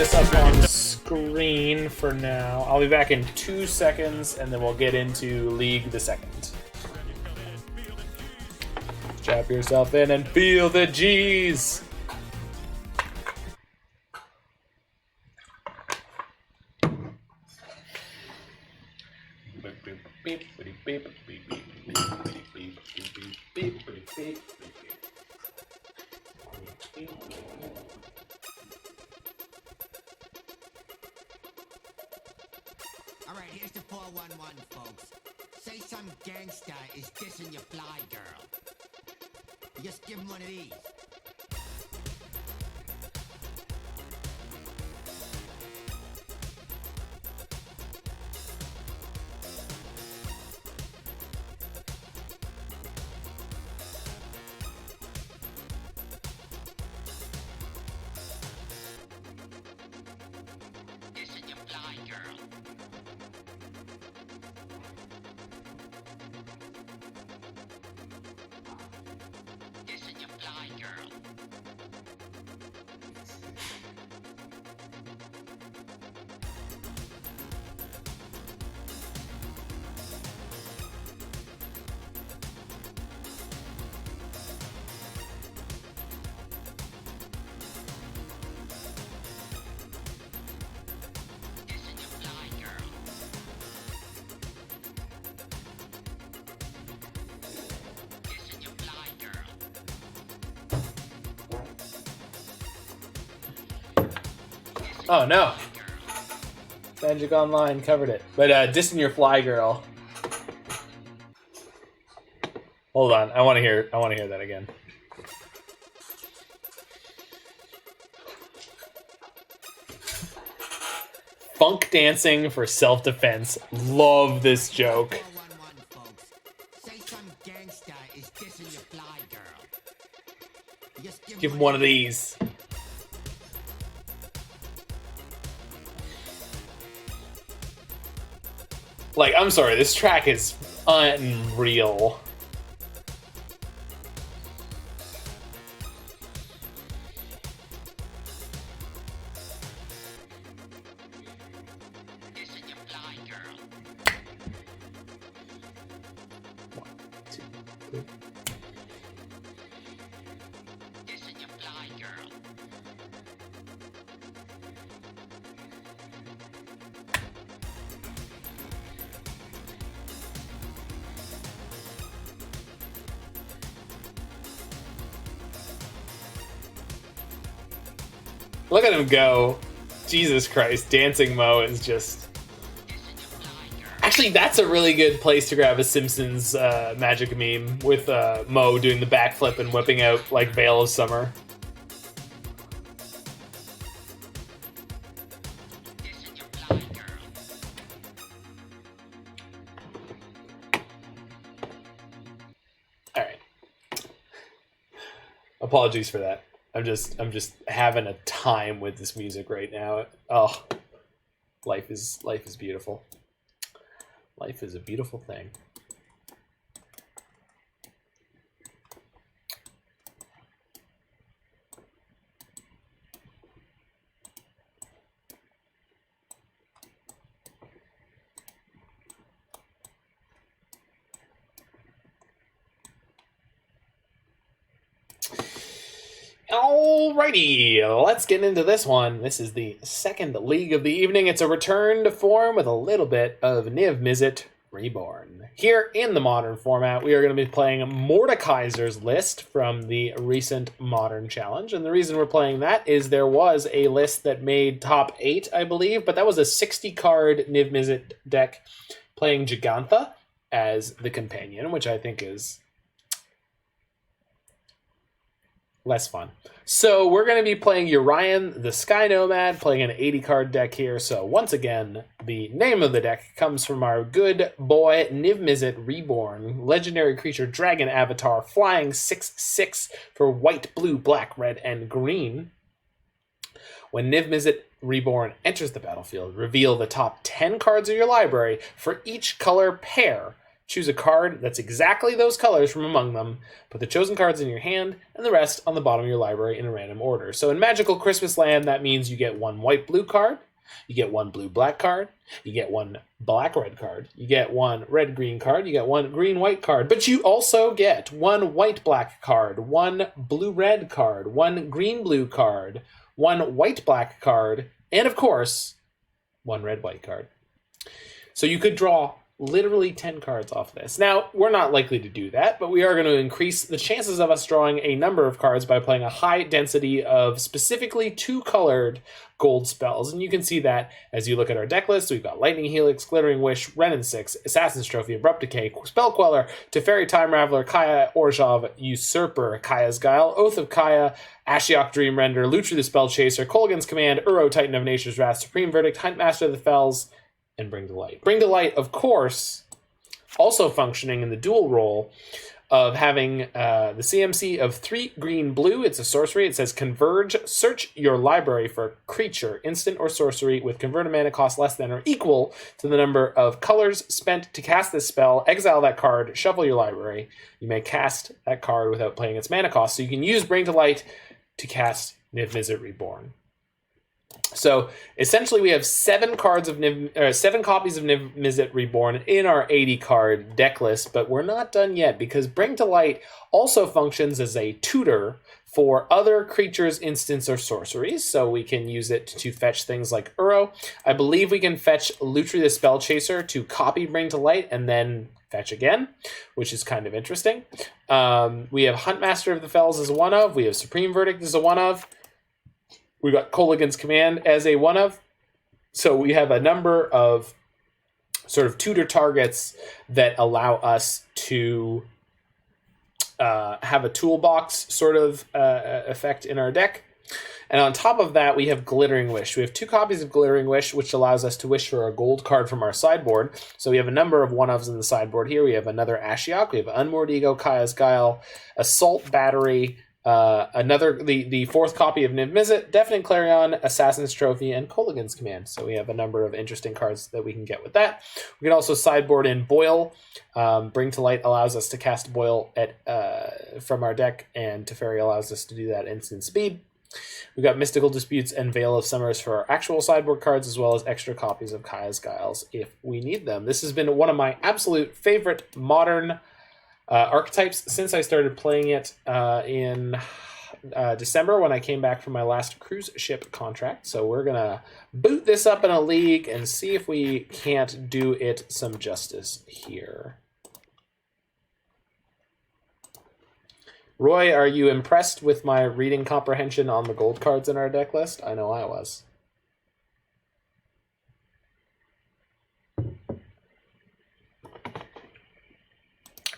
this up on screen for now. I'll be back in 2 seconds, and then we'll get into League the Second. Strap yourself in and feel the G's. Alright, here's the 411, folks. Say some gangsta is dissing your fly girl. You just give him one of these. Dissing your fly girl. Dissing your fly girl. Dissing your fly girl. Dissing your fly girl. Oh no! Magic Online covered it, but dissing your fly girl. Hold on, I want to hear that again. Funk dancing for self-defense. Love this joke. 411, folks. Say some gangsta is dissing your fly girl. You just Give him one of these. Like, I'm sorry, this track is unreal. Dissing your fly girl. Dissing your fly girl. Look at him go. Jesus Christ, Dancing Mo is just... Actually, that's a really good place to grab a Simpsons magic meme with Mo doing the backflip and whipping out like Veil of Summer. Dissing your fly girl. All right. Apologies for that. I'm just having a time with this music right now. Oh, life is beautiful. Life is a beautiful thing. Alrighty, let's get into this one. This is the second league of the evening. It's a return to form with a little bit of Niv-Mizzet Reborn. Here in the Modern format, we are going to be playing Mordekaiser's list from the recent Modern Challenge. And the reason we're playing that is there was a list that made top 8, I believe, but that was a 60-card Niv-Mizzet deck playing Gigantha as the companion, which I think is less fun. So we're going to be playing Yorion, the Sky Nomad, playing an 80-card deck here. So once again, the name of the deck comes from our good boy Niv-Mizzet Reborn, legendary creature, dragon avatar, flying 6/6 for white, blue, black, red, and green. When Niv-Mizzet Reborn enters the battlefield, reveal the top 10 cards of your library for each color pair. Choose a card that's exactly those colors from among them. Put the chosen cards in your hand and the rest on the bottom of your library in a random order. So in Magical Christmas Land, that means you get one white-blue card, you get one blue-black card, you get one black-red card, you get one red-green card, you get one green-white card, but you also get one white-black card, one blue-red card, one green-blue card, one white-black card, and of course, one red-white card. So you could draw literally 10 cards off this. Now, we're not likely to do that, but we are going to increase the chances of us drawing a number of cards by playing a high density of specifically 2-colored gold spells. And you can see that as you look at our deck list. We've got Lightning Helix, Glittering Wish, Wrenn and Six, Assassin's Trophy, Abrupt Decay, Spell Queller, Teferi, Time Raveler, Kaya, Orzhov, Usurper, Kaya's Guile, Oath of Kaya, Ashiok, Dream Render, Lutri the Spellchaser, Kolaghan's Command, Uro, Titan of Nature's Wrath, Supreme Verdict, Huntmaster of the Fells, and Bring to Light. Bring to Light, of course, also functioning in the dual role of having the CMC of 3 green-blue. It's a sorcery. It says Converge. Search your library for a creature, instant or sorcery, with converted mana cost less than or equal to the number of colors spent to cast this spell. Exile that card. Shuffle your library. You may cast that card without paying its mana cost. So you can use Bring to Light to cast Niv-Mizzet Reborn. So essentially, we have 7 copies of Niv-Mizzet Reborn in our 80-card deck list, but we're not done yet because Bring to Light also functions as a tutor for other creatures, instants, or sorceries. So we can use it to fetch things like Uro. I believe we can fetch Lutri the Spellchaser to copy Bring to Light and then fetch again, which is kind of interesting. We have Huntmaster of the Fells as a one-of. We have Supreme Verdict as a one-of. We've got Kolaghan's Command as a one-of. So we have a number of sort of tutor targets that allow us to have a toolbox sort of effect in our deck. And on top of that, we have Glittering Wish. We have 2 copies of Glittering Wish, which allows us to wish for a gold card from our sideboard. So we have a number of one-ofs in the sideboard here. We have another Ashiok. We have Unmoored Ego, Kaya's Guile, Assault Battery, the 4th copy of Niv-Mizzet, Deafening Clarion, Assassin's Trophy, and Kolaghan's Command. So we have a number of interesting cards that we can get with that. We can also sideboard in Boil. Bring to Light allows us to cast Boil from our deck, and Teferi allows us to do that instant speed. We've got Mystical Disputes and Veil of Summers for our actual sideboard cards, as well as extra copies of Kaya's Guiles if we need them. This has been one of my absolute favorite modern archetypes since I started playing it in December when I came back from my last cruise ship contract. So we're going to boot this up in a league and see if we can't do it some justice here. Roy, are you impressed with my reading comprehension on the gold cards in our deck list? I know I was.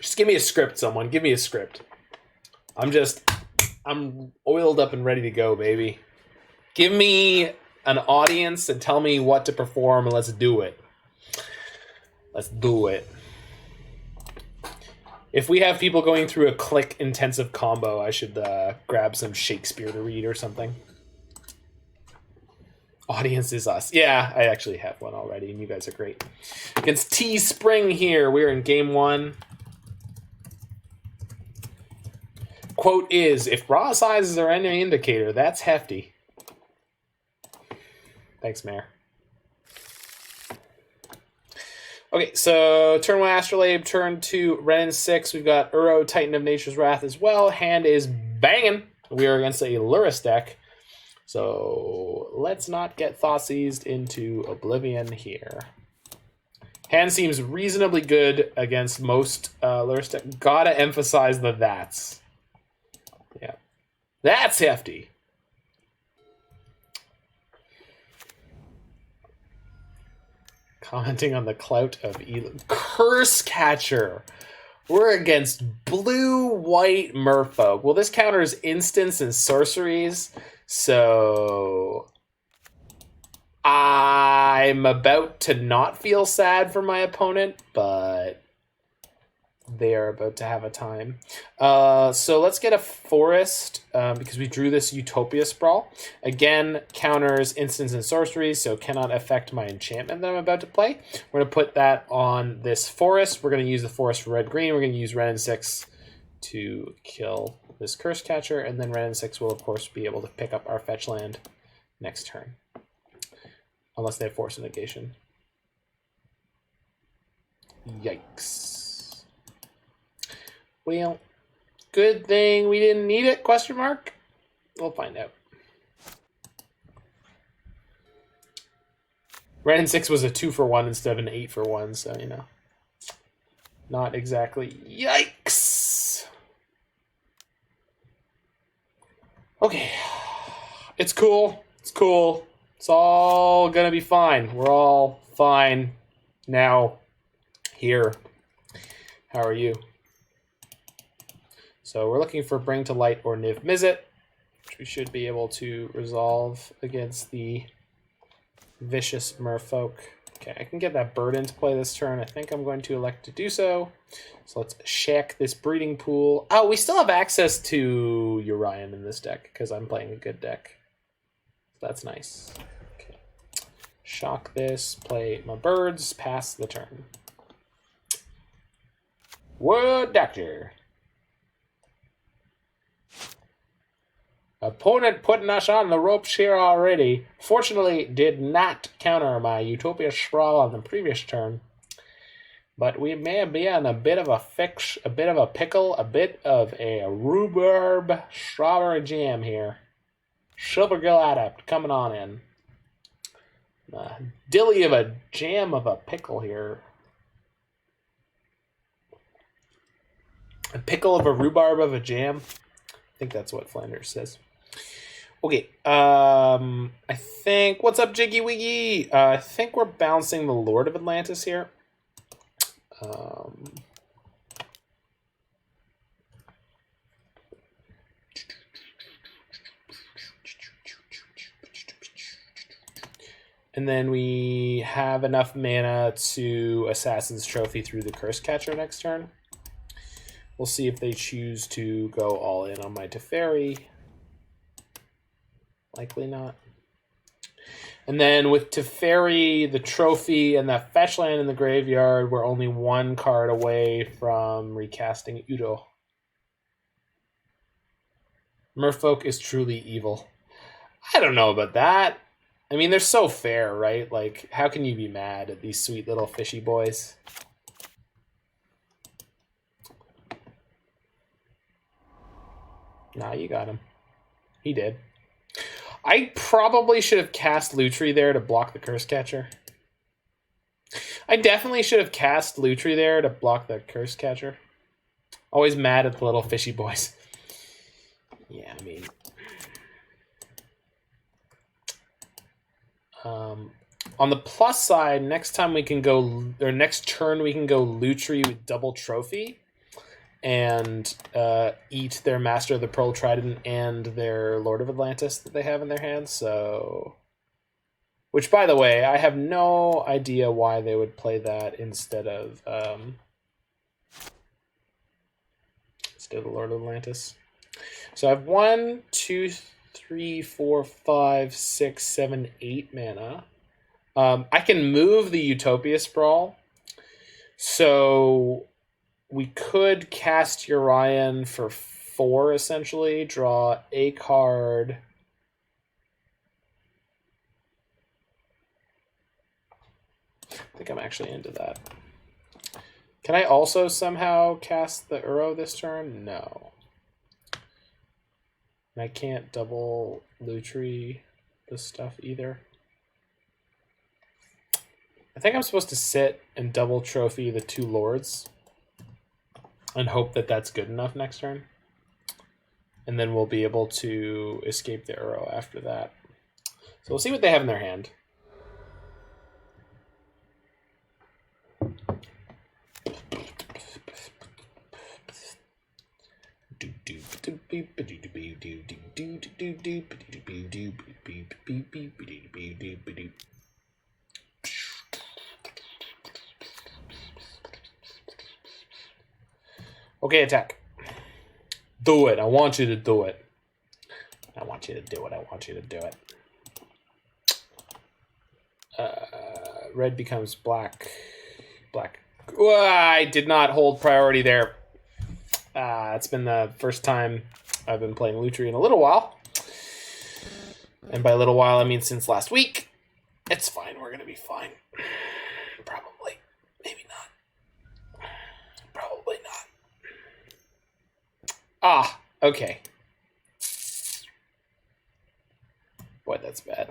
Just give me a script, someone. Give me a script. I'm oiled up and ready to go, baby. Give me an audience and tell me what to perform, and let's do it. Let's do it. If we have people going through a click-intensive combo, I should grab some Shakespeare to read or something. Audience is us. Yeah, I actually have one already, and you guys are great. Against T Spring here, we're in game 1. Quote is, if raw sizes are any indicator, that's hefty. Thanks, Mayor. Okay, so turn 1 Astrolabe, turn 2 Wrenn and Six. We've got Uro, Titan of Nature's Wrath as well. Hand is banging. We are against a Luris deck. So let's not get Thoughtseized into oblivion here. Hand seems reasonably good against most Luris decks. Gotta emphasize the that's. Yeah. That's hefty. Commenting on the clout of Curse Catcher. We're against blue-white merfolk. Well, this counters instants and sorceries, so I'm about to not feel sad for my opponent, but they are about to have a time. So let's get a forest because we drew this Utopia Sprawl. Again, counters instants and sorceries, so cannot affect my enchantment that I'm about to play. We're going to put that on this forest. We're going to use the forest for red-green. We're going to use Wrenn and Six to kill this Curse Catcher, and then Wrenn and Six will, of course, be able to pick up our fetch land next turn. Unless they have Force of Negation. Yikes. Well, good thing we didn't need it, question mark? We'll find out. Wrenn and Six was a 2-for-1 instead of an 8-for-1, so, you know. Not exactly. Yikes! Okay. It's cool. It's cool. It's all gonna be fine. We're all fine now. Here. How are you? So we're looking for Bring to Light or Niv-Mizzet, which we should be able to resolve against the vicious merfolk. Okay, I can get that bird into play this turn. I think I'm going to elect to do so. So let's shack this breeding pool. Oh, we still have access to Yorion in this deck because I'm playing a good deck. So that's nice. Okay. Shock this, play my birds, pass the turn. What, Doctor? Opponent putting us on the ropes here already. Fortunately, did not counter my Utopia Sprawl on the previous turn. But we may be on a bit of a fix, a bit of a pickle, a bit of a rhubarb strawberry jam here. Silvergill Adept coming on in. Dilly of a jam of a pickle here. A pickle of a rhubarb of a jam. I think that's what Flanders says. Okay, I think... What's up, Jiggy Wiggy? I think we're bouncing the Lord of Atlantis here. And then we have enough mana to Assassin's Trophy through the Curse Catcher next turn. We'll see if they choose to go all in on my Teferi. Likely not. And then with Teferi, the trophy, and that fetch land in the graveyard, we're only one card away from recasting Udo. Merfolk is truly evil. I don't know about that. I mean, they're so fair, right? Like, how can you be mad at these sweet little fishy boys? Nah, you got him. He did. I probably should have cast Lutri there to block the Curse Catcher. I definitely should have cast Lutri there to block the Curse Catcher. Always mad at the little fishy boys. Yeah, I mean... on the plus side, next time we can go... Or next turn we can go Lutri with double trophy. And eat their Master of the Pearl Trident and their Lord of Atlantis that they have in their hands. So, which, by the way, I have no idea why they would play that instead of the Lord of Atlantis. So I have 1, 2, 3, 4, 5, 6, 7, 8 mana. I can move the Utopia Sprawl. So we could cast Yorion for 4, essentially. Draw a card. I think I'm actually into that. Can I also somehow cast the Uro this turn? No. And I can't double Lutri this stuff either. I think I'm supposed to sit and double trophy the 2 lords. And hope that that's good enough next turn. And then we'll be able to escape the Uro after that. So we'll see what they have in their hand. Okay, attack. Do it. I want you to do it. I want you to do it. I want you to do it. Red becomes black. Black. I did not hold priority there. It's been the first time I've been playing Lutri in a little while. And by a little while, I mean since last week. It's fine. We're going to be fine. Probably. Maybe not. Probably not. Ah, okay. Boy, that's bad.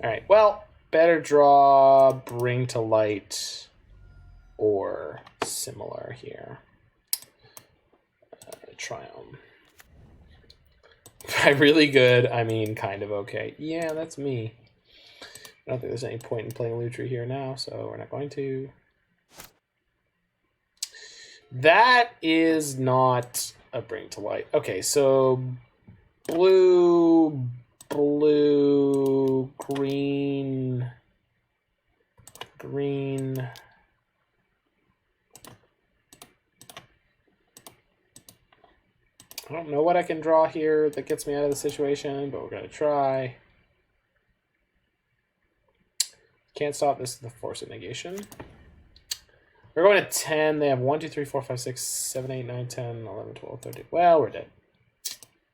All right, well, better draw Bring to Light or similar here. Triumph. By really good, I mean kind of okay. Yeah, that's me. I don't think there's any point in playing Lutri here now, so we're not going to. That is not a Bring to Light. Okay, so blue, green, green. I don't know what I can draw here that gets me out of the situation, but we're going to try. Can't stop this with the Force of Negation. We're going to 10. They have 1, 2, 3, 4, 5, 6, 7, 8, 9, 10, 11, 12, 13. Well, we're dead.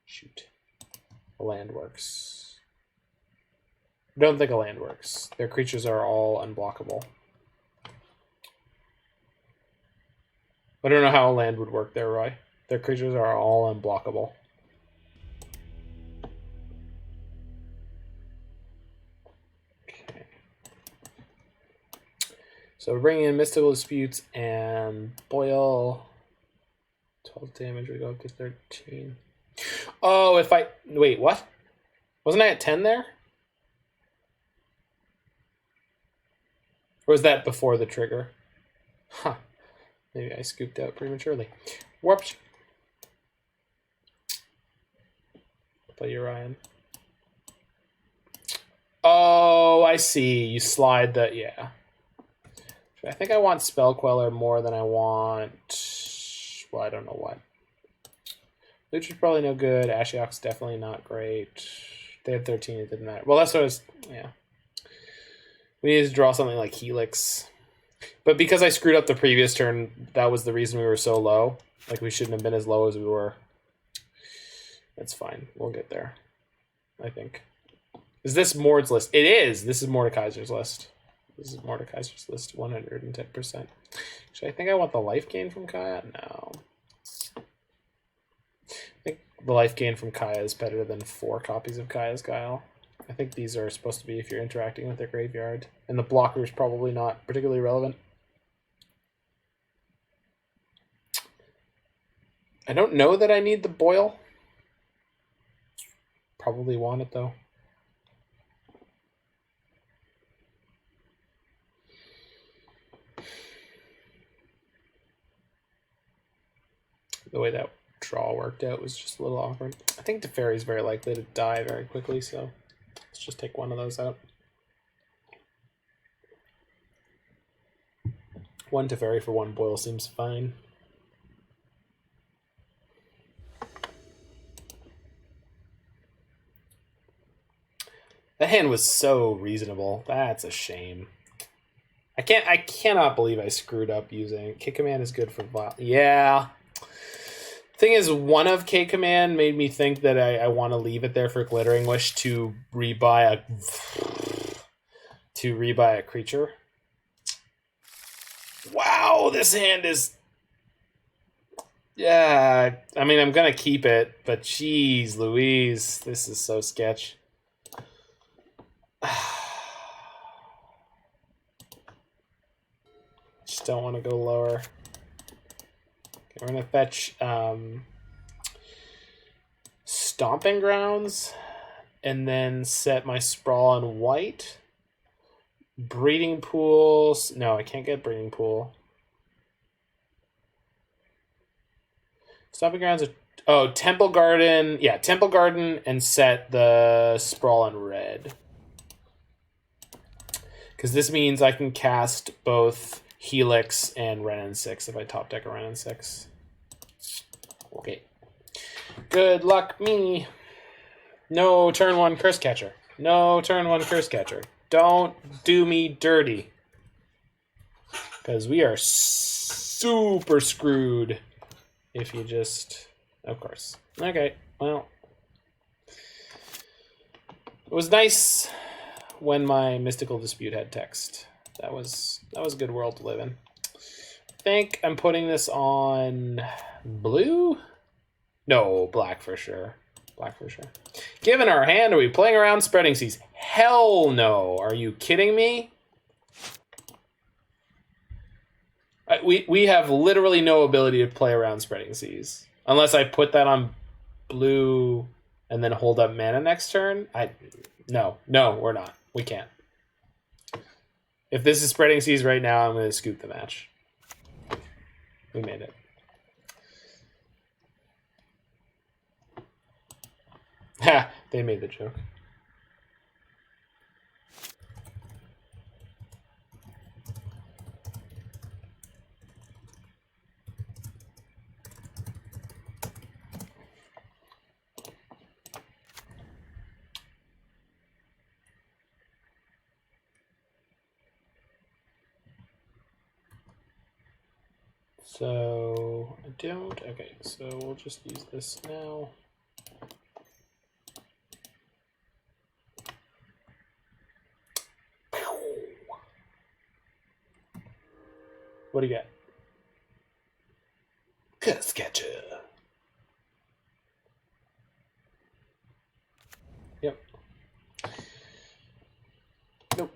Shoot. A land works. I don't think a land works. Their creatures are all unblockable. I don't know how a land would work there, Roy. Their creatures are all unblockable. Okay. So we're bringing in Mystical Disputes and Boil. 12 damage, we go up to 13. Oh, if I... Wait, what? Wasn't I at 10 there? Or was that before the trigger? Huh. Maybe I scooped out prematurely. Warped. Play Yorion. Oh, I see. You slide the... Yeah. I think I want Spell Queller more than I want... Well, I don't know what. Lutri's probably no good. Ashiok's definitely not great. They had 13, it didn't matter. Well, that's what I was... Yeah. We needed to draw something like Helix. But because I screwed up the previous turn, that was the reason we were so low. Like, we shouldn't have been as low as we were. That's fine. We'll get there, I think. Is this Mord's list? It is! This is Mordekaiser's list. This is Mordekaiser's list, 110%. Actually, I think I want the life gain from Kaya. No. I think the life gain from Kaya is better than 4 copies of Kaya's Guile. I think these are supposed to be if you're interacting with their graveyard. And the blocker is probably not particularly relevant. I don't know that I need the Boil. Probably want it, though. The way that draw worked out was just a little awkward. I think Teferi is very likely to die very quickly, so let's just take one of those out. One Teferi for 1 Boil seems fine. That hand was so reasonable. That's a shame. I cannot believe I screwed up using Kick Command is good for yeah. Thing is, one of K Command made me think that I want to leave it there for Glittering Wish to rebuy a creature. Wow, this hand is... Yeah, I mean, I'm gonna keep it, but geez Louise, this is so sketch. Just don't want to go lower. Okay, we're gonna fetch Stomping Grounds and then set my Sprawl on white. Breeding Pools. No, I can't get Breeding Pool. Stomping Grounds are... Oh, Temple Garden. Yeah, Temple Garden and set the Sprawl on red. Because this means I can cast both Helix and Wrenn and Six if I top deck a Wrenn and Six. Okay. Good luck, me. No turn 1 Curse Catcher. No turn 1 Curse Catcher. Don't do me dirty. Because we are super screwed if you just... Of course. Okay, well. It was nice when my Mystical Dispute had text. That was a good world to live in. I think I'm putting this on blue? No, black for sure. Black for sure. Given our hand, are we playing around Spreading Seas? Hell no. Are you kidding me? We have literally no ability to play around Spreading Seas. Unless I put that on blue and then hold up mana next turn. No, we're not. We can't. If this is Spreading Seas right now, I'm going to scoop the match. We made it. Ha! They made the joke. So, I don't. Okay, so we'll just use this now. What do you got? Curse Catcher. Yep. Nope.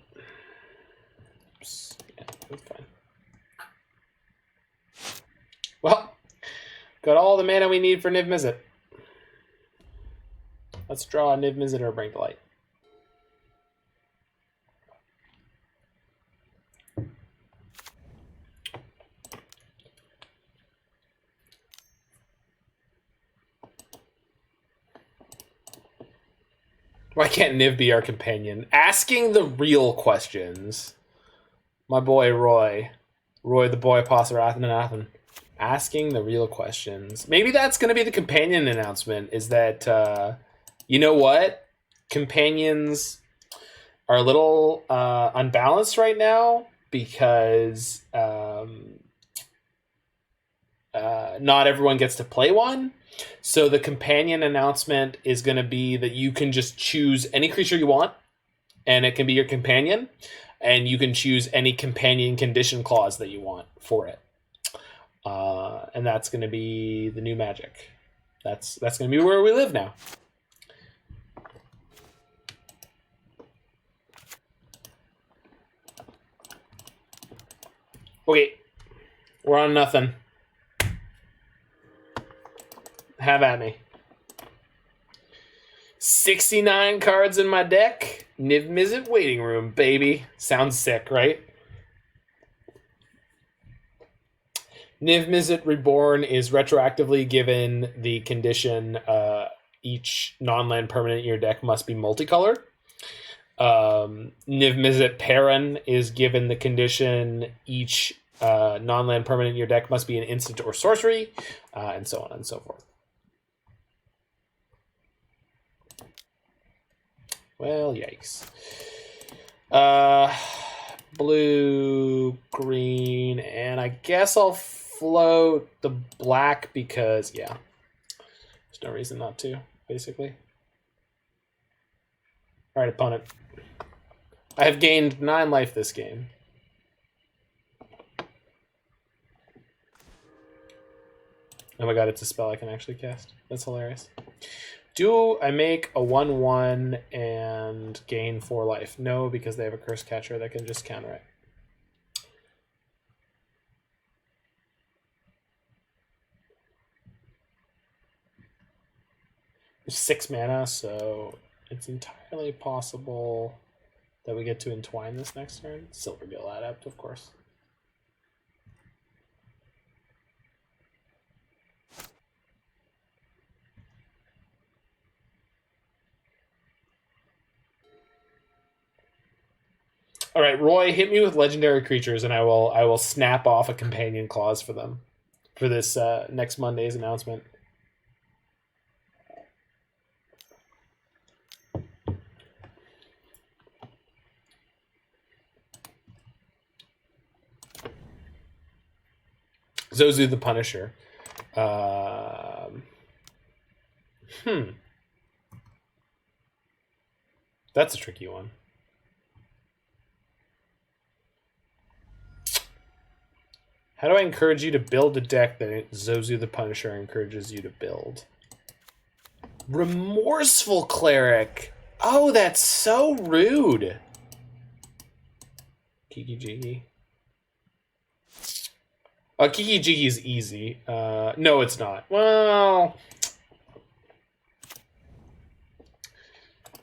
Oops. Yeah, that's fine. Well, got all the mana we need for Niv-Mizzet. Let's draw a Niv-Mizzet or Bring to Light. Why can't Niv be our companion? Asking the real questions. My boy Roy. Roy the boy Passarathan and Athen. Asking the real questions. Maybe that's going to be the companion announcement, is that, you know what? Companions are a little unbalanced right now because not everyone gets to play one. So the companion announcement is going to be that you can just choose any creature you want, and it can be your companion, and you can choose any companion condition clause that you want for it. And that's going to be the new magic. That's going to be where we live now. Okay, we're on nothing. Have at me. 69 cards in my deck. Niv-Mizzet Waiting Room, baby. Sounds sick, right? Niv-Mizzet Reborn is retroactively given the condition each non-land permanent in your deck must be multicolored. Niv-Mizzet Parun is given the condition each non-land permanent in your deck must be an instant or sorcery, and so on and so forth. Well, yikes. Blue, green, and I guess I'll float the black because, yeah, there's no reason not to, basically. All right, opponent. I have gained 9 life this game. Oh my god, it's a spell I can actually cast. That's hilarious. Do I make a 1/1 and gain 4 life? No, because they have a Curse Catcher that can just counter it. There's 6 mana, so it's entirely possible that we get to entwine this next turn. Silvergill Adept, of course. All right, Roy, hit me with legendary creatures, and I will snap off a companion clause for them for this next Monday's announcement. Zozu the Punisher. That's a tricky one. How do I encourage you to build a deck that Zozu the Punisher encourages you to build? Remorseful Cleric. Oh, that's so rude. Kiki Jiki. Kiki Jiki is easy. No, it's not. Well,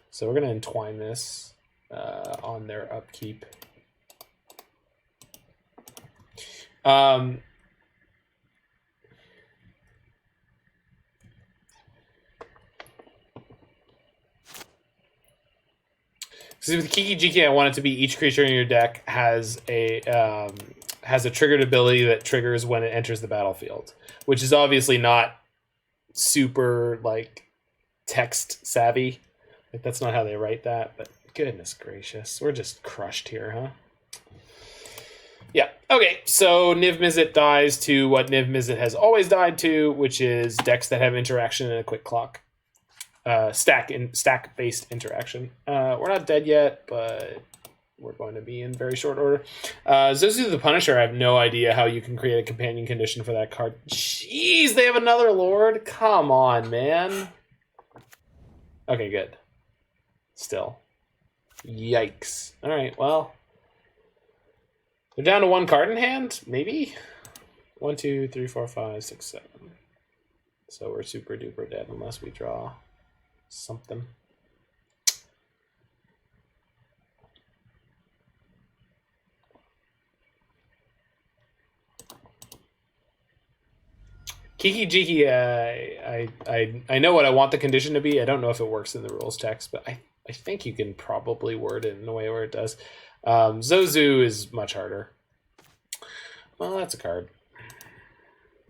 so we're gonna entwine this on their upkeep. So with Kiki Jiki, I want it to be each creature in your deck has a triggered ability that triggers when it enters the battlefield, which is obviously not super like text savvy. Like that's not how they write that, but goodness gracious, we're just crushed here, huh? Yeah. Okay. So Niv-Mizzet dies to what Niv-Mizzet has always died to, which is decks that have interaction and a quick clock. Stack-based interaction. We're not dead yet, but we're going to be in very short order. Zozu the Punisher, I have no idea how you can create a companion condition for that card. Jeez, they have another Lord? Come on, man. Okay, good. Still. Yikes. Alright, well. They're down to one card in hand? Maybe? 1, 2, 3, 4, 5, 6, 7. So we're super duper dead unless we draw something. Kiki Jiki, I know what I want the condition to be. I don't know if it works in the rules text, but I think you can probably word it in a way where it does. Zozu is much harder. Well, that's a card.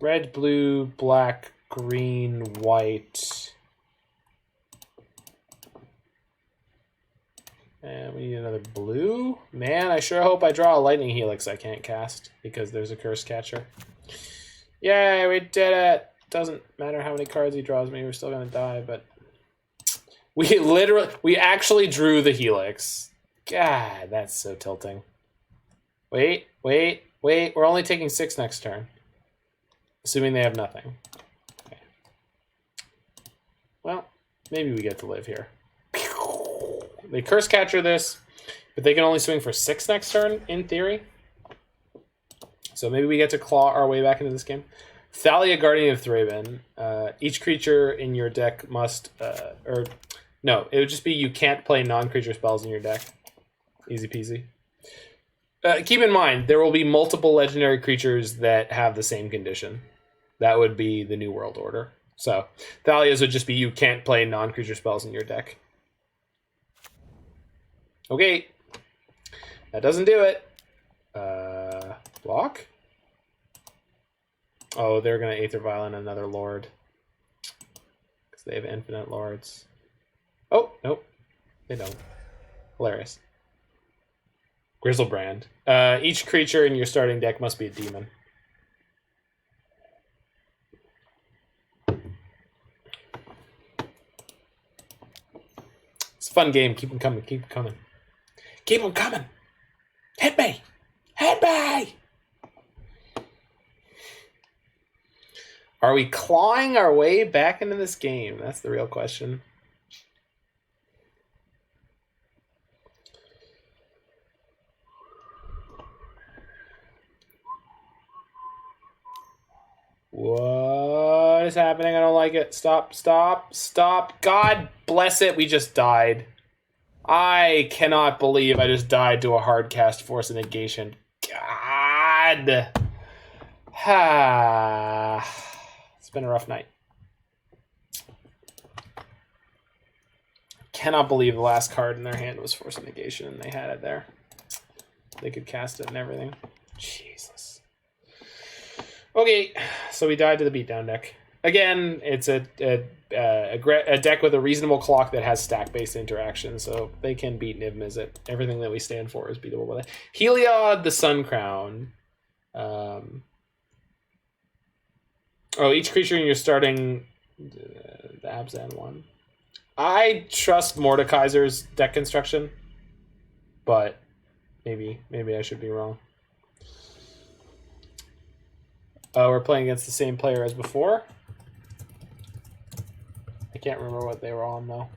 Red, blue, black, green, white. And we need another blue. Man, I sure hope I draw a Lightning Helix I can't cast because there's a Curse Catcher. Yay, we did it! Doesn't matter how many cards he draws me, we're still gonna die, but... We actually drew the Helix. God, that's so tilting. Wait, we're only taking 6 next turn. Assuming they have nothing. Okay. Well, maybe we get to live here. They Curse Catcher this, but they can only swing for 6 next turn, in theory. So maybe we get to claw our way back into this game. Thalia, Guardian of Thraben. Each creature in your deck must... no, it would just be you can't play non-creature spells in your deck. Easy peasy. Keep in mind, there will be multiple legendary creatures that have the same condition. That would be the New World Order. So, Thalia's would just be you can't play non-creature spells in your deck. Okay. That doesn't do it. Block? Oh, they're going to Aether Violent another Lord. Because they have infinite Lords. Oh, nope. They don't. Hilarious. Grizzlebrand. Each creature in your starting deck must be a demon. It's a fun game. Keep them coming. Keep them coming. Keep them coming. Hit me. Hit me. Are we clawing our way back into this game? That's the real question. What is happening? I don't like it. Stop, stop, stop. God bless it. We just died. I cannot believe I just died to a hard cast Force of Negation. God. It's been a rough night. Cannot believe the last card in their hand was Force of Negation and they had it there. They could cast it and everything. Jesus. Okay, so we died to the beatdown deck. Again, it's a deck with a reasonable clock that has stack-based interaction, so they can beat Niv-Mizzet. Everything that we stand for is beatable by that. Heliod, the Sun Crown. Oh, each creature you're starting the Abzan one. I trust Mordekaiser's deck construction, but maybe I should be wrong. We're playing against the same player as before. I can't remember what they were on though.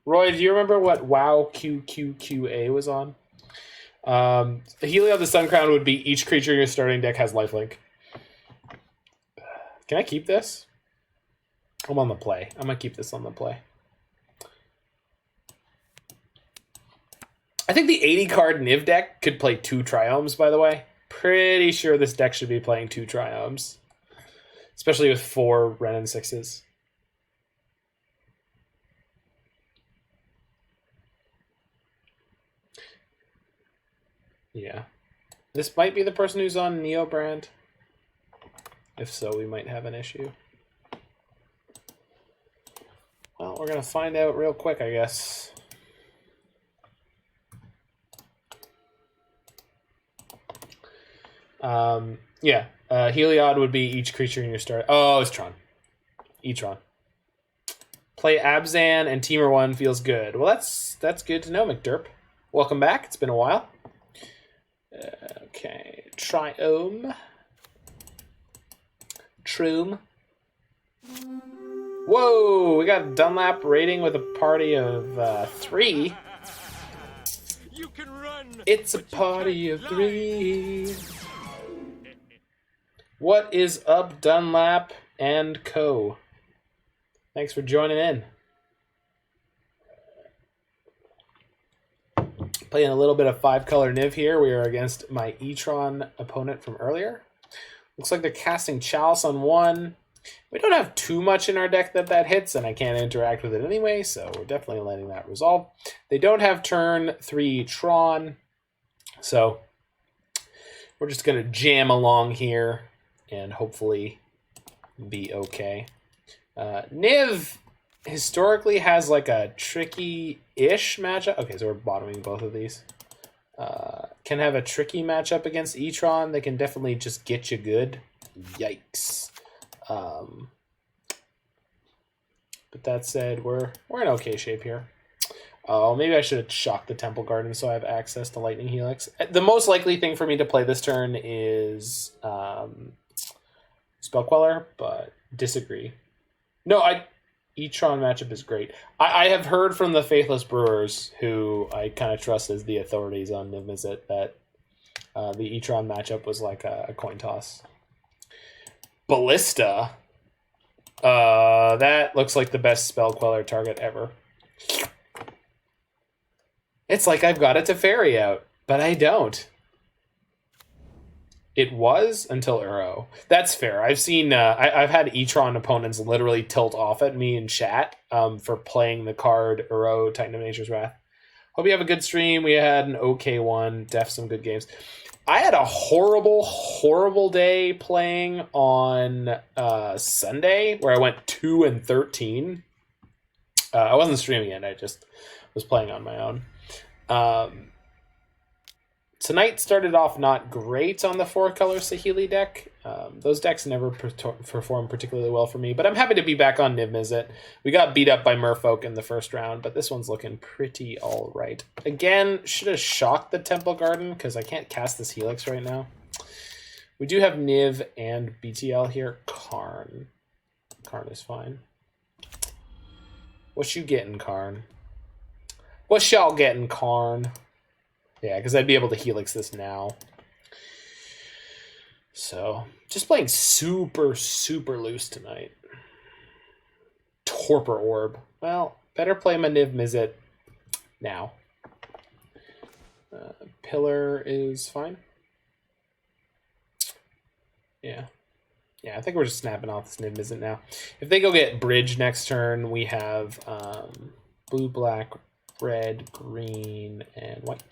Roy, do you remember what WoW QQQA was on? Helio of the Sun Crown would be each creature in your starting deck has lifelink. Can I keep this? I'm on the play. I'm going to keep this on the play. I think the 80 card Niv deck could play 2 Triomes, by the way. Pretty sure this deck should be playing 2 Triomes. Especially with 4 Wrenn and Sixes. Yeah. This might be the person who's on Neo brand. If so, we might have an issue. Well, we're going to find out real quick, I guess. Yeah. Heliod would be each creature in your start. Oh, it's Tron. E-Tron. Play Abzan and Teamer 1 feels good. Well, that's good to know, McDerp. Welcome back. It's been a while. Okay. Triome. Troom. Whoa, we got Dunlap raiding with a party of 3. You can run. It's a party of 3. What is up, Dunlap and co? Thanks for joining in. Playing a little bit of 5-color Niv here. We are against my E-Tron opponent from earlier. Looks like they're casting Chalice on 1. We don't have too much in our deck that hits, and I can't interact with it anyway, so we're definitely letting that resolve. They don't have turn 3 Tron, so we're just going to jam along here and hopefully be okay. Niv historically has like a tricky-ish matchup. Okay, so we're bottoming both of these. Can have a tricky matchup against E-Tron. They can definitely just get you good. Yikes. But that said, we're in okay shape here. Oh, maybe I should have shocked the Temple Garden so I have access to Lightning Helix. The most likely thing for me to play this turn is Spell Queller, but disagree. No, E-Tron matchup is great. I have heard from the Faithless Brewers, who I kind of trust as the authorities on Niv-Mizzet, that the E-Tron matchup was like a coin toss. Ballista. That looks like the best Spell Queller target ever. It's like I've got a Teferi out, but I don't. It was until Uro. That's fair. I've seen. I've had E-Tron opponents literally tilt off at me in chat for playing the card Uro, Titan of Nature's Wrath. Hope you have a good stream. We had an okay one. Def some good games. I had a horrible day playing on Sunday where I went 2-13. I wasn't streaming it. I just was playing on my own. Tonight started off not great on the 4-color Saheeli deck. Those decks never perform particularly well for me, but I'm happy to be back on Niv-Mizzet. We got beat up by Merfolk in the first round, but this one's looking pretty all right. Again, should have shocked the Temple Garden because I can't cast this Helix right now. We do have Niv and BTL here. Karn. Karn is fine. What you getting, Karn? What y'all getting, Karn? Yeah, because I'd be able to Helix this now. So, just playing super loose tonight. Torpor Orb. Well, better play my Niv-Mizzet now. Pillar is fine. Yeah. Yeah, I think we're just snapping off this Niv-Mizzet now. If they go get Bridge next turn, we have blue, black, red, green, and white.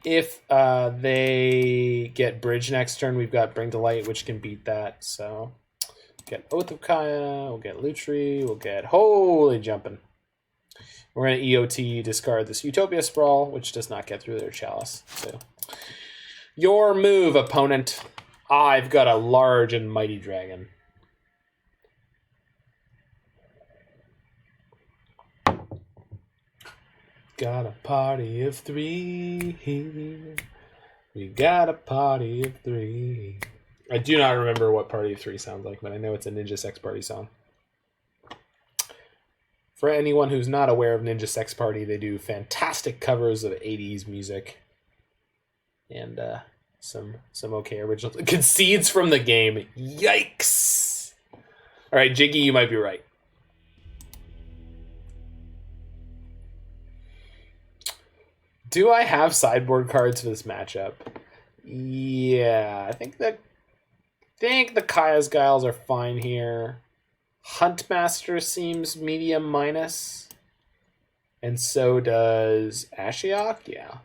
If they get Bridge next turn, we've got Bring to Light, which can beat that. So we'll get Oath of Kaya, we'll get Lutri, we'll get Holy Jumping. We're going to EOT discard this Utopia Sprawl, which does not get through their Chalice. So your move, opponent. I've got a large and mighty dragon. Got a party of three here. We got a party of three. I do not remember what Party of Three sounds like, but I know it's a Ninja Sex Party song. For anyone who's not aware of Ninja Sex Party, they do fantastic covers of 80s music. And some okay originals. Concedes from the game. Yikes! All right, Jiggy, you might be right. Do I have sideboard cards for this matchup? Yeah, I think the Kaya's Guiles are fine here. Huntmaster seems medium minus. And so does Ashiok, yeah.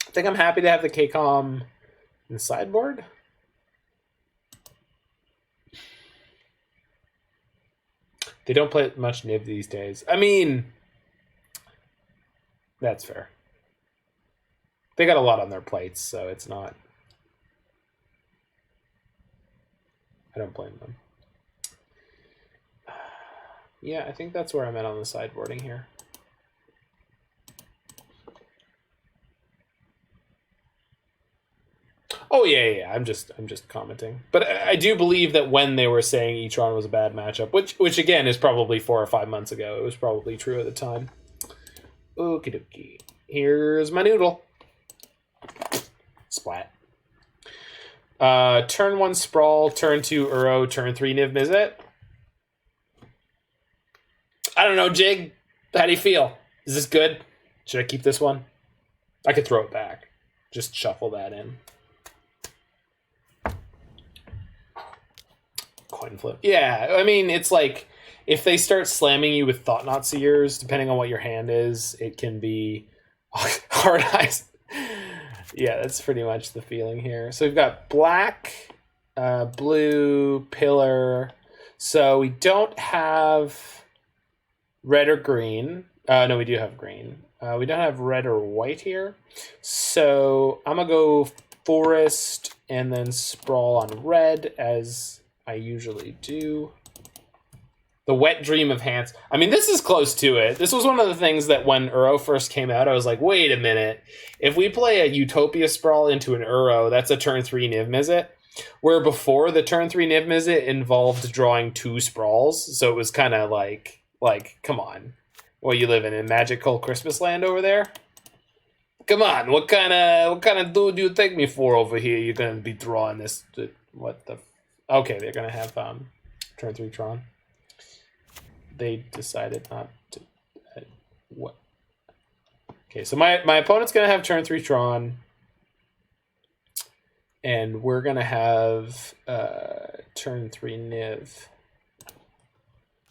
I think I'm happy to have the KCOM in the sideboard. They don't play much Niv these days. I mean, that's fair. They got a lot on their plates, so it's not... I don't blame them. Yeah, I think that's where I'm at on the sideboarding here. Oh yeah. I'm just commenting. But I do believe that when they were saying Etron was a bad matchup, which again is probably 4 or 5 months ago, it was probably true at the time. Okie dokie. Here's my noodle. Splat. Turn 1 Sprawl, turn 2 Uro, turn 3 Niv-Mizzet. I don't know, Jig. How do you feel? Is this good? Should I keep this one? I could throw it back. Just shuffle that in. Coin flip. Yeah, I mean, it's like if they start slamming you with Thought-Knot Seers, depending on what your hand is, it can be hard eyes. Yeah, that's pretty much the feeling here. So we've got black, blue, pillar. So we don't have red or green. No, we do have green. We don't have red or white here. So I'm going to go forest and then sprawl on red as I usually do. The Wet Dream of Hands. I mean, this is close to it. This was one of the things that when Uro first came out, I was like, wait a minute. If we play a Utopia Sprawl into an Uro, that's a turn 3 Niv-Mizzet. Where before, the turn 3 Niv-Mizzet involved drawing 2 Sprawls. So it was kind of like, come on. What, you living in magical Christmas land over there? Come on, what kind of dude do you take me for over here? You're going to be drawing this. What the... Okay, they're going to have turn 3 Tron. They decided not to... what? Okay, so my opponent's going to have turn 3 Tron. And we're going to have turn 3 Niv.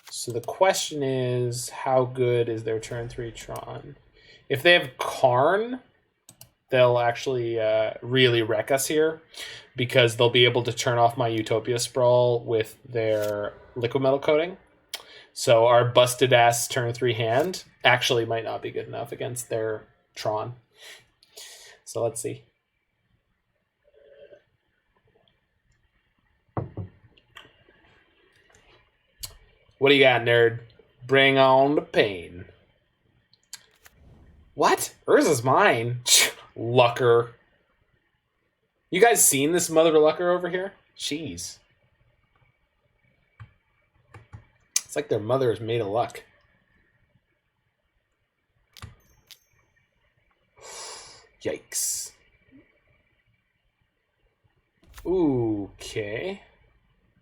So the question is, how good is their turn 3 Tron? If they have Karn, they'll actually really wreck us here. Because they'll be able to turn off my Utopia Sprawl with their Liquid Metal Coating. So our busted ass turn 3 hand actually might not be good enough against their Tron. So let's see. What do you got, nerd? Bring on the pain. What? Urza's mine. Lucker. You guys seen this mother lucker over here? Jeez. It's like their mother is made of luck. Yikes. Okay.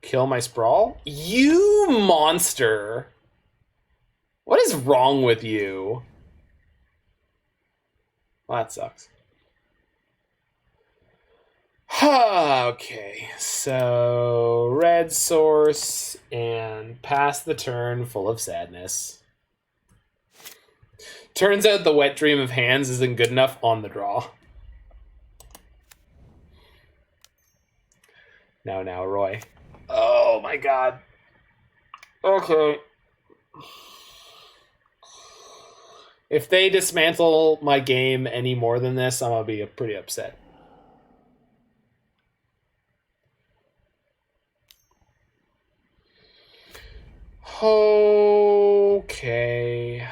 Kill my Sprawl? You monster! What is wrong with you? Well, that sucks. Okay, so red source and pass the turn full of sadness. Turns out the Wet Dream of Hands isn't good enough on the draw. Now, Roy. Oh my god. Okay. If they dismantle my game any more than this, I'm gonna be pretty upset. Okay.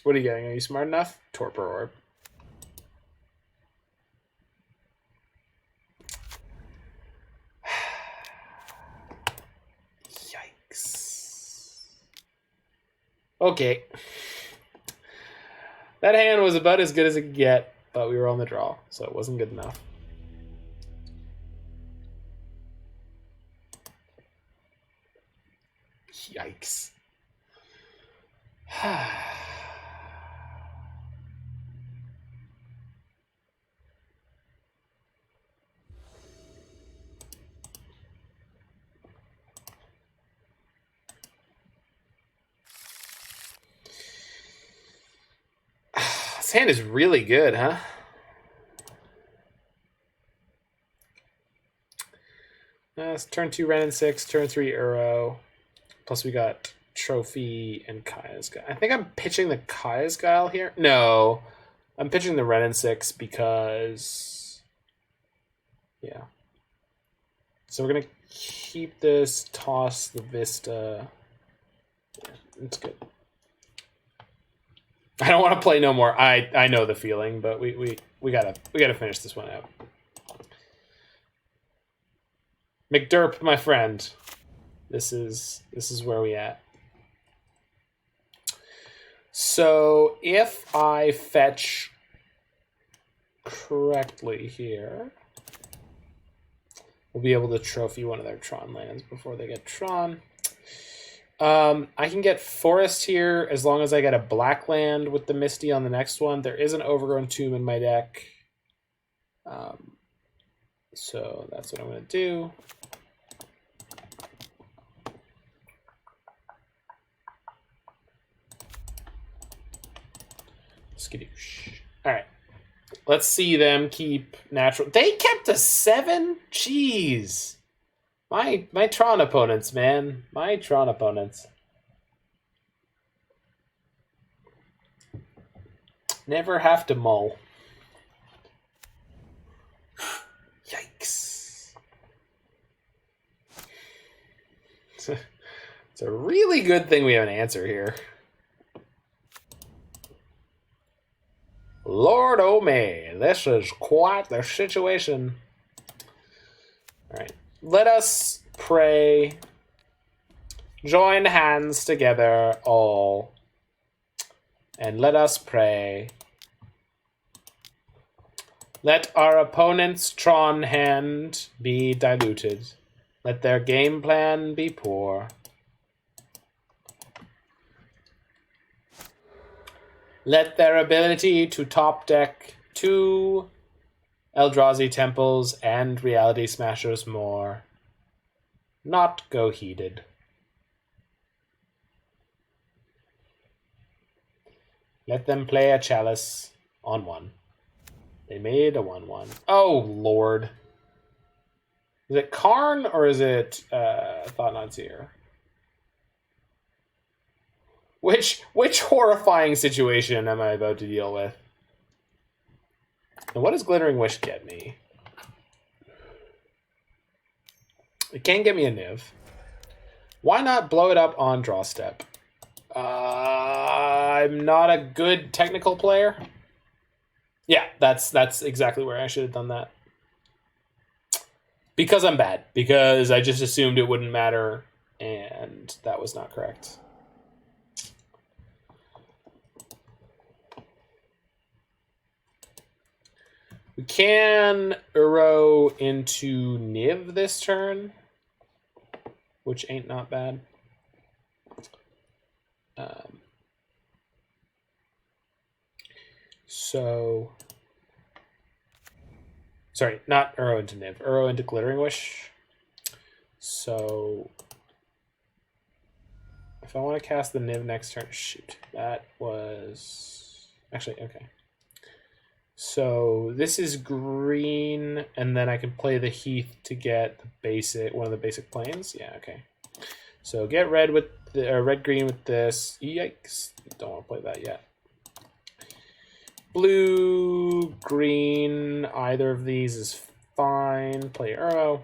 What are you getting? Are you smart enough? Torpor Orb. Yikes. Okay. That hand was about as good as it could get, but we were on the draw, so it wasn't good enough. Yikes. This hand is really good, huh? It's turn 2 Wrenn and Six, turn 3 Uro. Plus we got Trophy and Kaya's Guile. I think I'm pitching the Kaya's Guile here. No, I'm pitching the Wrenn and Six because... yeah. So we're going to keep this, toss the Vista. Yeah, it's good. I don't want to play no more. I know the feeling, but we gotta finish this one out. McDerp, my friend. This is where we at. So if I fetch correctly here, we'll be able to trophy one of their Tron lands before they get Tron. I can get Forest here as long as I get a black land with the Misty on the next one. There is an Overgrown Tomb in my deck. So that's what I'm going to do. Skadoosh. All right. Let's see them keep natural. They kept a 7? Jeez. My Tron opponents, man. My Tron opponents. Never have to mull. Yikes. It's a really good thing we have an answer here. Lord Omen, this is quite the situation. All right. Let us pray. Join hands together, all. And let us pray. Let our opponent's Tron hand be diluted. Let their game plan be poor. Let their ability to top deck 2 Eldrazi Temples and Reality Smashers more not go heated. Let them play a Chalice on 1. They made a 1/1. Oh, Lord. Is it Karn or is it Thought-Knot Seer? Which horrifying situation am I about to deal with? And what does Glittering Wish get me? It can get me a Niv. Why not blow it up on draw step? I'm not a good technical player. Yeah, that's exactly where I should have done that. Because I'm bad. Because I just assumed it wouldn't matter, and that was not correct. We can Uro into Niv this turn, which ain't not bad. So, sorry, not Uro into Niv, Uro into Glittering Wish. So, if I want to cast the Niv next turn, shoot, that was actually okay. So this is green, and then I can play the Heath to get the basic, one of the basic planes. Yeah, okay. So get red with the red green with this. Yikes! Don't want to play that yet. Blue, green, either of these is fine. Play Uro.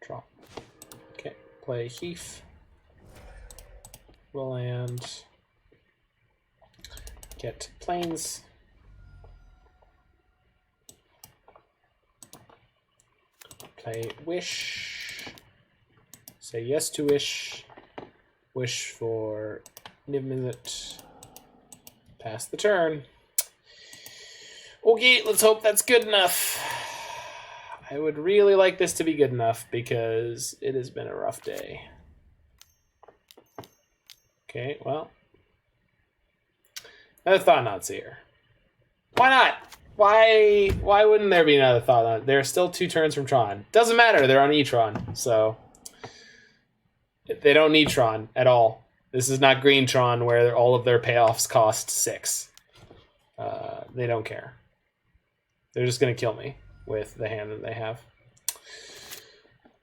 Draw. Play Heath. We'll land. Get planes. Play Wish. Say yes to Wish. Wish for Niv-Mizzet. Pass the turn. Okay, let's hope that's good enough. I would really like this to be good enough because it has been a rough day. Okay, well. Another Thought-Knot Seer. Why not? Why wouldn't there be another Thought-Knot? They're still 2 turns from Tron. Doesn't matter, they're on E-Tron, so they don't need Tron at all. This is not Green Tron where all of their payoffs cost 6. They don't care. They're just going to kill me with the hand that they have.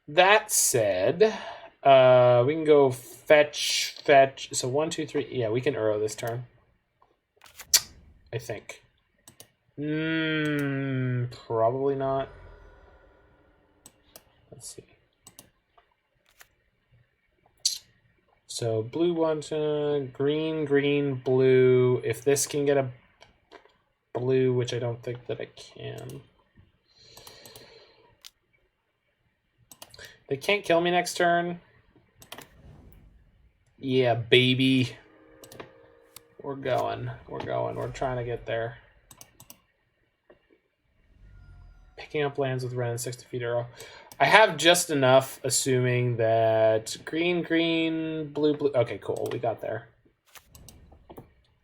That said, we can go fetch. So 1, 2, 3. Yeah, we can Uro this turn. I think. Probably not. Let's see. So blue 1, green, green, blue. If this can get a blue, which I don't think that it can. They can't kill me next turn. Yeah, baby. We're going. We're going. We're trying to get there. Picking up lands with Wrenn and Six to feed Uro. I have just enough, assuming that green, green, blue, blue. Okay, cool. We got there.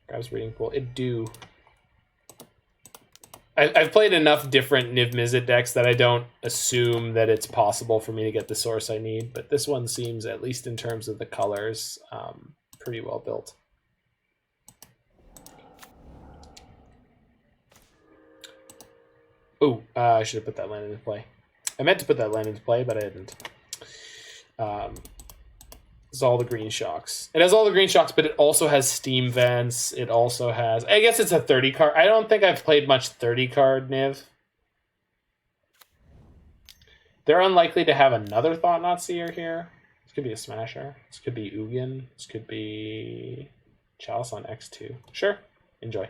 Grabs reading pool. It do. I've played enough different Niv-Mizzet decks that I don't assume that it's possible for me to get the source I need, but this one seems, at least in terms of the colors, pretty well built. Oh, I should have put that land into play. I meant to put that land into play, but I didn't. It's all the green shocks. It has all the green shocks, but it also has steam vents. It also has... I guess it's a 30 card. I don't think I've played much 30 card Niv. They're unlikely to have another Thought-Knot Seer here. This could be a Smasher. This could be Ugin. This could be Chalice on X2. Sure. Enjoy.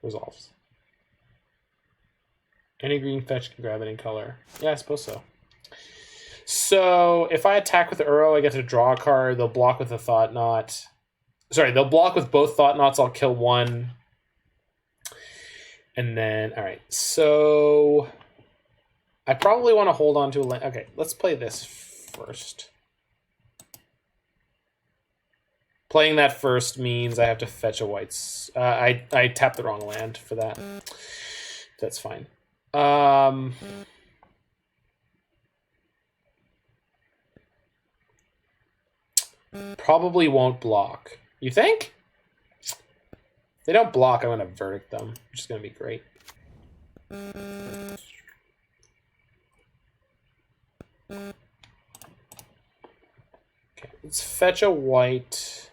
Resolves. Any green fetch can grab any color. Yeah, I suppose so. So if I attack with the Uro, I get to draw a card. They'll block with a Thought-Knot. Sorry, they'll block with both Thought-Knots. I'll kill one. And then, all right. So I probably want to hold on to a land. Okay, let's play this first. Playing that first means I have to fetch a whites. I tapped the wrong land for that. That's fine. Probably won't block. You think? If they don't block, I'm going to verdict them, which is going to be great. Okay, let's fetch a white.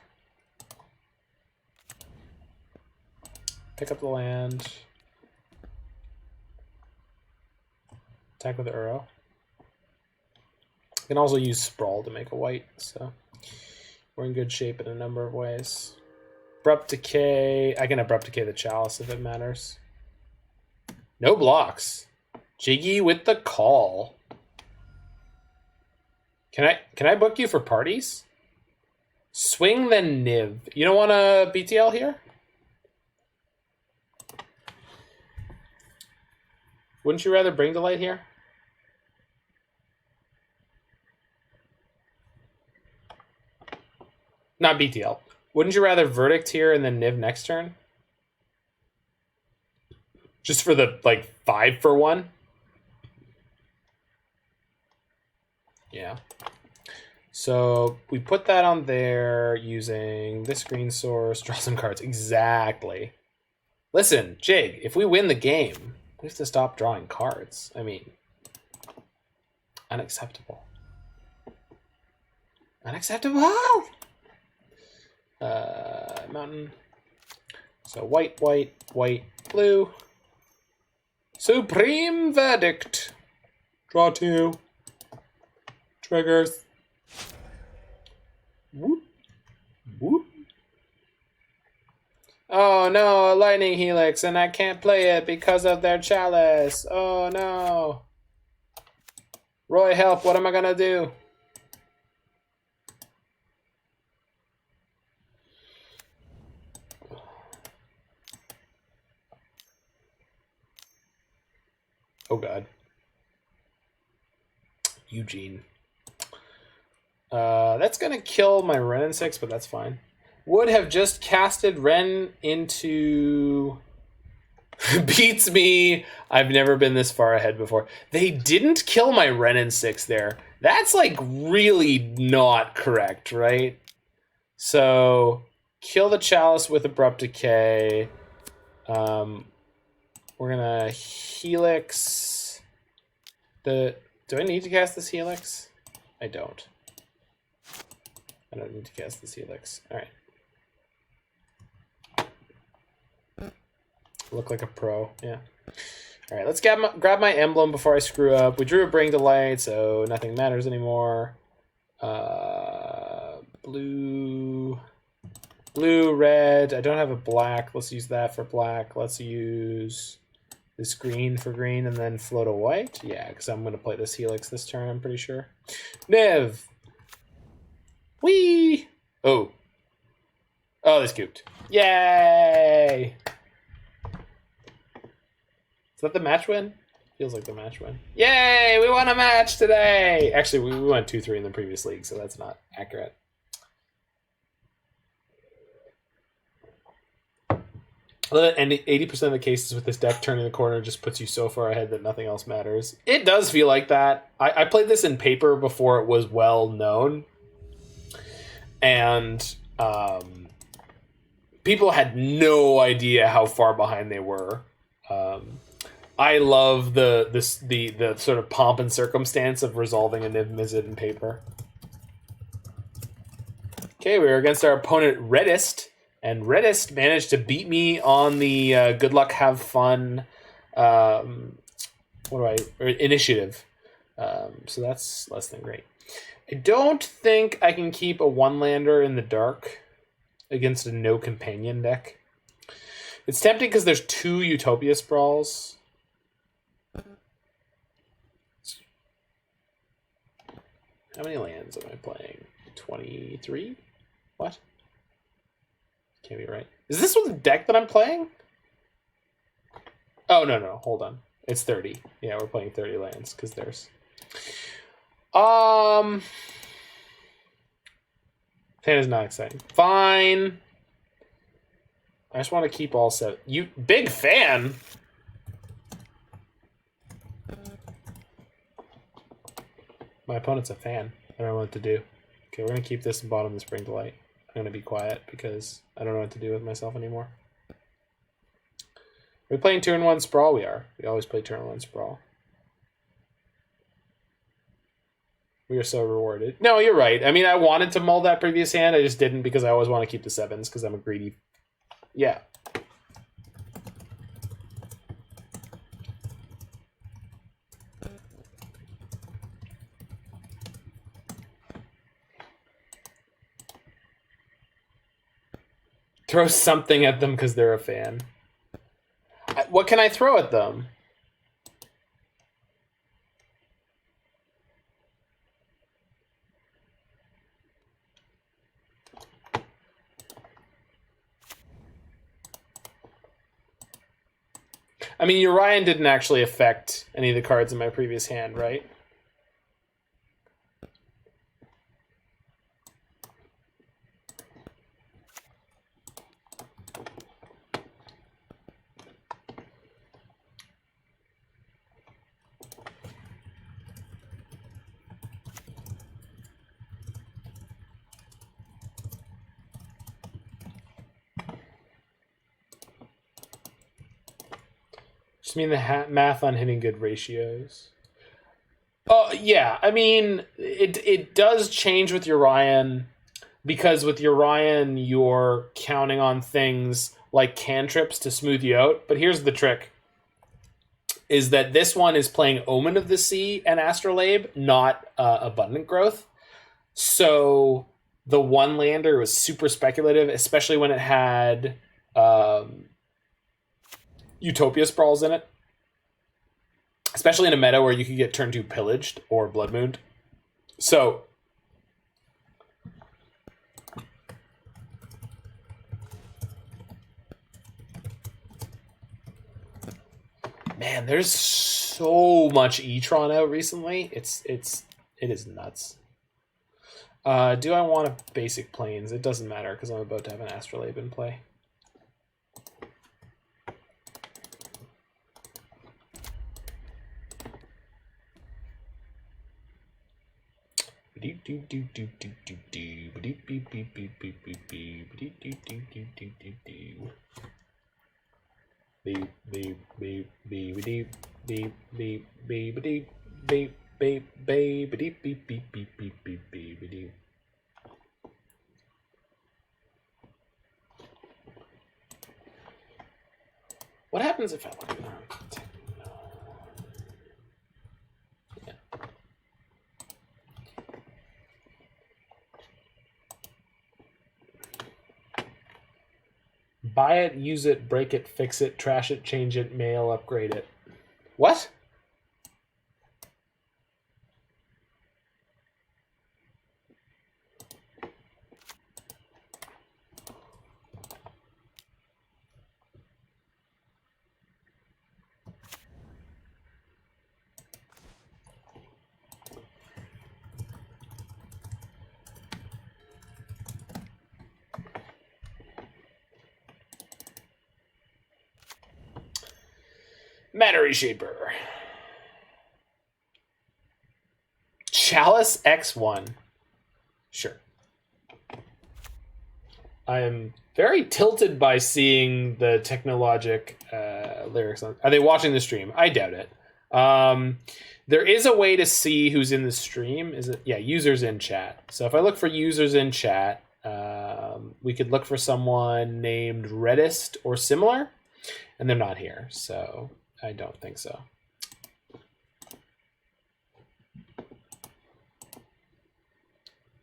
Pick up the land. Attack with the Uro. I can also use Sprawl to make a white, so we're in good shape in a number of ways. Abrupt Decay. I can Abrupt Decay the Chalice if it matters. No blocks. Jiggy with the call. Can I book you for parties? Swing then Niv. You don't want a BTL here? Wouldn't you rather bring to light here? Not BTL. Wouldn't you rather verdict here and then Niv next turn? Just for the, like, 5 for 1? Yeah. So we put that on there using this green source. Draw some cards. Exactly. Listen, Jig, if we win the game, we have to stop drawing cards. I mean, unacceptable. Unacceptable! Mountain. So white, white, white, blue. Supreme Verdict. Draw 2. Triggers. Whoop. Whoop. Oh no, a Lightning Helix, and I can't play it because of their chalice. Oh no. Roy, help, what am I gonna do? Oh god. Eugene. That's gonna kill my Wrenn and Six, but that's fine. Would have just casted Wrenn into... Beats me. I've never been this far ahead before. They didn't kill my Wrenn and Six there. That's like really not correct, right? So, kill the Chalice with Abrupt Decay. We're gonna Helix. Do I need to cast this Helix? I don't. I don't need to cast this Helix. Alright. Look like a pro, yeah. Alright, let's grab my emblem before I screw up. We drew a Bring to Light, so nothing matters anymore. Blue, red. I don't have a black. Let's use that for black. Let's use this green for green and then float a white. Yeah, because I'm going to play this Helix this turn, I'm pretty sure. Niv! Whee! Oh. Oh, they scooped. Yay! Is that the match win? Feels like the match win. Yay! We won a match today! Actually, we went 2-3 in the previous league, so that's not accurate. And 80% of the cases with this deck, turning the corner just puts you so far ahead that nothing else matters. It does feel like that. I played this in paper before it was well known. And people had no idea how far behind they were. I love the sort of pomp and circumstance of resolving a Niv-Mizzet in paper. Okay, we were against our opponent Reddist, and Reddist managed to beat me on the good luck, have fun initiative. So that's less than great. I don't think I can keep a one-lander in the dark against a no companion deck. It's tempting because there's 2 Utopia Sprawls. How many lands am I playing? 23? What? Can't be right. Is this the deck that I'm playing? Oh, no. Hold on. It's 30. Yeah, we're playing 30 lands because there's... Fan is not exciting. Fine. I just want to keep all 7. You big fan. My opponent's a fan. I don't know what to do. Okay, we're gonna keep this and bottom this Bring to Light. I'm gonna be quiet because I don't know what to do with myself anymore. Are we playing turn 1 Sprawl? We are. We always play turn 1 Sprawl. We are so rewarded. No, you're right. I mean, I wanted to mull that previous hand. I just didn't because I always want to keep the 7s because I'm a greedy... Yeah. Throw something at them because they're a fan. What can I throw at them? I mean, Yorion didn't actually affect any of the cards in my previous hand, right? Just mean the math on hitting good ratios. Oh, yeah. I mean, it does change with Yorion because with Yorion, you're counting on things like cantrips to smooth you out. But here's the trick. is that this one is playing Omen of the Sea and Astrolabe, not Abundant Growth. So the one lander was super speculative, especially when it had Utopia Sprawls in it. Especially in a meta where you could get turn 2 pillaged or blood mooned. So man, there's so much E-Tron out recently. It is nuts. Do I want a basic plains? It doesn't matter because I'm about to have an Astrolabe in play. What happens if I look at that? Buy it, use it, break it, fix it, trash it, change it, mail, upgrade it. What? Matter Reshaper. Chalice X1. Sure. I am very tilted by seeing the Technologic lyrics on. Are they watching the stream? I doubt it. There is a way to see who's in the stream. Is it? Yeah, users in chat. So if I look for users in chat, we could look for someone named Reddist or similar, and they're not here. So I don't think so.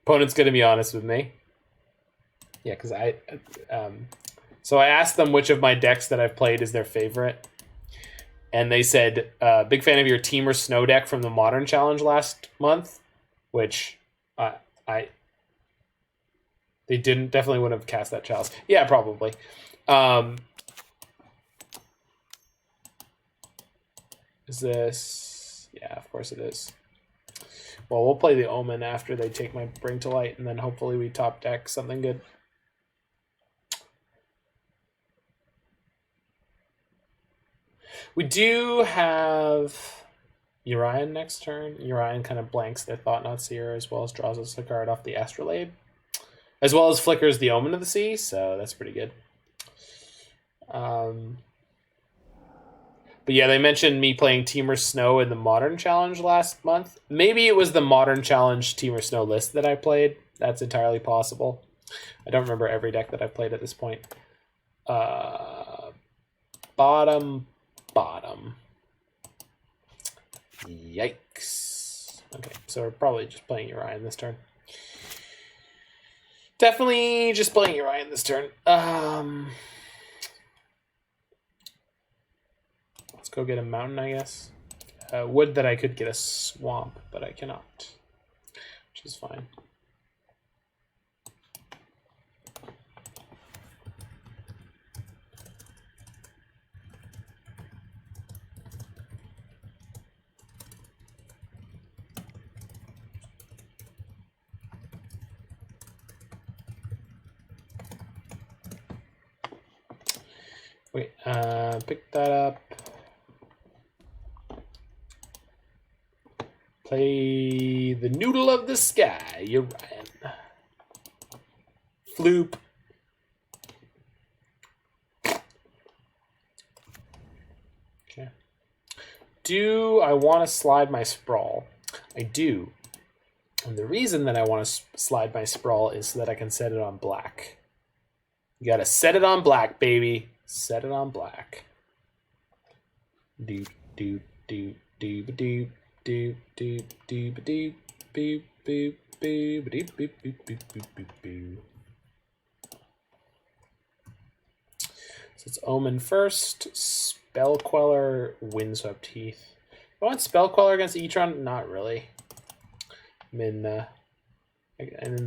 Opponent's going to be honest with me. Yeah, because so I asked them which of my decks that I've played is their favorite. And they said, big fan of your Teamer Snow deck from the Modern Challenge last month, which they definitely wouldn't have cast that Chalice. Yeah, probably. Is this? Yeah, of course it is. Well, we'll play the Omen after they take my Bring to Light, and then hopefully we top deck something good. We do have Yorion next turn. Yorion kind of blanks their Thought-Knot Seer, as well as draws us a card off the Astrolabe, as well as flickers the Omen of the Sea, so that's pretty good. But yeah, they mentioned me playing Teamer Snow in the Modern Challenge last month. Maybe it was the Modern Challenge Teamer Snow list that I played. That's entirely possible. I don't remember every deck that I've played at this point. Bottom. Yikes. Okay, so we're probably just playing Yorion this turn. Definitely just playing Yorion this turn. Let's go get a mountain, I guess. Would that I could get a swamp, but I cannot, which is fine. Wait, pick that up. Play the Noodle of the Sky, Yorion. Floop. Okay. Do I want to slide my Sprawl? I do. And the reason that I want to slide my Sprawl is so that I can set it on black. You gotta set it on black, baby. Set it on black. Do. do do do do do do do do boo boo boo boo boo boo boo boo boo. So it's Omen first, Spell Queller, Windswept Heath. I want Spell Queller against E-Tron? Not really. I'm in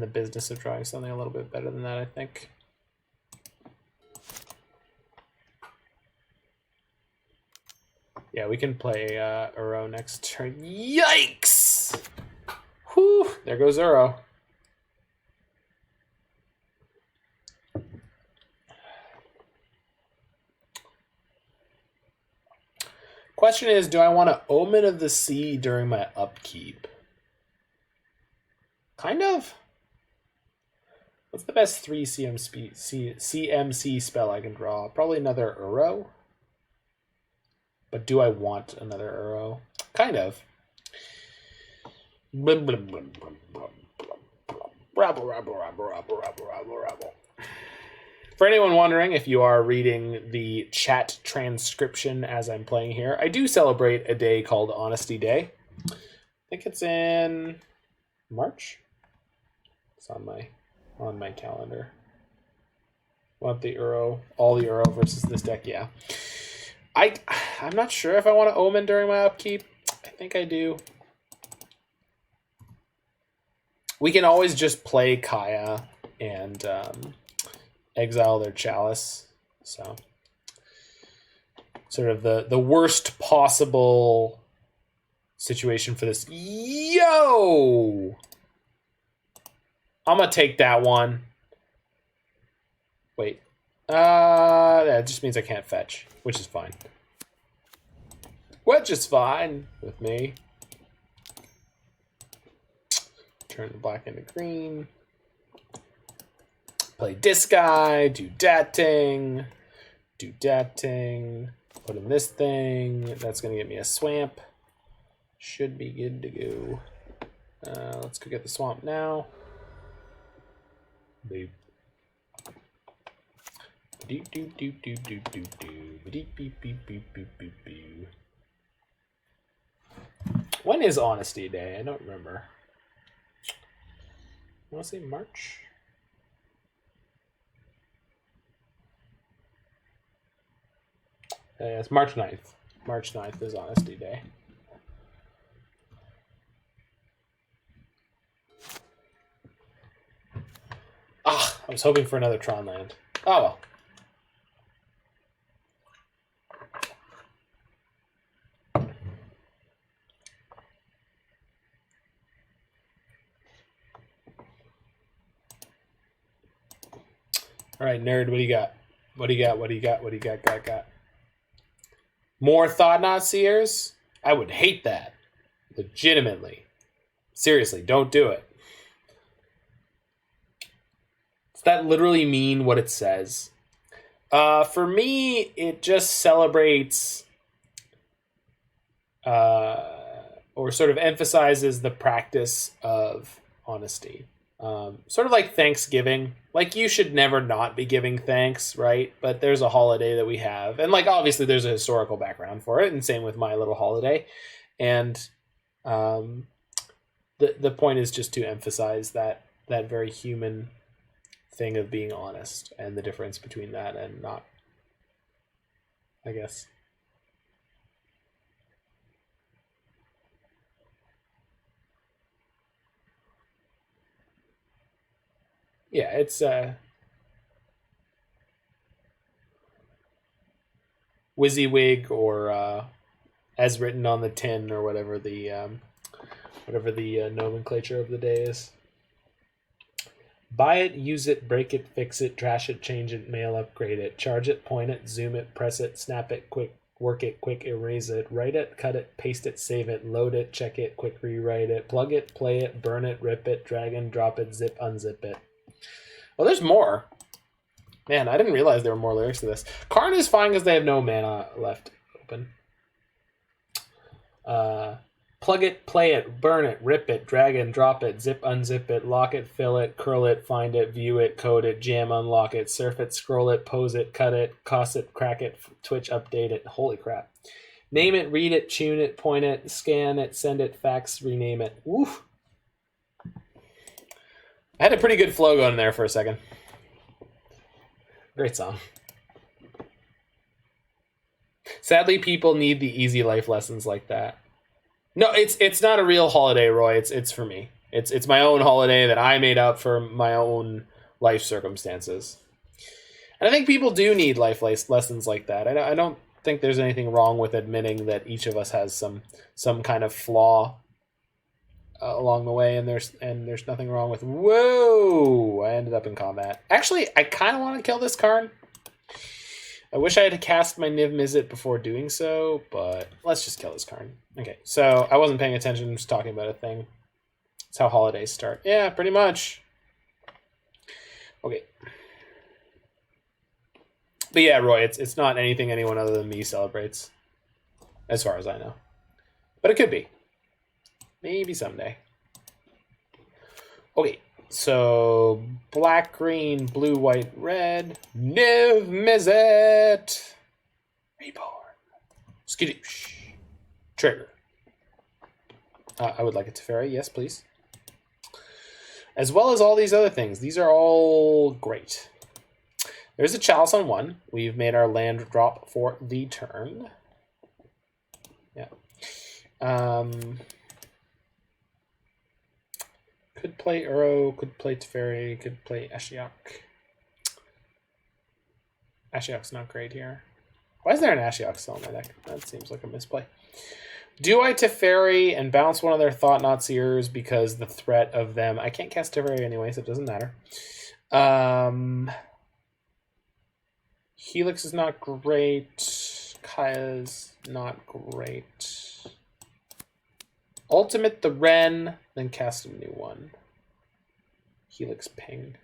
the business of trying something a little bit better than that, I think. Yeah, we can play Uro next turn. Yikes! Whew, there goes Uro. Question is, do I want to Omen of the Sea during my upkeep? Kind of. What's the best 3 CMC spell I can draw? Probably another Uro. But do I want another Uro? Kind of. Rabble, rabble, rabble, rabble, rabble, rabble, rabble. For anyone wondering, if you are reading the chat transcription as I'm playing here, I do celebrate a day called Honesty Day. I think it's in March. It's on my calendar. Want the Uro, all the Uro versus this deck, yeah. I'm not sure if I want to Omen during my upkeep. I think I do. We can always just play Kaya and exile their Chalice. So sort of the worst possible situation for this. Yo! I'm gonna take that one. Wait. That just means I can't fetch, which is fine. Which is fine with me. Turn the black into green. Play this guy, do that ting. Put in this thing. That's gonna get me a swamp. Should be good to go. Let's go get the swamp now. Boop. Do do do do do do do. Beep beep beep beep beep beep beep. When is Honesty Day? I don't remember. I want to say March. It's March 9th. March 9th is Honesty Day. Ah, I was hoping for another Tron land. Oh well. All right, nerd, what do you got? What do you got? More Thought-Knot Seers? I would hate that. Legitimately. Seriously, don't do it. Does that literally mean what it says? For me, it just celebrates or sort of emphasizes the practice of honesty. Sort of like Thanksgiving. Like, you should never not be giving thanks, right? But there's a holiday that we have. And, like, obviously there's a historical background for it. And same with My Little Holiday. And the point is just to emphasize that very human thing of being honest. And the difference between that and not, I guess. Yeah, it's WYSIWYG or as written on the tin or whatever the nomenclature of the day is. Buy it, use it, break it, fix it, trash it, change it, mail, upgrade it, charge it, point it, zoom it, press it, snap it, quick, work it, quick, erase it, write it, cut it, paste it, save it, load it, check it, quick, rewrite it, plug it, play it, burn it, rip it, drag and drop it, zip, unzip it. Well, there's more. Man, I didn't realize there were more lyrics to this. Karn is fine because they have no mana left open. Plug it, play it, burn it, rip it, drag and drop it, zip, unzip it, lock it, fill it, curl it, find it, view it, code it, jam, unlock it, surf it, scroll it, pose it, cut it, cost it, crack it, Twitch, update it. Holy crap. Name it, read it, tune it, point it, scan it, send it, fax, rename it. Woof. I had a pretty good flow going there for a second. Great song. Sadly, people need the easy life lessons like that. No, it's not a real holiday, Roy. It's for me. It's my own holiday that I made up for my own life circumstances. And I think people do need life lessons like that. I don't think there's anything wrong with admitting that each of us has some kind of flaw along the way, and there's nothing wrong with. Whoa! I ended up in combat. Actually, I kind of want to kill this Karn. I wish I had cast my Niv-Mizzet before doing so, but let's just kill this Karn. Okay, so I wasn't paying attention, just talking about a thing. That's how holidays start. Yeah, pretty much. Okay. But yeah, Roy, it's not anything anyone other than me celebrates, as far as I know. But it could be. Maybe someday. Okay, so black, green, blue, white, red. Niv-Mizzet Reborn. Skadoosh. Trigger. I would like a Teferi, yes, please. As well as all these other things. These are all great. There's a Chalice on 1. We've made our land drop for the turn. Yeah. Could play Uro, could play Teferi, could play Ashiok. Ashiok's not great here. Why is there an Ashiok still in my deck? That seems like a misplay. Do I Teferi and bounce one of their Thought-Knot Seers because the threat of them... I can't cast Teferi anyway, so it doesn't matter. Helix is not great. Kaya's not great. Ultimate the Wrenn, then cast a new one. Helix Ping.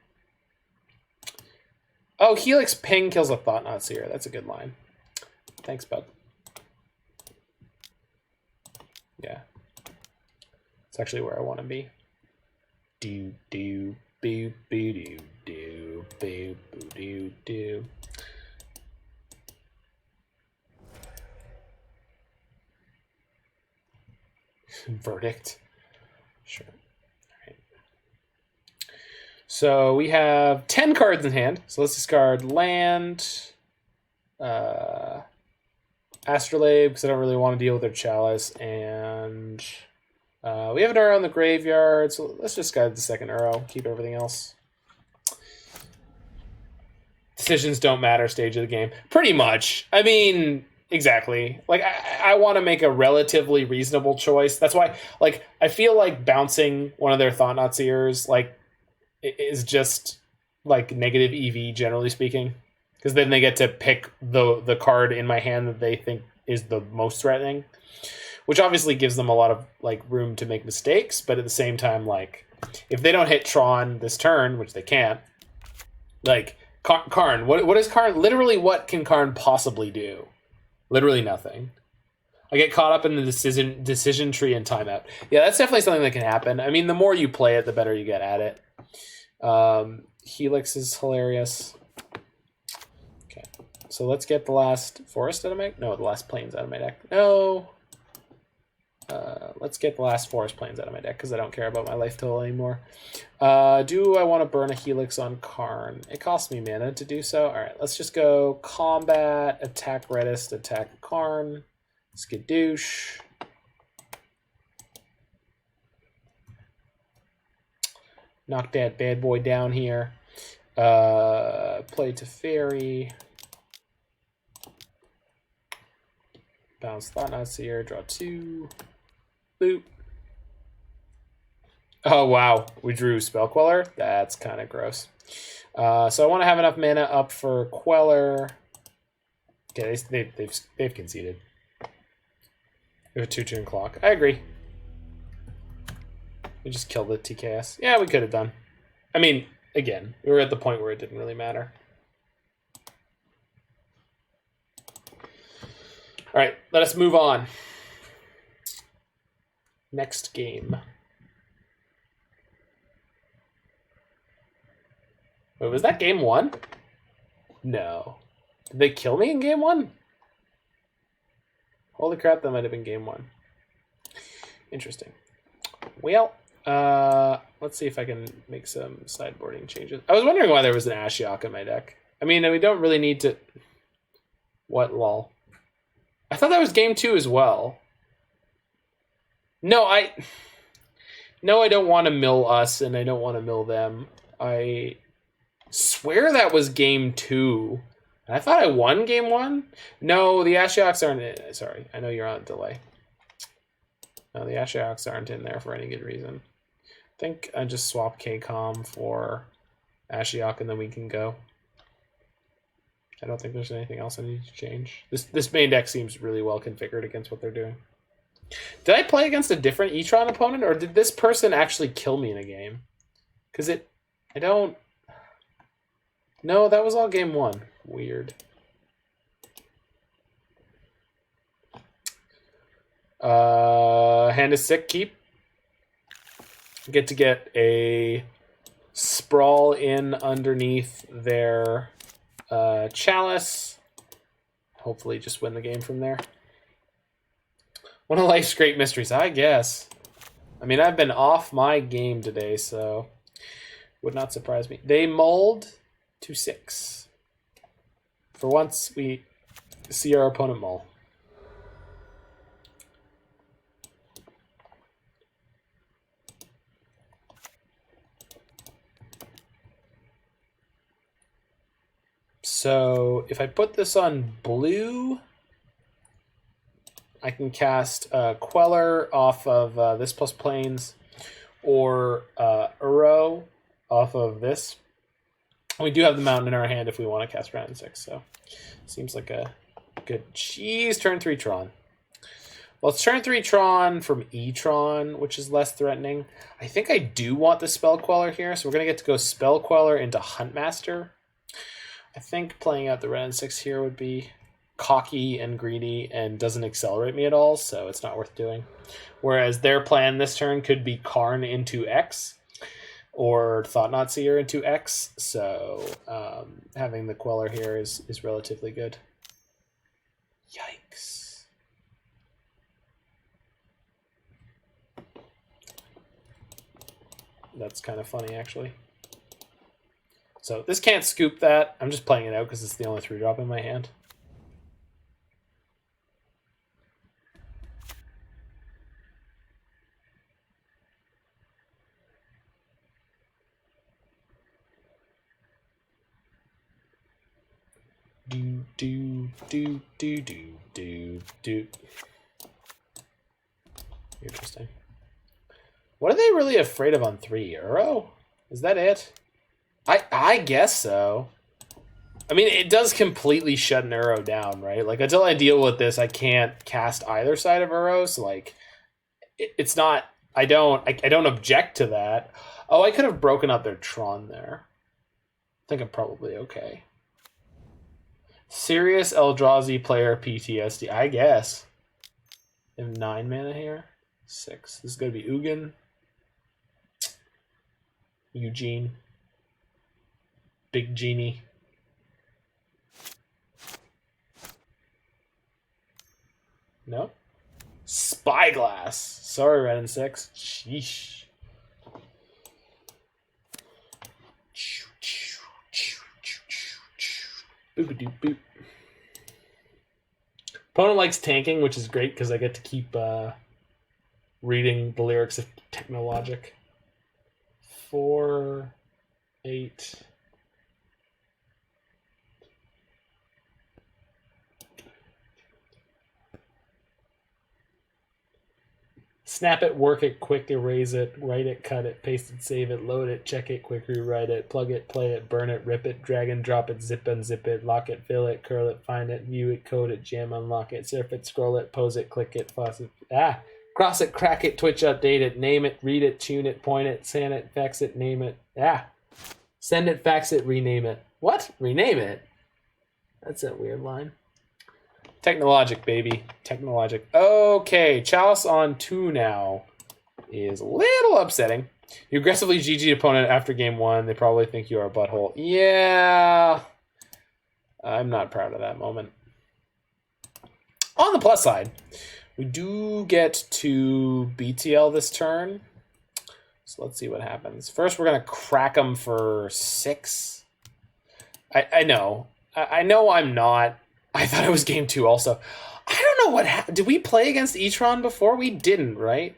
Oh, Helix Ping kills a Thought-Knot Seer. That's a good line. Thanks, bud. Yeah. It's actually where I want to be. Do, do, boo, boo, do, do, boo, boo, do, do. Verdict. Sure. All right. So we have 10 cards in hand. So let's discard land, Astrolabe, because I don't really want to deal with their Chalice, and we have an Uro in the graveyard, so let's discard the second Uro, keep everything else. Decisions don't matter stage of the game. Pretty much. I mean... Exactly. Like, I want to make a relatively reasonable choice. That's why, like, I feel like bouncing one of their Thought-Knot Seers, like, is just, like, negative EV, generally speaking. Because then they get to pick the card in my hand that they think is the most threatening. Which obviously gives them a lot of, like, room to make mistakes. But at the same time, like, if they don't hit Tron this turn, which they can't, like, Karn, what is Karn? Literally, what can Karn possibly do? Literally nothing. I get caught up in the decision tree and timeout. Yeah, that's definitely something that can happen. I mean, the more you play it, the better you get at it. Helix is hilarious. Okay, so let's get the last forest out of my... No, the last plains out of my deck. No. Let's get the last forest plains out of my deck, because I don't care about my life total anymore. Do I want to burn a Helix on Karn? It costs me mana to do so. All right, let's just go combat, attack Reddest, attack Karn, skadoosh. Knock that bad boy down here. Play Teferi. Bounce Thought-Knot Seer, draw 2. Boop. Oh, wow. We drew Spell Queller? That's kind of gross. So I want to have enough mana up for Queller. Okay, they've conceded. We have a 2-turn clock. I agree. We just killed the TKS. Yeah, we could have done. I mean, again, we were at the point where it didn't really matter. All right, let us move on. Next game. Wait, was that game 1? No. Did they kill me in game 1? Holy crap, that might have been game 1. Interesting. Well, let's see if I can make some sideboarding changes. I was wondering why there was an Ashiok in my deck. I mean, we don't really need to... What, lol? I thought that was game 2 as well. No, I don't want to mill us, and I don't want to mill them. I swear that was game 2. I thought I won game 1. No, the Ashioks aren't... Sorry, I know you're on delay. No, the Ashioks aren't in there for any good reason. I think I just swap K-Com for Ashiok, and then we can go. I don't think there's anything else I need to change. This main deck seems really well configured against what they're doing. Did I play against a different E-Tron opponent, or did this person actually kill me in a game? Because I don't... No, that was all game 1. Weird. Hand is sick, keep. Get to get a Sprawl in underneath their Chalice. Hopefully just win the game from there. One of life's great mysteries, I guess. I mean, I've been off my game today, so would not surprise me. They mulled to 6. For once, we see our opponent mull. So if I put this on blue, I can cast Queller off of this plus planes, or Uro off of this. We do have the mountain in our hand if we want to cast Wrenn and Six, so seems like a good... Jeez, turn 3 Tron. Well, it's turn 3 Tron from E-Tron, which is less threatening. I think I do want the Spell Queller here, so we're going to get to go Spell Queller into Huntmaster. I think playing out the Wrenn and Six here would be cocky and greedy and doesn't accelerate me at all, so it's not worth doing. Whereas their plan this turn could be Karn into X or Thought-Knot Seer into X, so having the Queller here is relatively good. Yikes. That's kind of funny, actually. So this can't scoop that. I'm just playing it out because it's the only 3-drop in my hand. Do. Interesting. What are they really afraid of on 3? Uro? Is that it? I guess so. I mean, it does completely shut an Uro down, right? Like, until I deal with this, I can't cast either side of Uro, so, like, it's not... I don't object to that. Oh, I could have broken up their Tron there. I think I'm probably okay. Serious Eldrazi player PTSD, I guess. I have 9 mana here. 6. This is going to be Ugin. Eugene. Big Genie. No? Spyglass. Sorry, Wrenn and Six. Sheesh. Boop-a-doop boop. Opponent likes tanking, which is great because I get to keep reading the lyrics of Technologic. 4, 8. Snap it, work it, quick, erase it, write it, cut it, paste it, save it, load it, check it, quick, rewrite it, plug it, play it, burn it, rip it, drag and drop it, zip and zip it, lock it, fill it, curl it, find it, view it, code it, jam, unlock it, surf it, scroll it, pose it, click it, fuss it, cross it, crack it, twitch, update it, name it, read it, tune it, point it, sand it, fax it, name it, send it, fax it, rename it. What? Rename it? That's a weird line. Technologic, baby. Technologic. Okay, Chalice on 2 now is a little upsetting. You aggressively GG opponent after game 1. They probably think you are a butthole. Yeah. I'm not proud of that moment. On the plus side, we do get to BTL this turn. So let's see what happens. First, we're going to crack them for 6. I know. I know I'm not. I thought it was game 2 also. I don't know what happened. Did we play against Etron before? We didn't, right?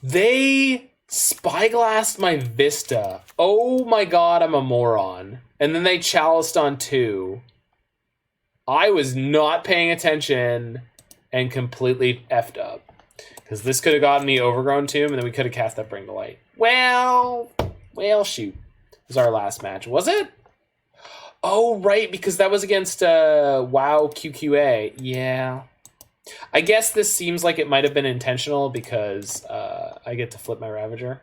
They spyglassed my Vista. Oh my god, I'm a moron. And then they chaliced on 2. I was not paying attention and completely effed up. Because this could have gotten me Overgrown Tomb, and then we could have cast that Bring to Light. Well, shoot. It was our last match. Was it? Oh, right, because that was against WoW QQA. Yeah. I guess this seems like it might have been intentional because I get to flip my Ravager.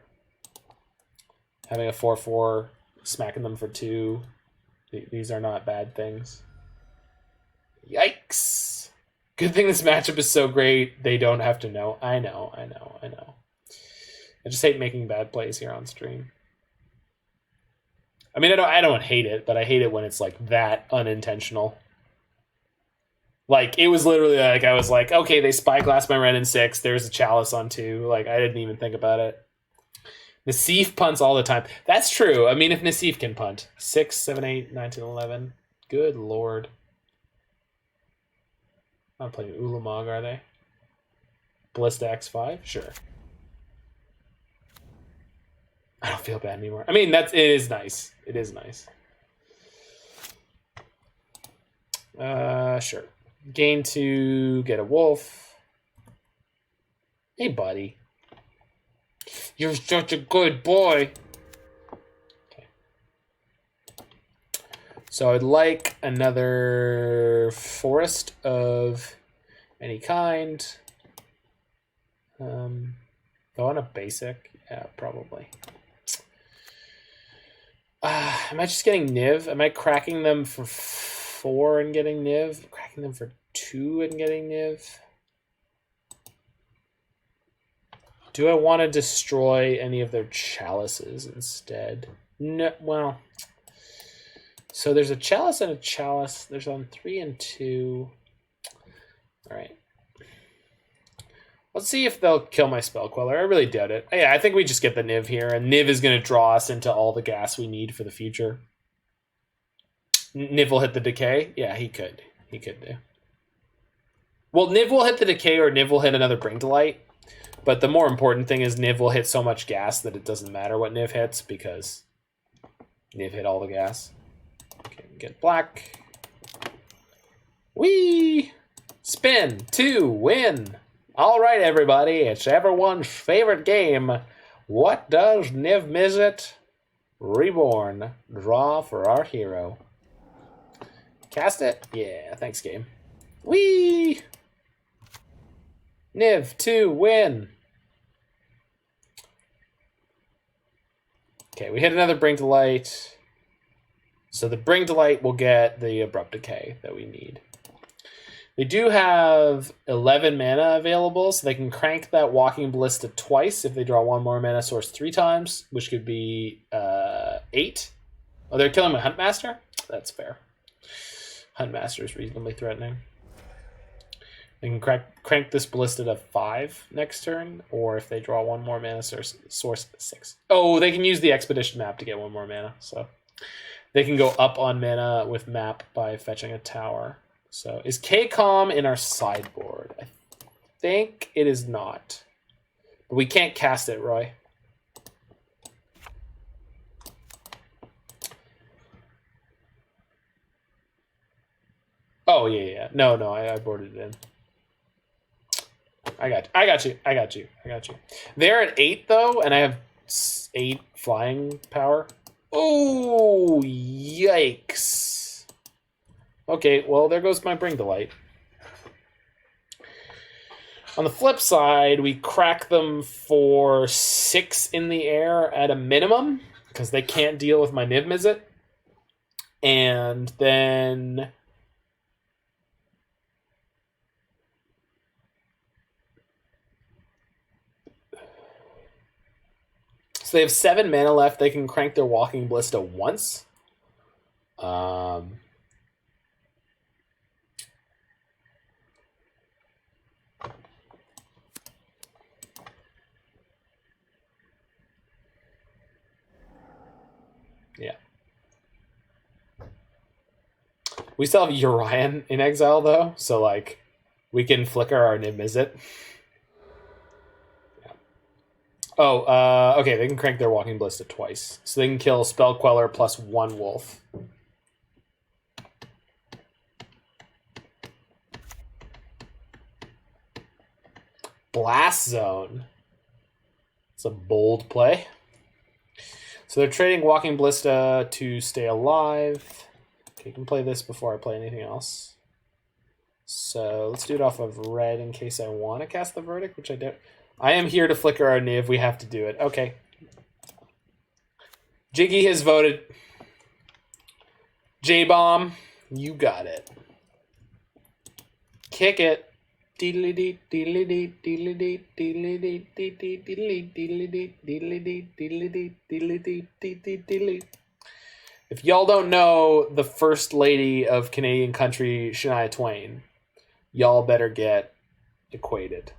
Having a 4/4, smacking them for 2. These are not bad things. Yikes. Good thing this matchup is so great, they don't have to know. I know. I just hate making bad plays here on stream. I mean, I don't hate it, but I hate it when it's like that unintentional. Like, it was literally like, I was like, okay, they spyglassed my Wrenn and Six. There's a Chalice on 2. Like, I didn't even think about it. Nassif punts all the time. That's true. I mean, if Nassif can punt. 6, 7, 8, 9, 10, 11. Good lord. Not playing Ulamog, are they? Ballista X5? Sure. I don't feel bad anymore. I mean, it is nice. It is nice. Sure. Gain 2, get a wolf. Hey, buddy. You're such a good boy. Okay. So I'd like another forest of any kind. Go on a basic. Yeah, probably. Am I just getting Niv? Am I cracking them for 4 and getting Niv? Cracking them for 2 and getting Niv? Do I want to destroy any of their chalices instead? No, well. So there's a chalice and a chalice. There's on 3 and 2. All right. Let's see if they'll kill my Spell Queller. I really doubt it. Yeah, I think we just get the Niv here, and Niv is going to draw us into all the gas we need for the future. Niv will hit the Decay? Yeah, he could. He could do. Well, Niv will hit the Decay or Niv will hit another Bring to Light. But the more important thing is Niv will hit so much gas that it doesn't matter what Niv hits because Niv hit all the gas. Okay, get black. Whee! Spin, 2, win! All right, everybody, it's everyone's favorite game. What does Niv-Mizzet Reborn draw for our hero? Cast it? Yeah, thanks, game. Whee! Niv 2, win! Okay, we hit another Bring to Light. So the Bring to Light will get the Abrupt Decay that we need. They do have 11 mana available, so they can crank that Walking Ballista twice if they draw 1 more mana source 3 times, which could be 8. Oh, they're killing my Huntmaster? That's fair. Huntmaster is reasonably threatening. They can crank this Ballista to 5 next turn, or if they draw 1 more mana source 6. Oh, they can use the Expedition map to get 1 more mana, so they can go up on mana with map by fetching a tower. So, is K-Com in our sideboard? I think it is not. But we can't cast it, Roy. Oh, yeah. No, I boarded it in. I got you. They're at 8, though, and I have 8 flying power. Oh, yikes. Okay, well, there goes my Bring to Light. On the flip side, we crack them for 6 in the air at a minimum, because they can't deal with my Niv-Mizzet. And then so they have 7 mana left. They can crank their Walking Ballista once. Yeah. We still have Yorion in exile, though, so, like, we can flicker our Niv-Mizzet. Yeah. Oh, okay, they can crank their Walking Ballista twice. So they can kill Spell Queller plus 1 wolf. Blast Zone. It's a bold play. So they're trading Walking Ballista to stay alive. Okay, you can play this before I play anything else. So let's do it off of red in case I want to cast the Verdict, which I don't. I am here to flicker our Niv. We have to do it. Okay. Jiggy has voted. J-Bomb, you got it. Kick it. If y'all don't know the first lady of Canadian country, Shania Twain, y'all better get equated.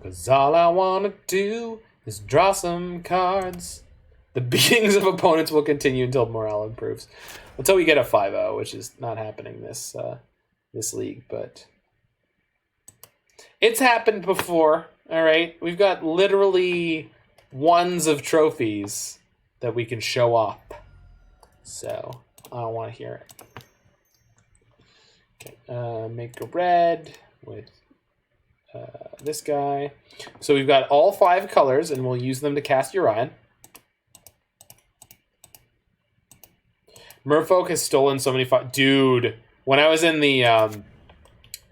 Cause all I wanna do is draw some cards. The beatings of opponents will continue until morale improves. Until we get a 5-0, which is not happening this league, but it's happened before. All right, we've got literally ones of trophies that we can show up. So I don't want to hear it. Okay, make a red with this guy. So we've got all 5 colors, and we'll use them to cast Yorion. Merfolk has stolen so many. Dude, when I was in the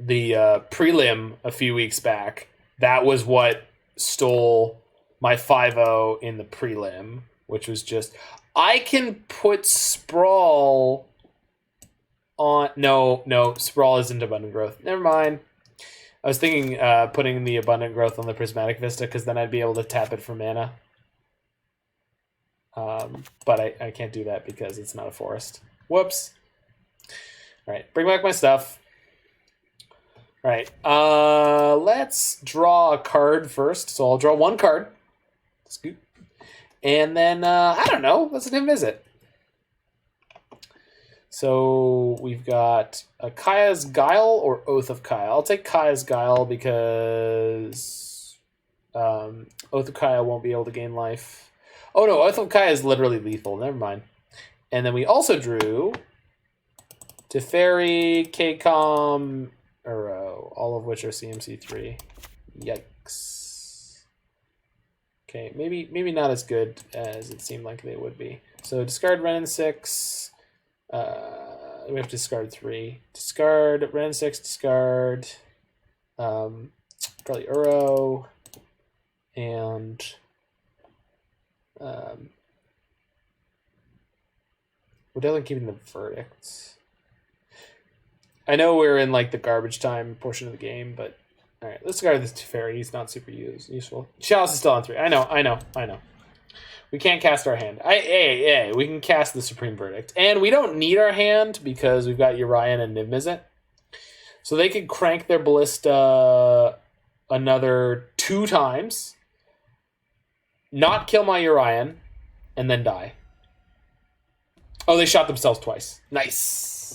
prelim a few weeks back, that was what stole my 5-0 in the prelim, which was just, I can put Sprawl on. No, Sprawl isn't Abundant Growth. Never mind. I was thinking putting the Abundant Growth on the Prismatic Vista, because then I'd be able to tap it for mana. But I can't do that because it's not a forest. Whoops. All right, bring back my stuff. All right, let's draw a card first. So I'll draw 1 card. Scoop. And then, I don't know, let's Niv-Mizzet. So we've got a Kaya's Guile or Oath of Kaya. I'll take Kaya's Guile because Oath of Kaya won't be able to gain life. Oh no, Oath of Kaya is literally lethal. Never mind. And then we also drew Teferi, K-Com, Uro, all of which are CMC3. Yikes. Okay, maybe not as good as it seemed like they would be. So discard Wrenn and Six. We have to discard 3. Discard Wrenn and Six. Discard probably Uro and we're definitely keeping the Verdicts. I know we're in like the garbage time portion of the game, but all right, let's discard this Teferi. He's not super useful. Chalice is still on 3. I know. We can't cast our hand. We can cast the Supreme Verdict. And we don't need our hand because we've got Yorion and Niv-Mizzet. So they could crank their Ballista another 2 times, not kill my Yorion, and then die. Oh, they shot themselves twice. Nice.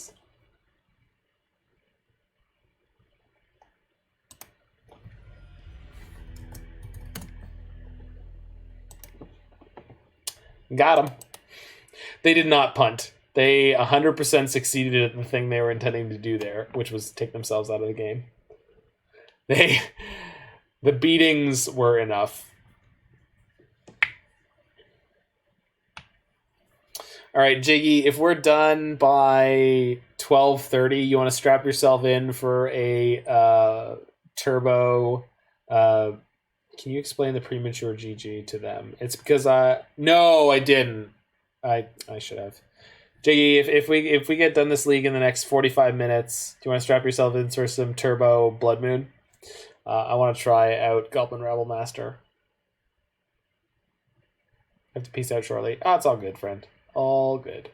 Got them. They did not punt. They 100% succeeded at the thing they were intending to do there, which was take themselves out of the game. The beatings were enough. All right, Jiggy, if we're done by 12:30, you want to strap yourself in for a turbo. Can you explain the premature GG to them? It's because no, I didn't. I should have. Jiggy, if we get done this league in the next 45 minutes, do you want to strap yourself in for some turbo Blood Moon? I want to try out Goblin Rabble Master. I have to peace out shortly. It's all good, friend. All good.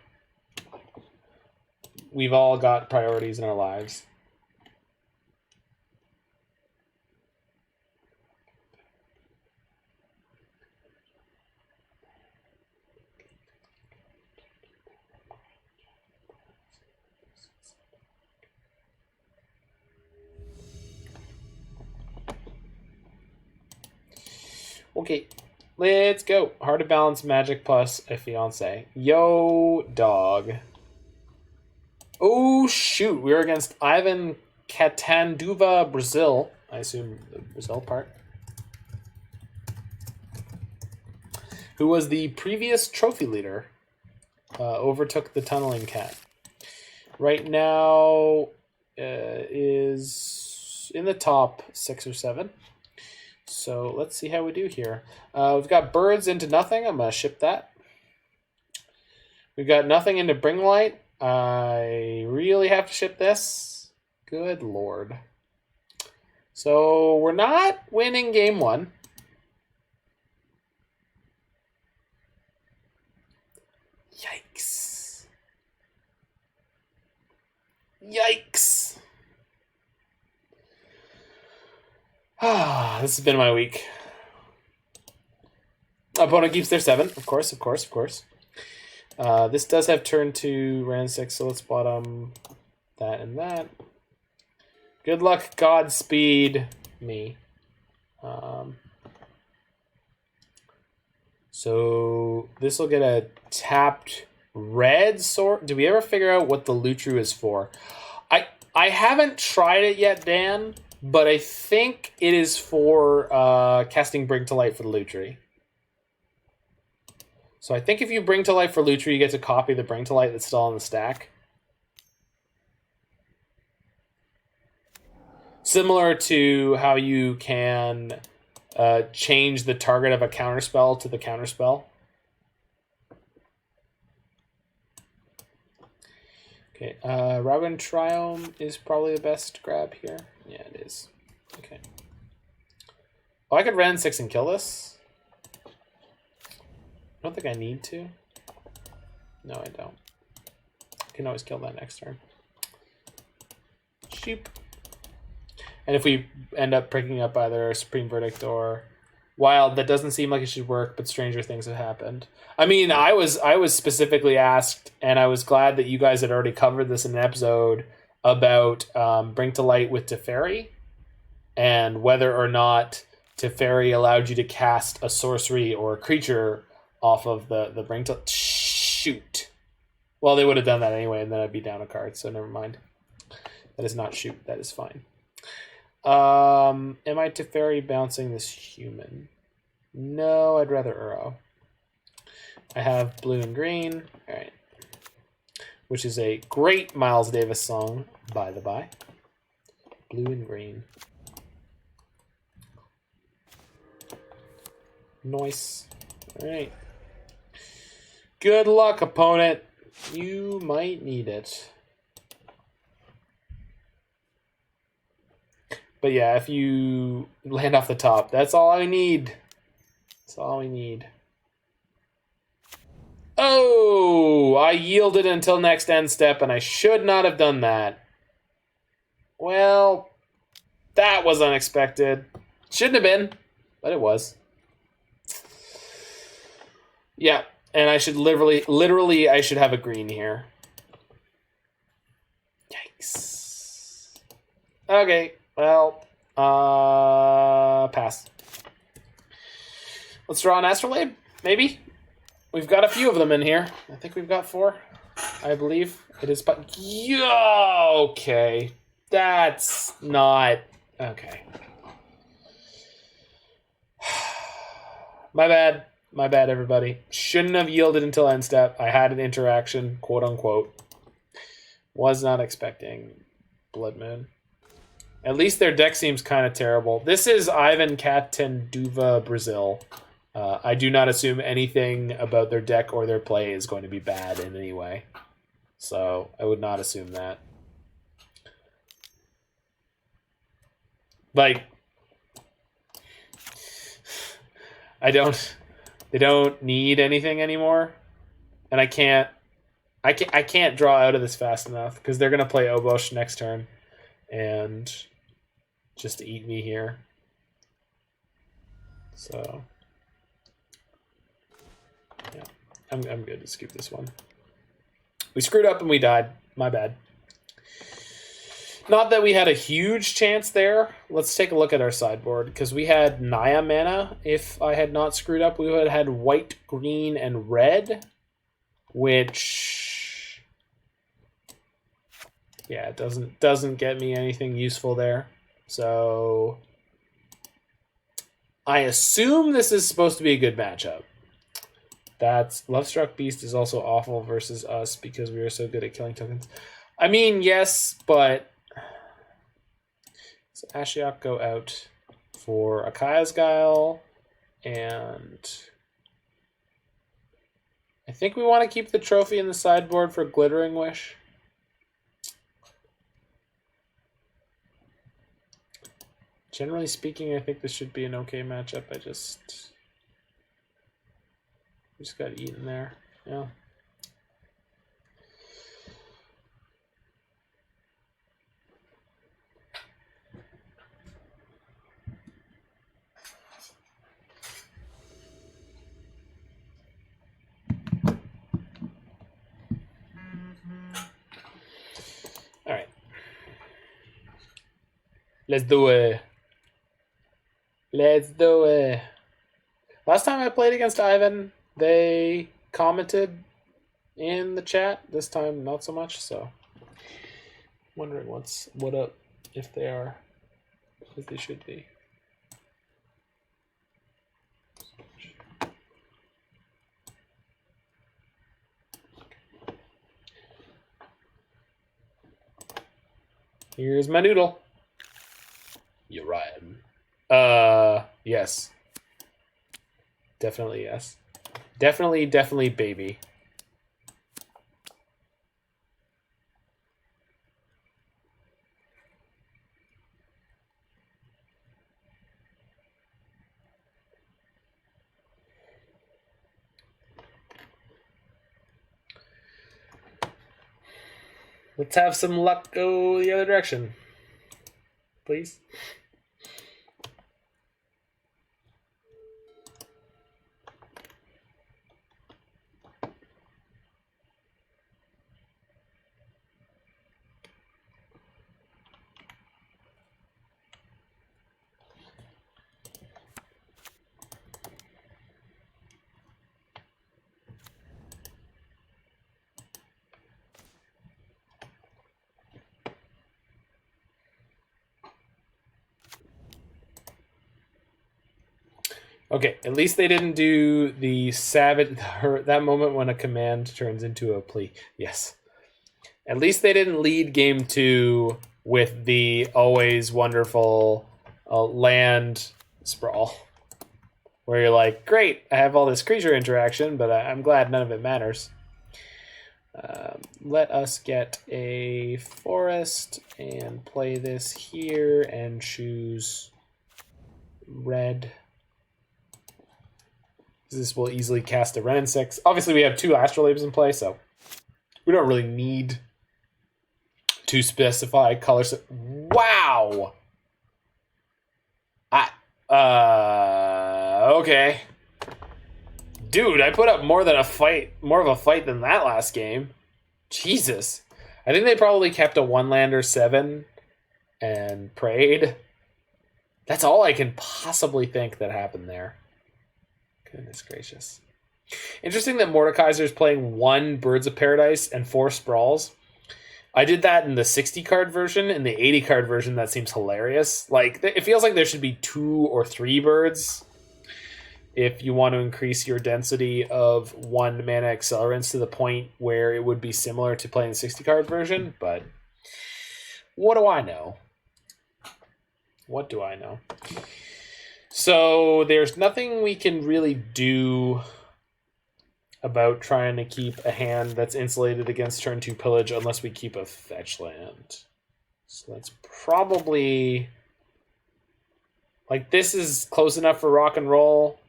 We've all got priorities in our lives. Okay, let's go. Hard to balance magic plus a fiance. Yo, dog. Oh, shoot. We were against Ivan Catanduva, Brazil. I assume the Brazil part. Who was the previous trophy leader. Overtook the tunneling cat. Right now is in the top 6 or 7. So let's see how we do here. We've got birds into nothing. I'm going to ship that. We've got nothing into Bring Light. I really have to ship this. Good lord. So we're not winning game 1. Yikes. Yikes. This has been my week. Opponent keeps their 7, of course. This does have turn 2, Wrenn and Six, so let's bottom that and that. Good luck, Godspeed me. So this will get a tapped red sword. Did we ever figure out what the Lutri is for? I haven't tried it yet, Dan, but I think it is for casting Bring to Light for the Lutri. So I think if you Bring to Light for Lutri, you get to copy the Bring to Light that's still on the stack. Similar to how you can change the target of a counterspell to the counterspell. Okay, Rabin Triome is probably the best grab here. Yeah, it is. Okay. Oh, I could Wrenn and Six and kill this. I don't think I need to. No, I don't. I can always kill that next turn. Sheep. And if we end up picking up either Supreme Verdict or Wild, that doesn't seem like it should work, but stranger things have happened. I mean, I was specifically asked, and I was glad that you guys had already covered this in an episode about Bring to Light with Teferi, and whether or not Teferi allowed you to cast a sorcery or a creature off of the Bring to... Shoot. Well, they would have done that anyway, and then I'd be down a card, so never mind. That is not shoot. That is fine. Am I Teferi bouncing this human? No, I'd rather Uro. I have blue and green. All right. Which is a great Miles Davis song, by the by. Blue and green. Nice. All right. Good luck, opponent. You might need it. But yeah, if you land off the top, that's all I need. That's all we need. Oh, I yielded until next end step, and I should not have done that. Well, that was unexpected. Shouldn't have been, but it was. Yeah, and I should literally, I should have a green here. Yikes. Okay. Well, pass. Let's draw an Astrolabe, maybe? We've got a few of them in here. I think we've got 4, I believe. It is, but yo, okay. That's not, okay. My bad, everybody. Shouldn't have yielded until end step. I had an interaction, quote unquote. Was not expecting Blood Moon. At least their deck seems kind of terrible. This is Ivan Catanduva, Brazil. I do not assume anything about their deck or their play is going to be bad in any way. So I would not assume that. Like, they don't need anything anymore. And I can't draw out of this fast enough because they're going to play Obosh next turn. And just eat me here. So yeah, I'm good to scoop this one. We screwed up and we died. My bad. Not that we had a huge chance there. Let's take a look at our sideboard, because we had Naya mana. If I had not screwed up, we would have had white, green, and red, which, yeah, it doesn't get me anything useful there. So I assume this is supposed to be a good matchup. That's Lovestruck Beast is also awful versus us because we are so good at killing tokens. I mean, yes, but so Ashiok go out for Akaya's Guile, and I think we want to keep the trophy in the sideboard for Glittering Wish. Generally speaking, I think this should be an okay matchup. I just got eaten there. Yeah. All right. Let's do it. Let's do it. Last time I played against Ivan, they commented in the chat. This time, not so much. So, wondering what up if they are as they should be. Here's my noodle. Yorion. Yes. Definitely yes. Definitely baby. Let's have some luck go the other direction. Please. Okay, at least they didn't do the savage that moment when a command turns into a plea. Yes. At least they didn't lead game 2 with the always wonderful land sprawl. Where you're like, great, I have all this creature interaction, but I'm glad none of it matters. Let us get a forest and play this here and choose red. This will easily cast a Wrenn and Six. Obviously, we have 2 Astrolabes in play, so we don't really need to specify colors. Wow! Okay. Dude, I put up more of a fight than that last game. Jesus. I think they probably kept a 1-lander 7 and prayed. That's all I can possibly think that happened there. Goodness gracious. Interesting that Mordekaiser is playing 1 Birds of Paradise and 4 Sprawls. I did that in the 60 card version. In the 80 card version, that seems hilarious. Like, it feels like there should be 2 or 3 birds if you want to increase your density of 1 mana accelerants to the point where it would be similar to playing the 60 card version. But what do I know? What do I know? So there's nothing we can really do about trying to keep a hand that's insulated against turn 2 pillage unless we keep a fetch land. So that's probably... like, this is close enough for rock and roll.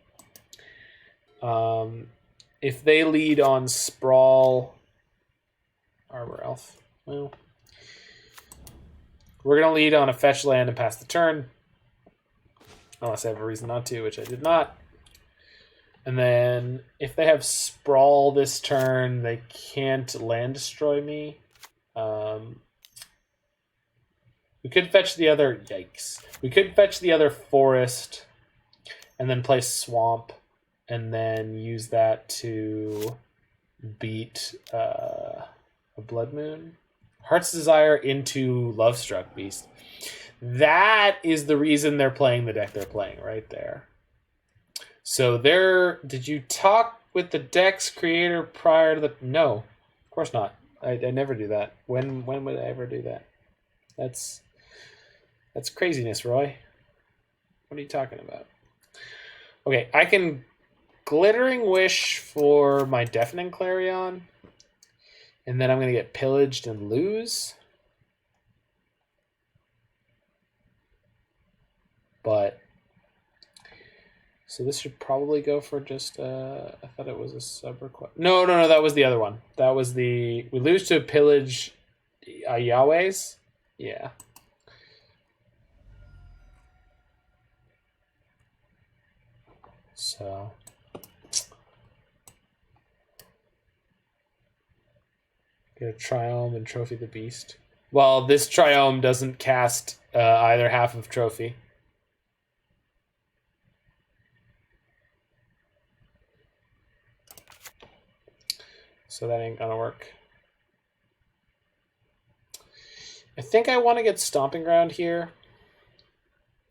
If they lead on Sprawl... Arbor Elf. Well... we're going to lead on a fetch land and pass the turn. Unless I have a reason not to, which I did not. And then, if they have Sprawl this turn, they can't land destroy me. We could fetch the other... Yikes. We could fetch the other forest and then play swamp and then use that to beat a Blood Moon. Heart's Desire into Lovestruck Beast. That is the reason they're playing the deck they're playing right there. So did you talk with the deck's creator prior to the... No, of course not. I never do that. When would I ever do that? That's craziness, Roy. What are you talking about? Okay, I can Glittering Wish for my Deafening Clarion. And then I'm going to get pillaged and lose. But... So this should probably go for just, I thought it was a sub-request. No, that was the other one. That was we lose to pillage Yahweh's? Yeah. So. Get a Triome and Trophy the Beast. Well, this Triome doesn't cast either half of Trophy. So that ain't gonna work. I think I want to get Stomping Ground here.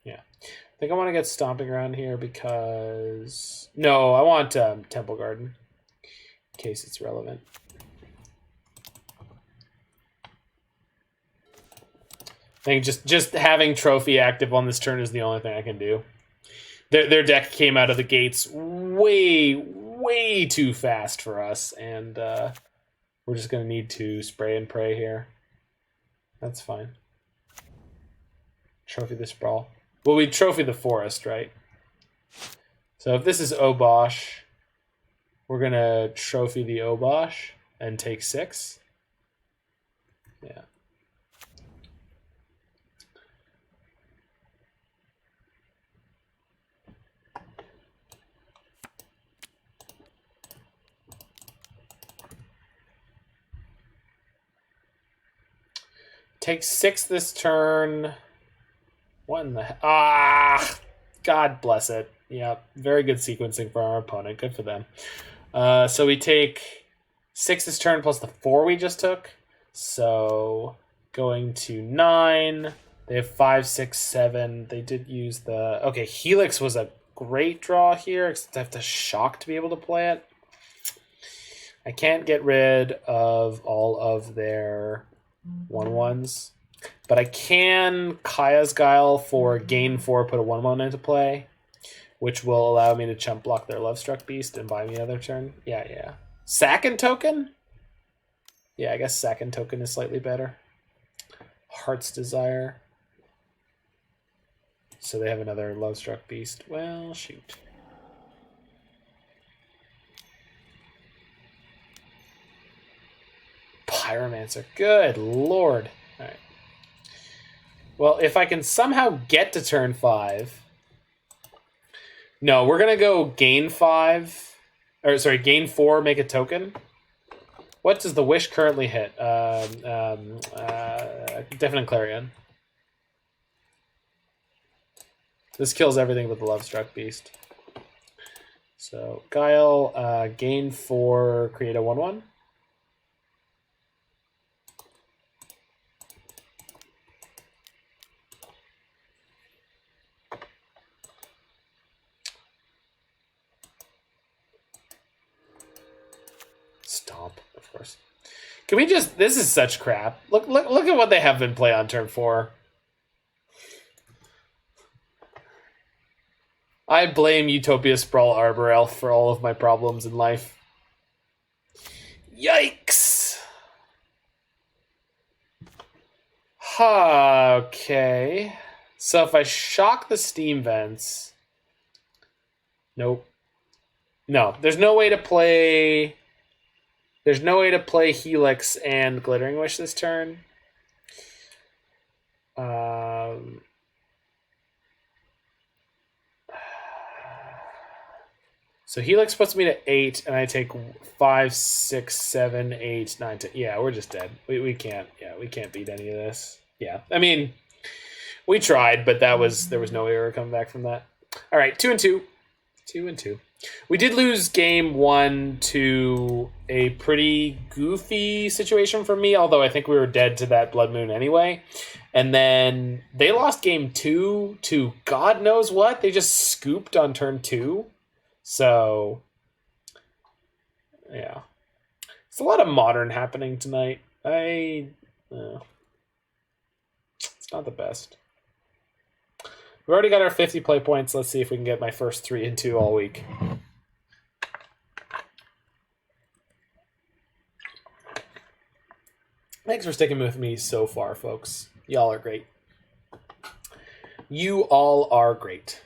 Yeah. I think I want to get Stomping Ground here because... No, I want Temple Garden. In case it's relevant. I think just having Trophy active on this turn is the only thing I can do. Their deck came out of the gates way too fast for us, and we're just going to need to spray and pray here. That's fine. Trophy the Sprawl. Well, we trophy the forest, right? So if this is Obosh, we're going to trophy the Obosh and take 6. Yeah. Take 6 this turn. What in the... God bless it. Yeah, very good sequencing for our opponent. Good for them. So we take 6 this turn plus the 4 we just took. So going to 9. They have 5, 6, 7. They did use the... Okay, Helix was a great draw here, except I have to shock to be able to play it. I can't get rid of all of their... 1/1s, but I can Kaya's Guile for gain 4, put a 1/1 into play, which will allow me to chump block their Lovestruck Beast and buy me another turn. Yeah. Sack and Token? Yeah, I guess Sack and Token is slightly better. Heart's Desire. So they have another Lovestruck Beast. Well, shoot. Pyromancer. Good lord. All right. Well, if I can somehow get to turn 5... No, we're going to go gain 5... Or, sorry, gain 4, make a token. What does the Wish currently hit? Deafening Clarion. This kills everything but the Lovestruck Beast. So, Guile, gain 4, create a 1/1. Stomp, of course. Can we just... This is such crap. Look at what they have been play on turn 4. I blame Utopia Sprawl Arbor Elf for all of my problems in life. Yikes! Okay. So if I shock the Steam Vents... Nope. No, there's no way to play... There's no way to play Helix and Glittering Wish this turn. So Helix puts me to 8, and I take 5, 6, 7, 8, 9, 10. Yeah, we're just dead. We can't. Yeah, we can't beat any of this. Yeah, I mean, We tried, but there was no way we were coming back from that. All right, 2-2. 2-2. We did lose game 1 to a pretty goofy situation for me, although I think we were dead to that Blood Moon anyway. And then they lost game 2 to God knows what. They just scooped on turn 2. So, yeah. It's a lot of Modern happening tonight. It's not the best. We've already got our 50 play points. Let's see if we can get my first 3-2 all week. Thanks for sticking with me so far, folks. Y'all are great. You all are great.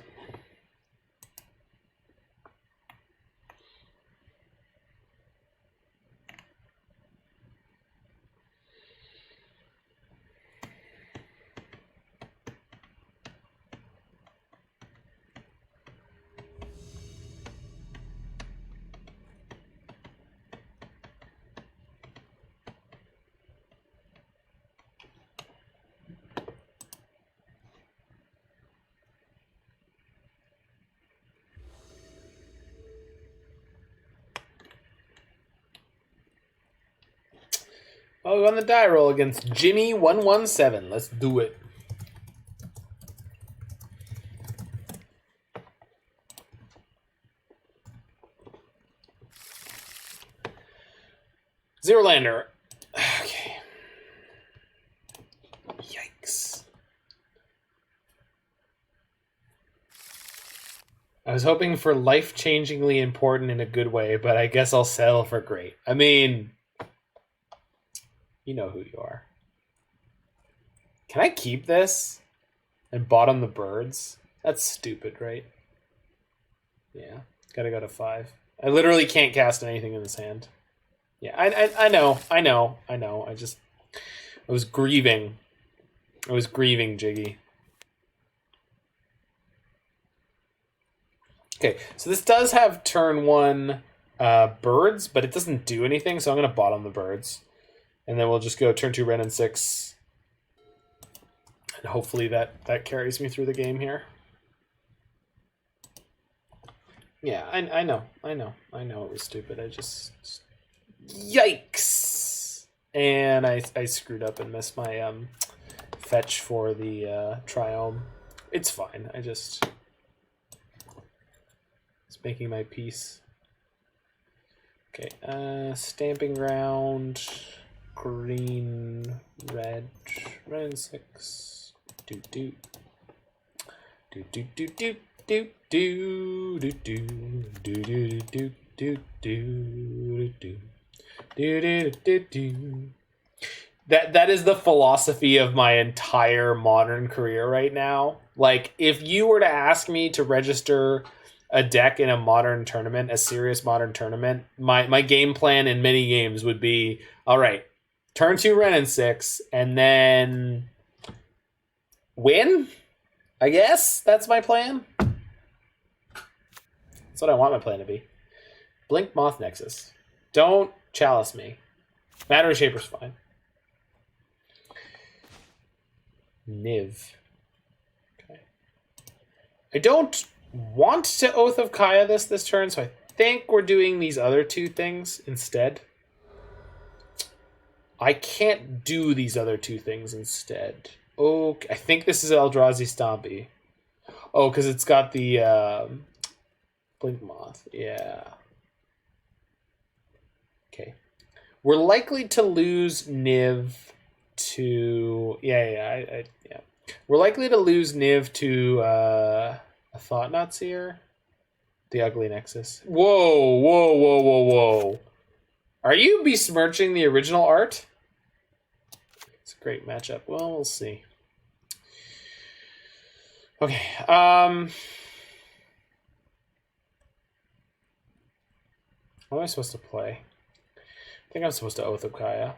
Oh, on the die roll against Jimmy117. Let's do it. Zero lander. Okay. Yikes. I was hoping for life-changingly important in a good way, but I guess I'll settle for great. I mean, you know who you are. Can I keep this and bottom the birds? That's stupid, right? Yeah, gotta go to 5. I literally can't cast anything in this hand. Yeah, I know. I was grieving. Jiggy. Okay, so this does have turn 1 birds, but it doesn't do anything, so I'm going to bottom the birds. And then we'll just go turn 2 Wrenn and Six. And hopefully that carries me through the game here. Yeah, I know it was stupid. I just yikes! And I screwed up and missed my fetch for the Triome. It's fine. I just making my peace. Okay, Stamping Ground, green, red, Wrenn and Six, do do do do do do do do do do do do do do do do do. That is the philosophy of my entire Modern career right now. Like, if you were to ask me to register a deck in a Modern tournament, a serious Modern tournament, my game plan in many games would be, all right, turn 2 Wrenn and Six, and then win? I guess that's my plan. That's what I want my plan to be. Blink Moth Nexus. Don't chalice me. Matter Shaper's fine. Niv. Okay. I don't want to Oath of Kaya this turn, so I think we're doing these other two things instead. I can't do these other two things instead. Okay, I think this is Eldrazi Stompy. Oh, because it's got the Blink Moth. Yeah. Okay. We're likely to lose Niv to... Yeah. We're likely to lose Niv to a Thought-Knot Seer. The Ugly Nexus. Whoa. Are you besmirching the original art? It's a great matchup. Well, we'll see. Okay. What am I supposed to play? I think I'm supposed to Oath of Kaya.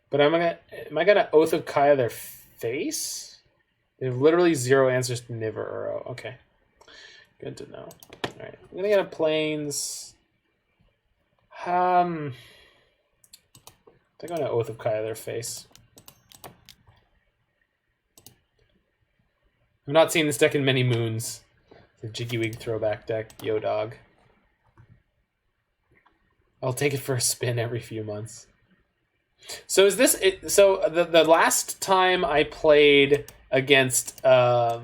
But am I gonna Oath of Kaya their face? They have literally 0 answers to Niv or Uro. Okay. Good to know. Alright. I'm gonna get a Plains. I think I'm gonna Oath of Kaya their face. I've not seen this deck in many moons. The Jiggy Wig throwback deck, yo dog. I'll take it for a spin every few months. So is this it? So the last time I played against the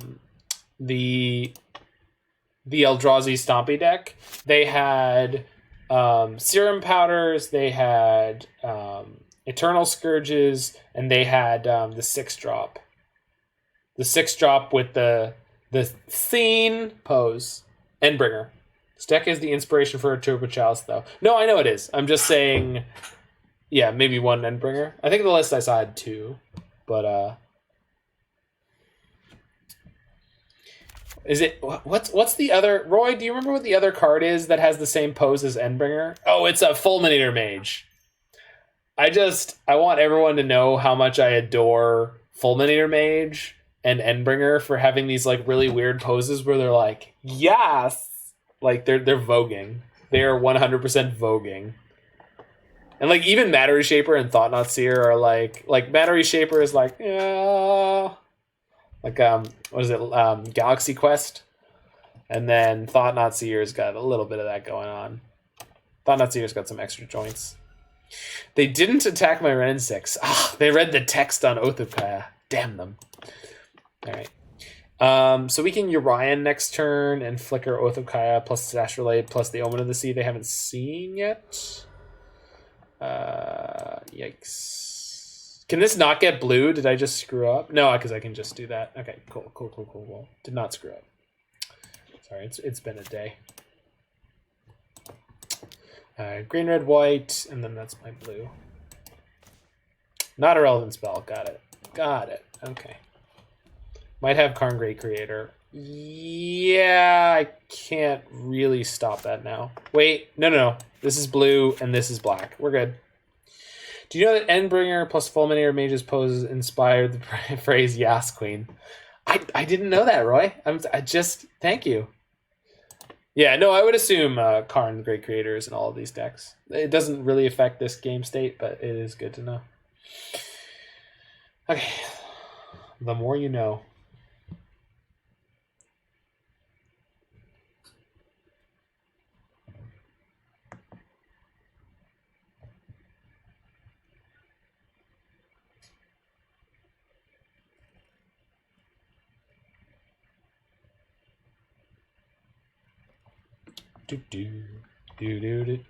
Eldrazi Stompy deck, they had Serum Powders, they had Eternal Scourges, and they had the 6-drop. The 6-drop with the Scene pose. Endbringer. This deck is the inspiration for a Turbo Chalice, though. No, I know it is. I'm just saying, yeah, maybe one Endbringer. I think the list I saw had 2, but is it what's the other? Roy, do you remember what the other card is that has the same pose as Endbringer? Oh, it's a Fulminator Mage. I want everyone to know how much I adore Fulminator Mage and Endbringer for having these like really weird poses where they're like, yes, like they're voguing. They are 100% voguing. And like even Battery Shaper and Thought Knot Seer are like Battery Shaper is like, yeah, like what is it, Galaxy Quest, and then Thought Knot Seer's got a little bit of that going on. Thought Knot Seer's got some extra joints. They didn't attack my Wrenn and Six. Ah, they read the text on Oath of Kaya. Damn them. All right. So we can Yorion next turn and flicker Oath of Kaya plus Astrolabe plus the Omen of the Sea they haven't seen yet. Yikes. Can this not get blue? Did I just screw up? No, because I can just do that. Okay, cool. Did not screw up. Sorry, it's been a day. Green, red, white, and then that's my blue. Not a relevant spell. Got it. Okay. Might have Karn Great Creator. Yeah, I can't really stop that now. Wait, no. This is blue and this is black. We're good. Do you know that Endbringer plus Fulminator Mage's poses inspired the phrase Yas Queen? I didn't know that, Roy. Thank you. Yeah, no, I would assume Karn the Great Creator is in all of these decks. It doesn't really affect this game state, but it is good to know. Okay. The more you know.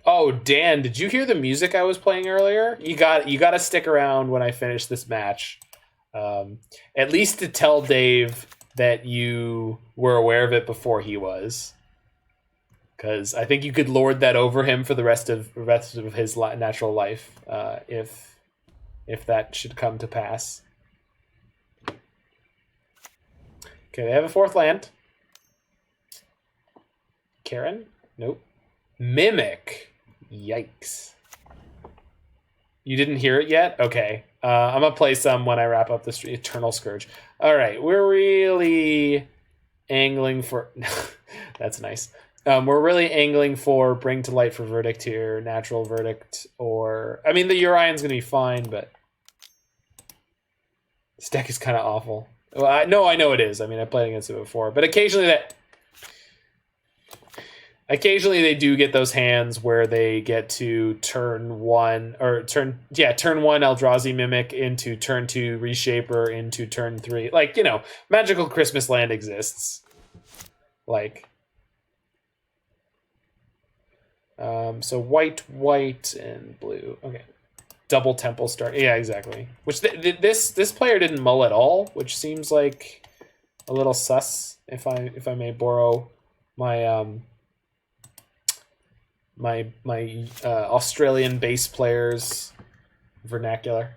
Oh, Dan, did you hear the music I was playing earlier? You got to stick around when I finish this match. At least to tell Dave that you were aware of it before he was. Because I think you could lord that over him for the rest of his natural life, if that should come to pass. Okay, they have a 4th land. Karen? Nope. Mimic. Yikes. You didn't hear it yet? Okay. I'm going to play some when I wrap up this Eternal Scourge. All right. We're really angling for... That's nice. We're really angling for Bring to Light for Verdict here. Natural Verdict or... I mean, the Yorion's going to be fine, but... This deck is kind of awful. Well, I know it is. I mean, I played against it before. But occasionally they do get those hands where they get to turn 1 Eldrazi Mimic into turn 2 Reshaper into turn 3. Like, you know, Magical Christmas Land exists. Like, so white, and blue. Okay, double Temple start. Yeah, exactly. Which this player didn't mull at all, which seems like a little sus. If I may borrow my my Australian bass player's vernacular.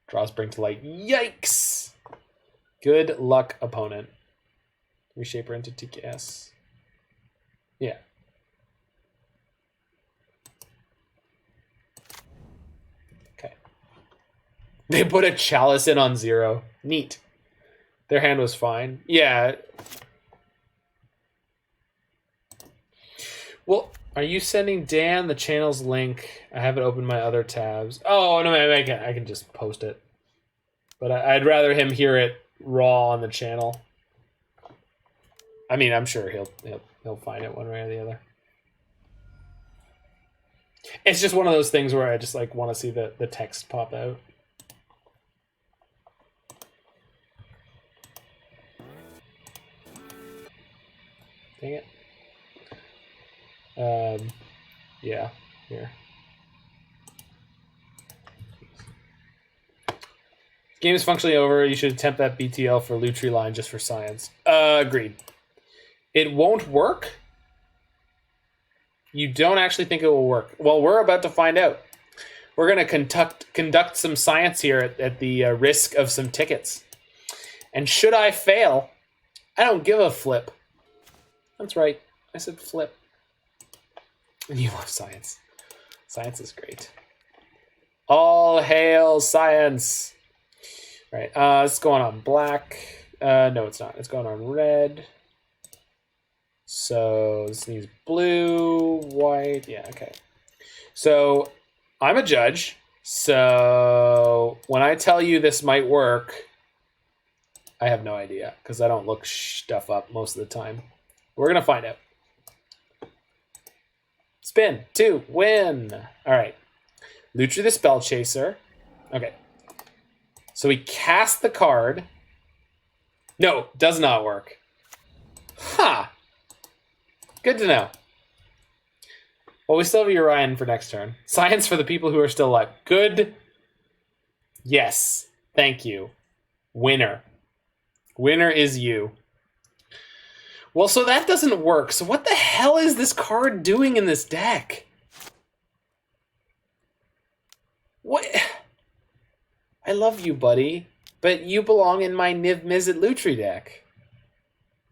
Draws Bring to Light. Yikes! Good luck, opponent. Reshaper into TKS. Yeah. Okay. They put a Chalice in on 0. Neat. Their hand was fine. Yeah. Well... Are you sending Dan the channel's link? I haven't opened my other tabs. Oh, no, I can just post it. But I'd rather him hear it raw on the channel. I mean, I'm sure he'll find it one way or the other. It's just one of those things where I just like want to see the text pop out. Dang it. Yeah, here. Game is functionally over. You should attempt that BTL for Lutri line just for science. Agreed. It won't work? You don't actually think it will work? Well, we're about to find out. We're going to conduct some science here at the risk of some tickets. And should I fail, I don't give a flip. That's right. I said flip. And you love science. Science is great. All hail science. Right, it's going on black. No, it's not. It's going on red. So this needs blue, white. Yeah, okay. So I'm a judge. So when I tell you this might work, I have no idea because I don't look stuff up most of the time. We're going to find out. Spin, 2, win. All right. Lutri the Spellchaser. Okay. So we cast the card. No, does not work. Ha! Good to know. Well, we still have Yorion for next turn. Science for the people who are still alive. Good. Yes. Thank you. Winner. Winner is you. Well, so that doesn't work. So what the hell is this card doing in this deck? What? I love you, buddy, but you belong in my Niv-Mizzet Lutri deck.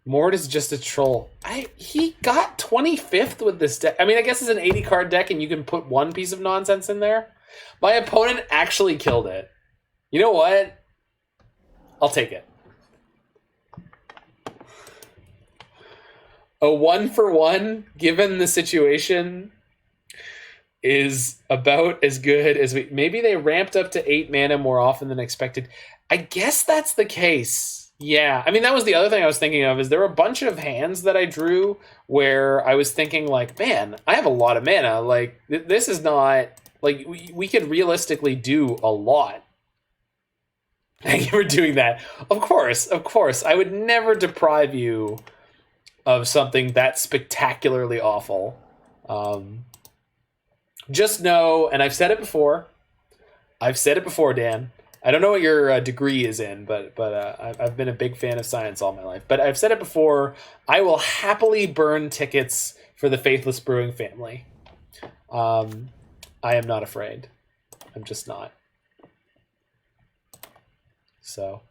Mord is just a troll. He got 25th with this deck. I mean, I guess it's an 80-card deck and you can put one piece of nonsense in there. My opponent actually killed it. You know what? I'll take it. A 1-for-1, given the situation, is about as good as we... Maybe they ramped up to 8 mana more often than expected. I guess that's the case. Yeah. I mean, that was the other thing I was thinking of, is there were a bunch of hands that I drew where I was thinking, like, man, I have a lot of mana. Like, this is not... Like, we could realistically do a lot. Thank you for doing that. Of course. I would never deprive you of something that spectacularly awful. Just know, and I've said it before, Dan. I don't know what your degree is in, but I've been a big fan of science all my life. But I've said it before, I will happily burn tickets for the Faithless Brewing family. I am not afraid. I'm just not. So,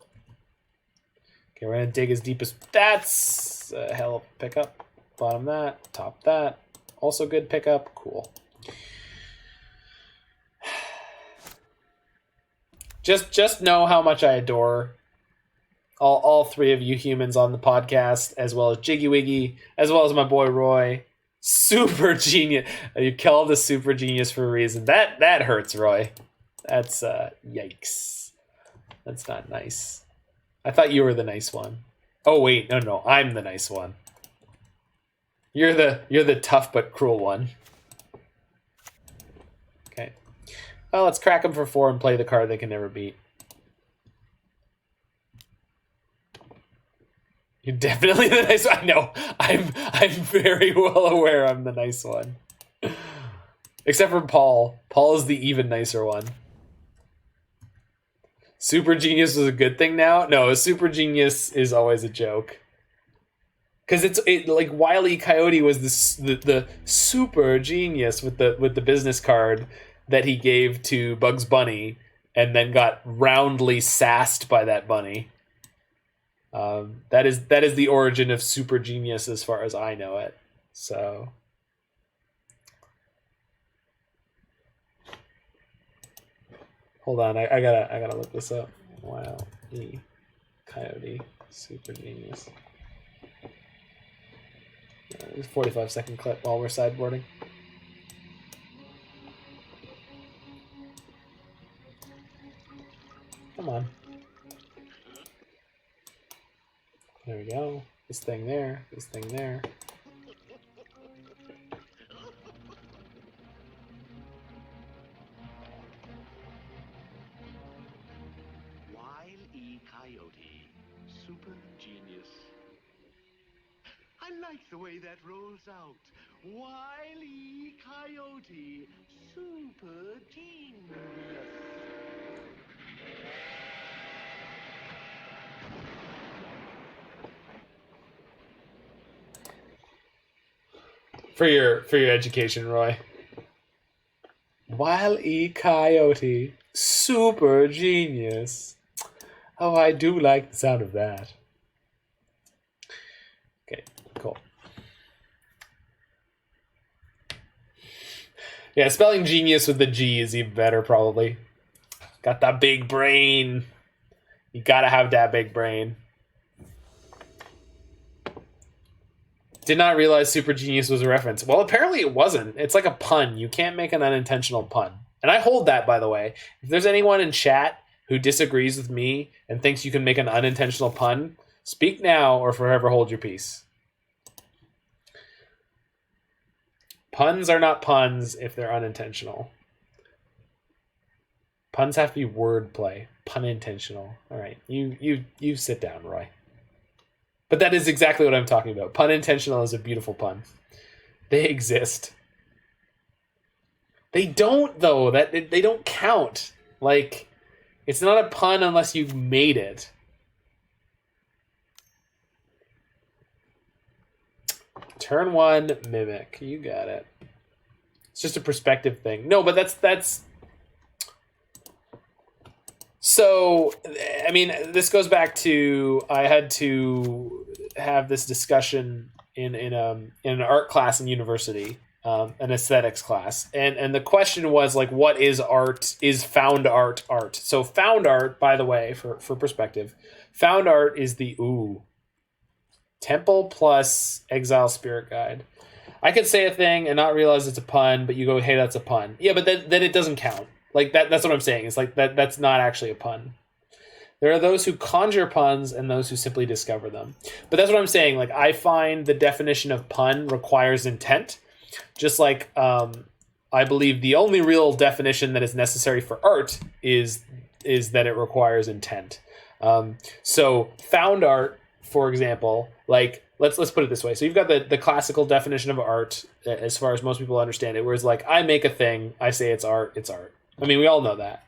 okay, we're gonna dig as deep as... That's a hell of a pickup. Bottom that, top that. Also good pickup. Cool. Just know how much I adore all three of you humans on the podcast, as well as Jiggy Wiggy, as well as my boy Roy. Super genius. You called a super genius for a reason. That hurts, Roy. That's yikes. That's not nice. I thought you were the nice one. Oh wait, no, I'm the nice one. You're the tough but cruel one. Okay. Well, let's crack them for 4 and play the card they can never beat. You're definitely the nice one. I know. I'm very well aware I'm the nice one. Except for Paul. Paul is the even nicer one. Super genius was a good thing now? No, a super genius is always a joke. Because it like Wile E. Coyote was the super genius with the business card that he gave to Bugs Bunny and then got roundly sassed by that bunny. That is the origin of super genius as far as I know it. So hold on, I gotta look this up. Wow, E. Coyote, super genius. 45-second clip while we're sideboarding. Come on. There we go. this thing there, this thing there. Wile E. Coyote, super genius. I like the way that rolls out. Wile E. Coyote, super genius. For your education, Roy. Wile E. Coyote, super genius. Oh, I do like the sound of that. Okay, cool. Yeah, spelling genius with the G is even better, probably. Got that big brain. You gotta have that big brain. Did not realize super genius was a reference. Well, apparently it wasn't. It's like a pun. You can't make an unintentional pun. And I hold that, by the way. If there's anyone in chat who disagrees with me and thinks you can make an unintentional pun, speak now or forever hold your peace. Puns are not puns if they're unintentional. Puns have to be wordplay. Pun intentional. All right, you sit down, Roy. But that is exactly what I'm talking about. Pun intentional is a beautiful pun. They exist. They don't, though. They don't count. Like, it's not a pun unless you've made it. Turn one, mimic. You got it. It's just a perspective thing. No, but that's... So, I mean, this goes back to... I had to have this discussion in an art class in university, an aesthetics class. And the question was, like, what is art? Is found art art? So found art, by the way, for perspective, found art is the Temple plus Exile Spirit Guide. I could say a thing and not realize it's a pun, but you go, hey, that's a pun. Yeah, but then it doesn't count. Like, that's what I'm saying. It's like that's not actually a pun. There are those who conjure puns and those who simply discover them. But that's what I'm saying. Like, I find the definition of pun requires intent. Just like I believe the only real definition that is necessary for art is that it requires intent. So found art, for example, like let's put it this way. So you've got the classical definition of art, as far as most people understand it, where it's like, I make a thing, I say it's art, it's art. I mean, we all know that.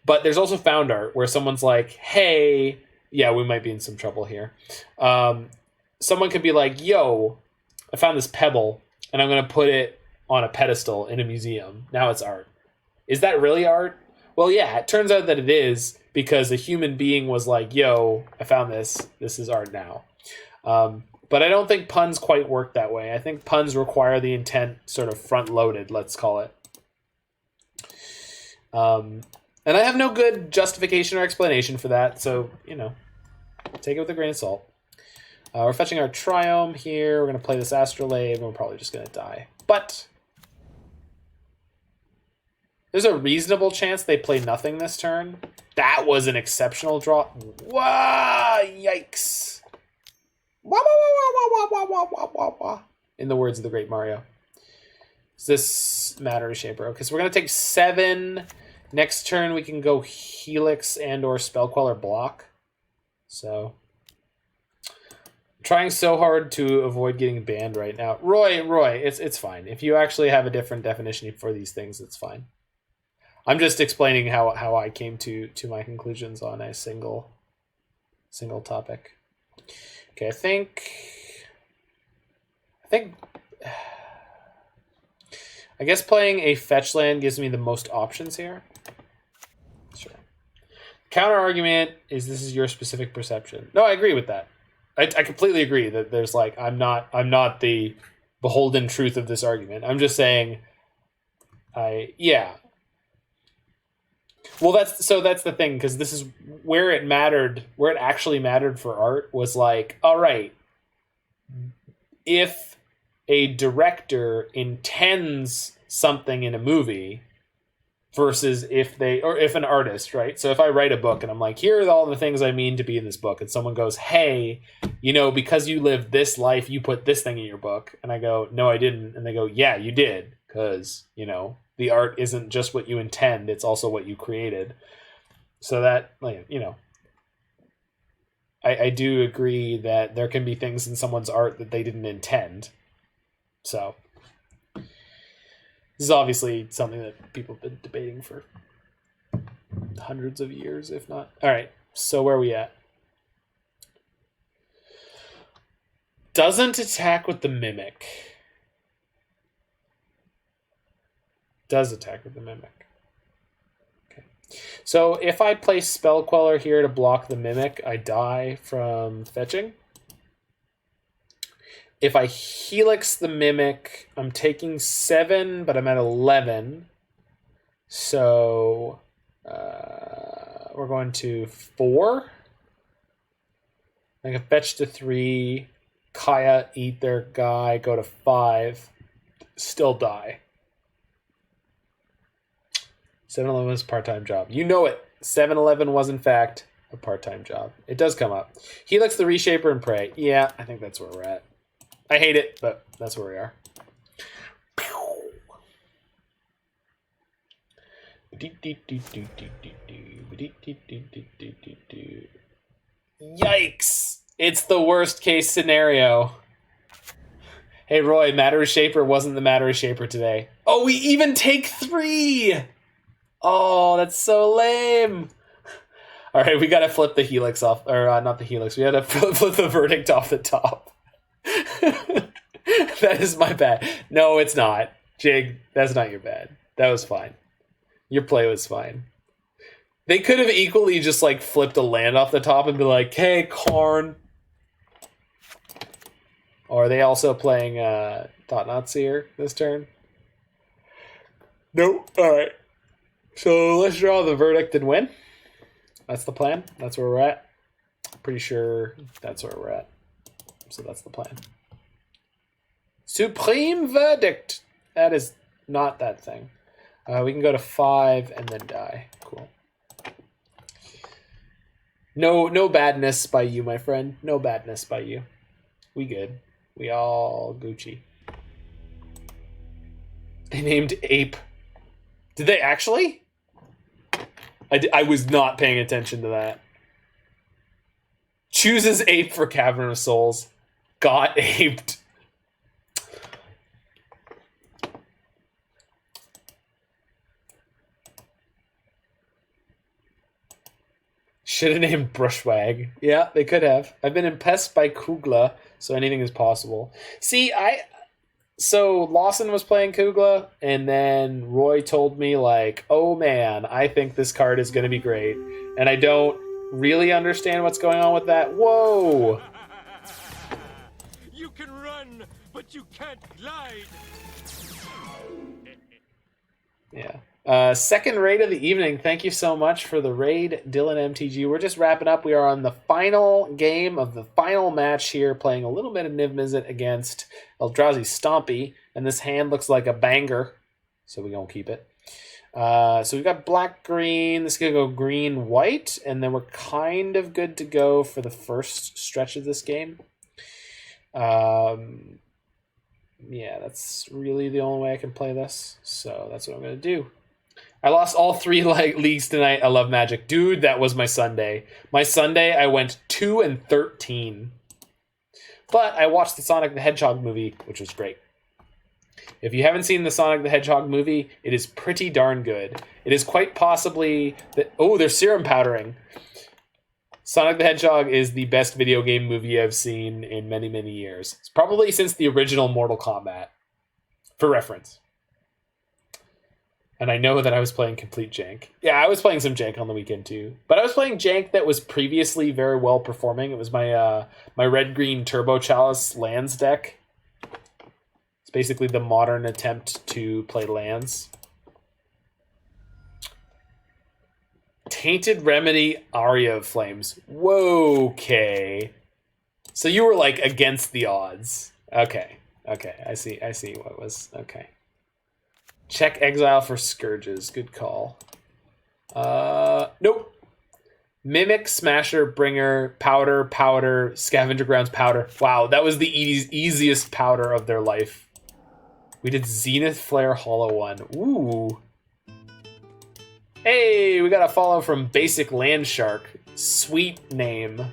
But there's also found art, where someone's like, hey, yeah, we might be in some trouble here. Someone could be like, yo, I found this pebble, and I'm going to put it on a pedestal in a museum. Now it's art. Is that really art? Well, yeah, it turns out that it is, because a human being was like, yo, I found this. This is art now. But I don't think puns quite work that way. I think puns require the intent sort of front-loaded, let's call it. And I have no good justification or explanation for that, so, you know, take it with a grain of salt. We're fetching our Triome here. We're going to play this Astrolabe, and we're probably just going to die. But there's a reasonable chance they play nothing this turn. That was an exceptional draw. Wah! Yikes. Wah, wah, wah, wah, wah, wah, wah, wah, wah. In the words of the great Mario. Does this matter, Shaper? Okay, so we're going to take 7. Next turn, we can go Helix and or Spell Queller block. So, I'm trying so hard to avoid getting banned right now. Roy, it's fine. If you actually have a different definition for these things, it's fine. I'm just explaining how I came to my conclusions on a single topic. Okay, I guess playing a fetch land gives me the most options here. Sure. Counter argument is this is your specific perception. No, I agree with that. I completely agree that there's like I'm not the beholden truth of this argument. I'm just saying yeah. Well, that's the thing, because this is where it mattered, where it actually mattered for art was like, all right, if a director intends something in a movie, versus if an artist, right? So if I write a book and I'm like, here are all the things I mean to be in this book, and someone goes, hey, you know, because you lived this life, you put this thing in your book, and I go, no, I didn't, and they go, yeah, you did, because, you know, the art isn't just what you intend, it's also what you created. So that, like, you know, I do agree that there can be things in someone's art that they didn't intend. So this is obviously something that people have been debating for hundreds of years, if not. All right, so where are we at? Doesn't attack with the Mimic. Does attack with the Mimic. Okay. So if I place Spell Queller here to block the Mimic, I die from fetching. If I Helix the Mimic, I'm taking 7, but I'm at 11. So we're going to 4. I can fetch to 3. Kaya eat their guy, go to 5. Still die. 7-11 was a part-time job. You know it. 7-11 was, in fact, a part-time job. It does come up. Helix the Reshaper and Prey. Yeah, I think that's where we're at. I hate it, but that's where we are. Yikes! It's the worst case scenario. Hey Roy, Matter Shaper wasn't the Matter Shaper today. Oh, we even take 3! Oh, that's so lame. All right, we got to flip the Helix off, or not the Helix. We got to flip the Verdict off the top. That is my bad. No, it's not. Jig, that's not your bad. That was fine. Your play was fine. They could have equally just like flipped a land off the top and be like, hey, Karn. Or are they also playing Thought-Knot Seer this turn? Nope. All right. So let's draw the Verdict and win. That's the plan. That's where we're at. Pretty sure that's where we're at. So that's the plan. Supreme Verdict. That is not that thing. We can go to 5 and then die. Cool. No badness by you, my friend. No badness by you. We good. We all Gucci. They named Ape. Did they actually? I was not paying attention to that. Chooses Ape for Cavern of Souls. Got aped. Should have named Brushwag. Yeah, they could have. I've been impressed by Kugla, so anything is possible. See, So Lawson was playing Kugla, and then Roy told me, like, oh man, I think this card is going to be great. And I don't really understand what's going on with that. Whoa! You can run, but you can't glide. Yeah. Second raid of the evening. Thank you so much for the raid, Dylan MTG. We're just wrapping up. We are on the final game of the final match here, playing a little bit of Niv-Mizzet against Eldrazi Stompy, and this hand looks like a banger, so we're going to keep it. So we've got black-green. This is going to go green-white, and then we're kind of good to go for the first stretch of this game. Yeah, that's really the only way I can play this, so that's what I'm going to do. I lost all 3 leagues tonight. I love Magic. Dude, that was my Sunday. My Sunday, I went 2-13. But I watched the Sonic the Hedgehog movie, which was great. If you haven't seen the Sonic the Hedgehog movie, it is pretty darn good. It is quite possibly that... Oh, they're serum powdering. Sonic the Hedgehog is the best video game movie I've seen in many, many years. It's probably since the original Mortal Kombat, for reference. And I know that I was playing complete jank. Yeah, I was playing some jank on the weekend too. But I was playing jank that was previously very well performing. It was my my red-green Turbo Chalice lands deck. It's basically the modern attempt to play lands. Tainted Remedy, Aria of Flames. Whoa, okay. So you were like against the odds. Okay. I see what was okay. Check exile for scourges. Good call. Nope. Mimic, Smasher, Bringer, Powder, Scavenger Grounds, Powder. Wow, that was the easiest powder of their life. We did Zenith Flare Hollow one. Ooh. Hey, we got a follow from Basic Land Shark. Sweet name.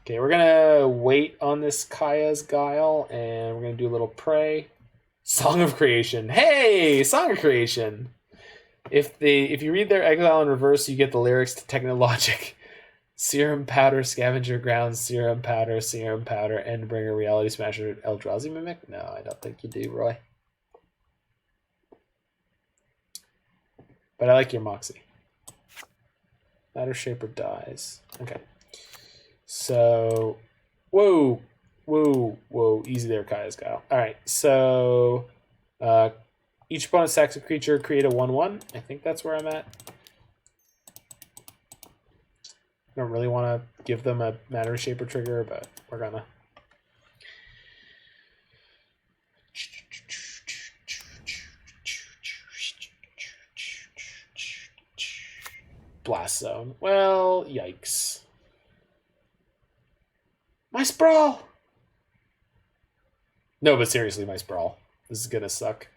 Okay, we're gonna wait on this Kaya's Guile, and we're gonna do a little pray. Song of Creation. Hey, Song of Creation. If you read their exile in reverse, you get the lyrics to Technologic. Serum Powder, Scavenger Grounds, Serum Powder, Endbringer, Reality Smasher, Eldrazi Mimic? No, I don't think you do, Roy. But I like your Moxie. Matter Shaper dies. Okay. So, whoa, easy there, Kaya's Guile. All right, so each opponent sacks a creature, create a 1/1. I think that's where I'm at. I don't really want to give them a Matter Shaper trigger, but we're gonna. Blast Zone. Well, yikes. My Sprawl! No, but seriously, my Sprawl. This is gonna suck.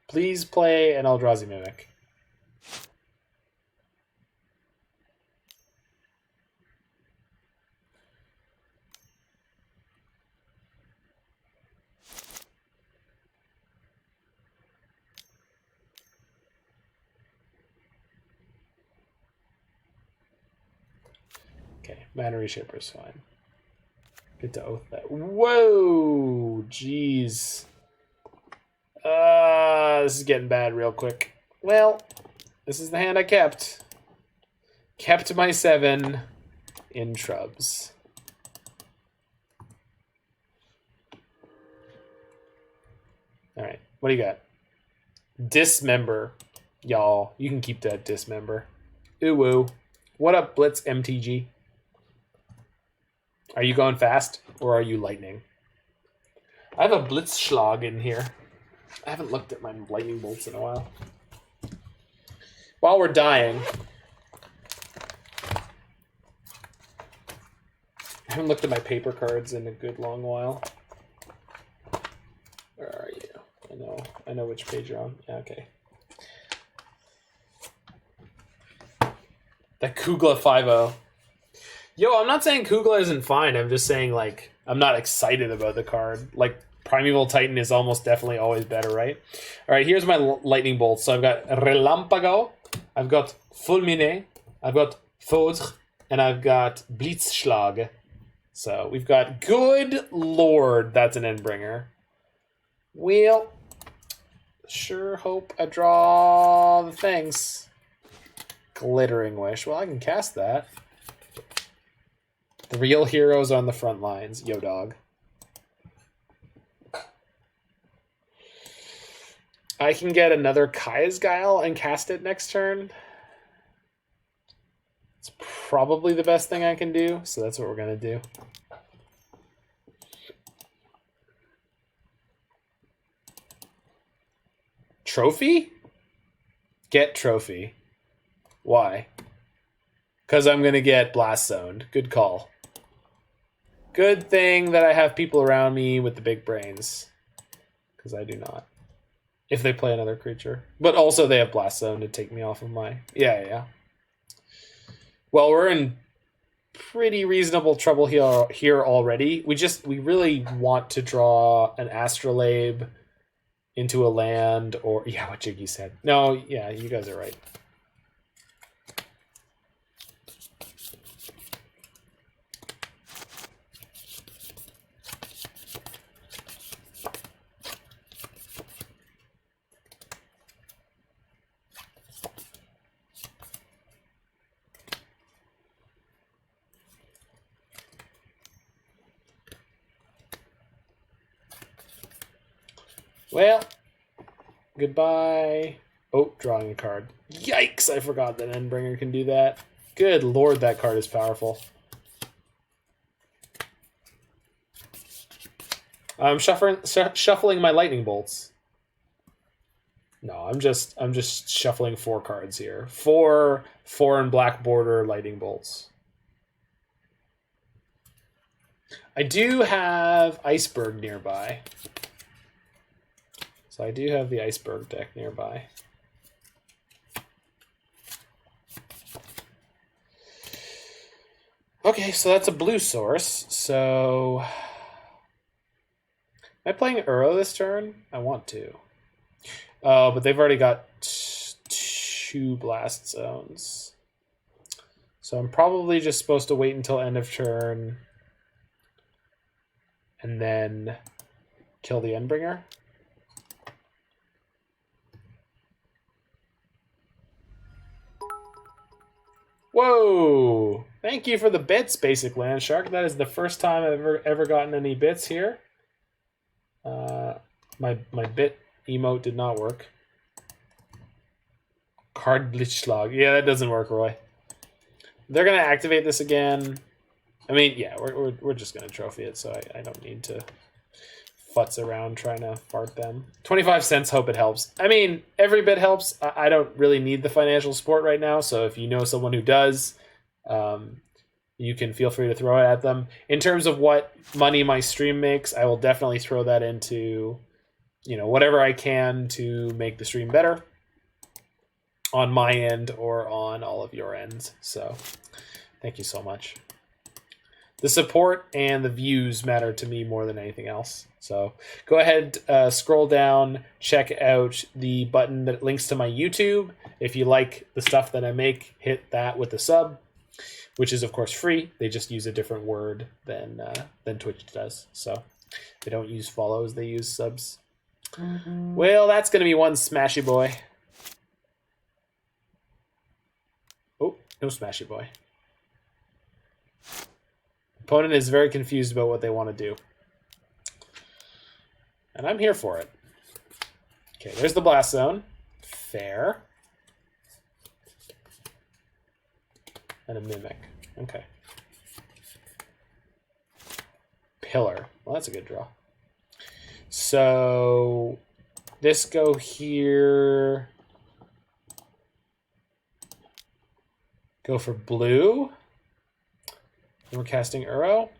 Please play an Eldrazi Mimic. Okay, Mana Reshaper is fine. Get to oath that. Whoa! Jeez. This is getting bad real quick. Well, this is the hand I kept. Kept my 7 in shrubs. Alright, what do you got? Dismember. Y'all, you can keep that Dismember. Ooh woo. What up, Blitz MTG? Are you going fast, or are you lightning? I have a Blitzschlag in here. I haven't looked at my lightning bolts in a while. While we're dying, I haven't looked at my paper cards in a good long while. Where are you? I know which page you're on. Yeah, okay. That Kugla 5-0. Yo, I'm not saying Kugla isn't fine. I'm just saying, like, I'm not excited about the card. Like, Primeval Titan is almost definitely always better, right? All right, here's my lightning bolts. So I've got Relampago, I've got Fulmine, I've got Foudre, and I've got Blitzschlag. So we've got, good lord, that's an Endbringer. We'll sure hope I draw the things. Glittering Wish. Well, I can cast that. The real heroes on the front lines. Yo, dog. I can get another Kaya's Guile and cast it next turn. It's probably the best thing I can do, so that's what we're going to do. Trophy? Get Trophy. Why? Because I'm going to get Blast Zoned. Good call. Good thing that I have people around me with the big brains. Because I do not. If they play another creature. But also they have Blast Zone to take me off of my... Yeah. Well, we're in pretty reasonable trouble here already. We really want to draw an Astrolabe into a land, or... Yeah, what Jiggy said. No, yeah, you guys are right. Well, goodbye. Oh, drawing a card. Yikes, I forgot that Endbringer can do that. Good lord, that card is powerful. I'm shuffling my lightning bolts. No, I'm just shuffling 4 cards here. 4 and black border lightning bolts. I do have Iceberg nearby. So I do have the Iceberg deck nearby. Okay, so that's a blue source. So am I playing Uro this turn? I want to. Oh, but they've already got 2 blast zones. So I'm probably just supposed to wait until end of turn and then kill the Endbringer. Whoa! Thank you for the bits, Basic Land Shark. That is the first time I've ever gotten any bits here. My bit emote did not work. Card Blitzschlag. Yeah, that doesn't work, Roy. They're gonna activate this again. I mean, yeah, we're just gonna trophy it, so I don't need to futz around trying to fart them. 25 cents, hope it helps. I mean, every bit helps. I don't really need the financial support right now, so if you know someone who does, you can feel free to throw it at them. In terms of what money my stream makes, I will definitely throw that into, you know, whatever I can to make the stream better on my end or on all of your ends. So thank you so much. The support and the views matter to me more than anything else. So go ahead, scroll down, check out the button that links to my YouTube. If you like the stuff that I make, hit that with the sub, which is of course free. They just use a different word than Twitch does. So they don't use follows, they use subs. Mm-hmm. Well, that's going to be one smashy boy. Oh, no smashy boy. Opponent is very confused about what they want to do. And I'm here for it. Okay, there's the blast zone. Fair. And a mimic. Okay. Pillar. Well, that's a good draw. So this go here. Go for blue. And we're casting Uro.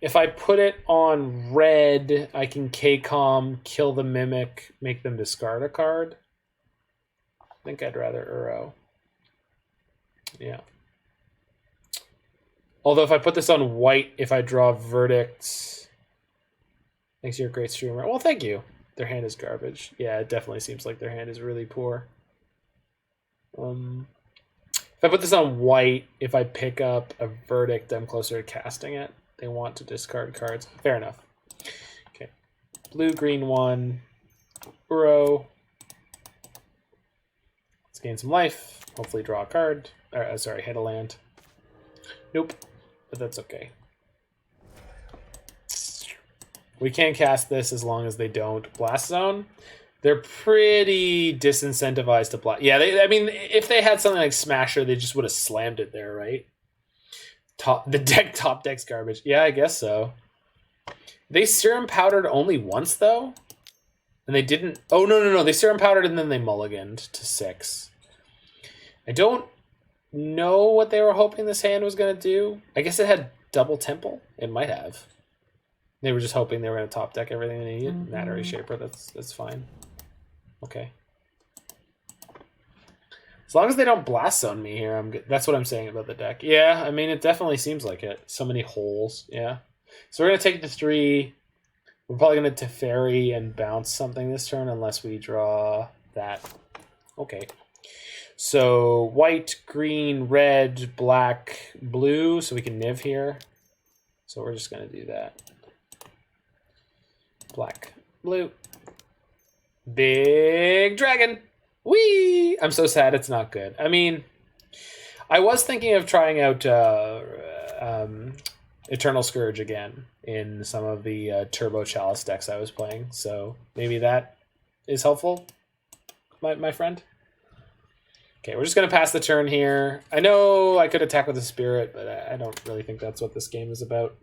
If I put it on red, I can K-Com, kill the Mimic, make them discard a card. I think I'd rather Uro. Yeah. Although if I put this on white, if I draw Verdict, thanks, you're a great streamer. Well, thank you. Their hand is garbage. Yeah, it definitely seems like their hand is really poor. If I put this on white, if I pick up a Verdict, I'm closer to casting it. They want to discard cards. Fair enough. Okay. Blue, green one. Uro. Let's gain some life. Hopefully draw a card. Or, sorry, hit a land. Nope. But that's okay. We can cast this as long as they don't blast zone. They're pretty disincentivized to blast. Yeah, I mean, if they had something like Smasher, they just would have slammed it there, right? Top deck's garbage. Yeah, I guess so. They serum powdered only once though, and they didn't. Oh no! They serum powdered and then they mulliganed to 6. I don't know what they were hoping this hand was going to do. I guess it had double temple. It might have. They were just hoping they were going to top deck everything they needed. Mm-hmm. Nattery Shaper. That's fine. Okay. As long as they don't blast zone me here, I'm good. That's what I'm saying about the deck. Yeah, I mean, it definitely seems like it. So many holes. Yeah. So we're going to take the 3. We're probably going to Teferi and bounce something this turn unless we draw that. Okay. So white, green, red, black, blue. So we can Niv here. So we're just going to do that. Black, blue. Big dragon. Whee! I'm so sad it's not good. I mean, I was thinking of trying out Eternal Scourge again in some of the Turbo Chalice decks I was playing. So maybe that is helpful, my friend. Okay, we're just going to pass the turn here. I know I could attack with a Spirit, but I don't really think that's what this game is about.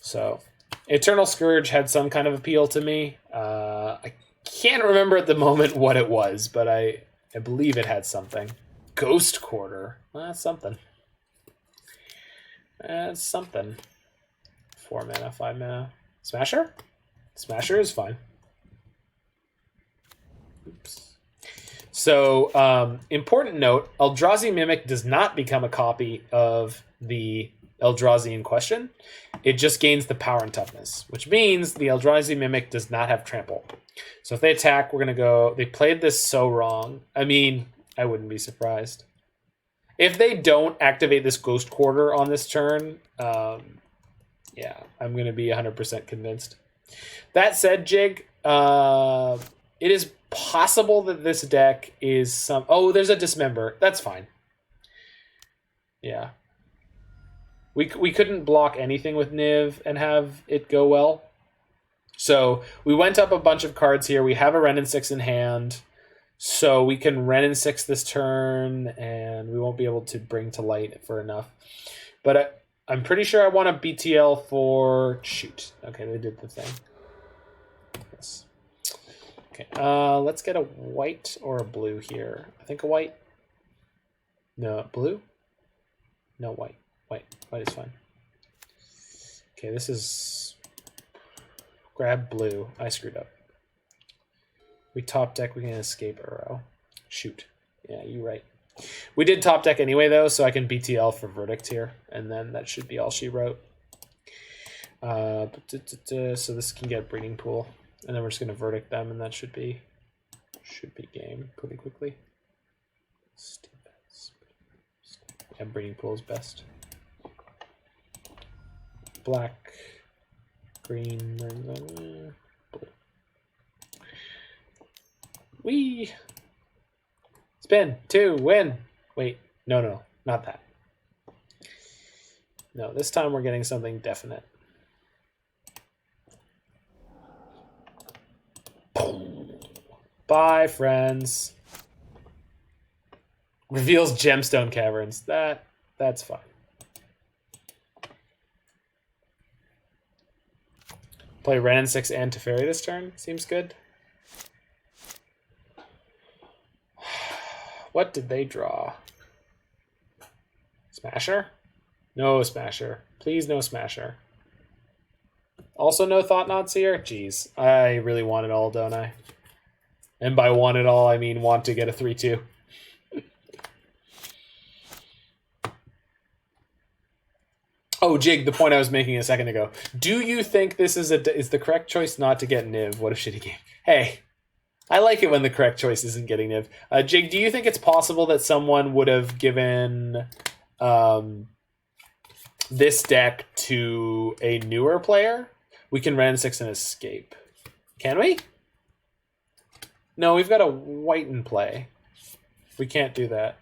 So Eternal Scourge had some kind of appeal to me. I can't remember at the moment what it was, but I believe it had something. Ghost Quarter. Well, that's something. That's something. 4 mana, 5 mana. Smasher? Smasher is fine. Oops. So, important note, Eldrazi Mimic does not become a copy of the Eldrazi in question. It just gains the power and toughness, which means the Eldrazi Mimic does not have trample. So if they attack, we're going to go... They played this so wrong. I mean, I wouldn't be surprised. If they don't activate this Ghost Quarter on this turn, yeah, I'm going to be 100% convinced. That said, Jig, it is possible that this deck is some... Oh, there's a Dismember. That's fine. Yeah. We couldn't block anything with Niv and have it go well. So we went up a bunch of cards here. We have a Wrenn and Six in hand. So we can Wrenn and Six this turn, and we won't be able to bring to light for enough. But I'm pretty sure I want a BTL for... Shoot. Okay, they did the thing. Yes. Okay, let's get a white or a blue here. I think a white. No, blue? No, white. White is fine. Okay, this is... Grab blue. I screwed up. We top deck, we can escape Uro. Shoot. Yeah, you're right. We did top deck anyway, though, so I can BTL for Verdict here, and then that should be all she wrote. So this can get Breeding Pool, and then we're just going to Verdict them, and that should be game pretty quickly. Yeah, Breeding Pool is best. Black, green, blue. Wee! Spin, 2, win! Wait, no, not that. No, this time we're getting something definite. Bye, friends. Reveals Gemstone Caverns. That's fine. Play Wrenn and Six and Teferi this turn. Seems good. What did they draw? Smasher? No Smasher. Please no Smasher. Also no Thought-Knot Seer? Jeez. I really want it all, don't I? And by want it all, I mean want to get a 3-2. Oh, Jig, the point I was making a second ago. Do you think this is the correct choice not to get Niv? What a shitty game. Hey, I like it when the correct choice isn't getting Niv. Jig, do you think it's possible that someone would have given this deck to a newer player? We can Wrenn and Six and escape. Can we? No, we've got a white in play. We can't do that.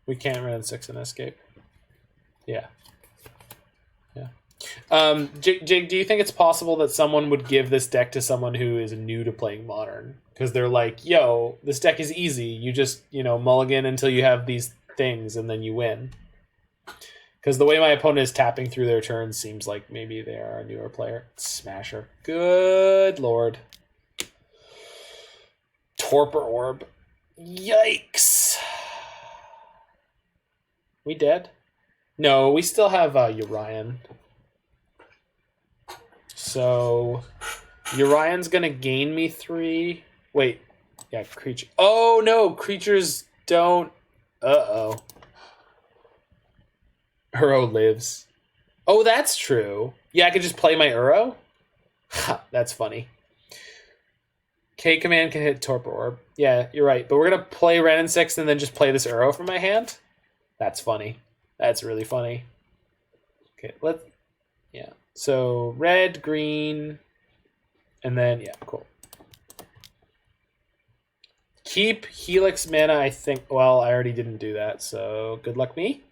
We can't Wrenn and Six and escape. Yeah. Jig, do you think it's possible that someone would give this deck to someone who is new to playing Modern? Because they're like, yo, this deck is easy. You just, mulligan until you have these things and then you win. Because the way my opponent is tapping through their turns seems like maybe they are a newer player. Smasher. Good lord. Torpor Orb. Yikes. We dead? No, we still have Yorion. So Yorion's gonna gain me 3. Wait, yeah, creature. Oh no, creatures don't. Uh-oh. Uro lives. Oh, that's true. Yeah, I could just play my Uro? That's funny. K command can hit Torpor Orb. Yeah, you're right. But we're gonna play Wrenn and Six and then just play this Uro from my hand? That's funny. That's really funny. Okay, yeah. So red, green, and then, yeah, cool. Keep Helix mana, I think. Well, I already didn't do that, so good luck me.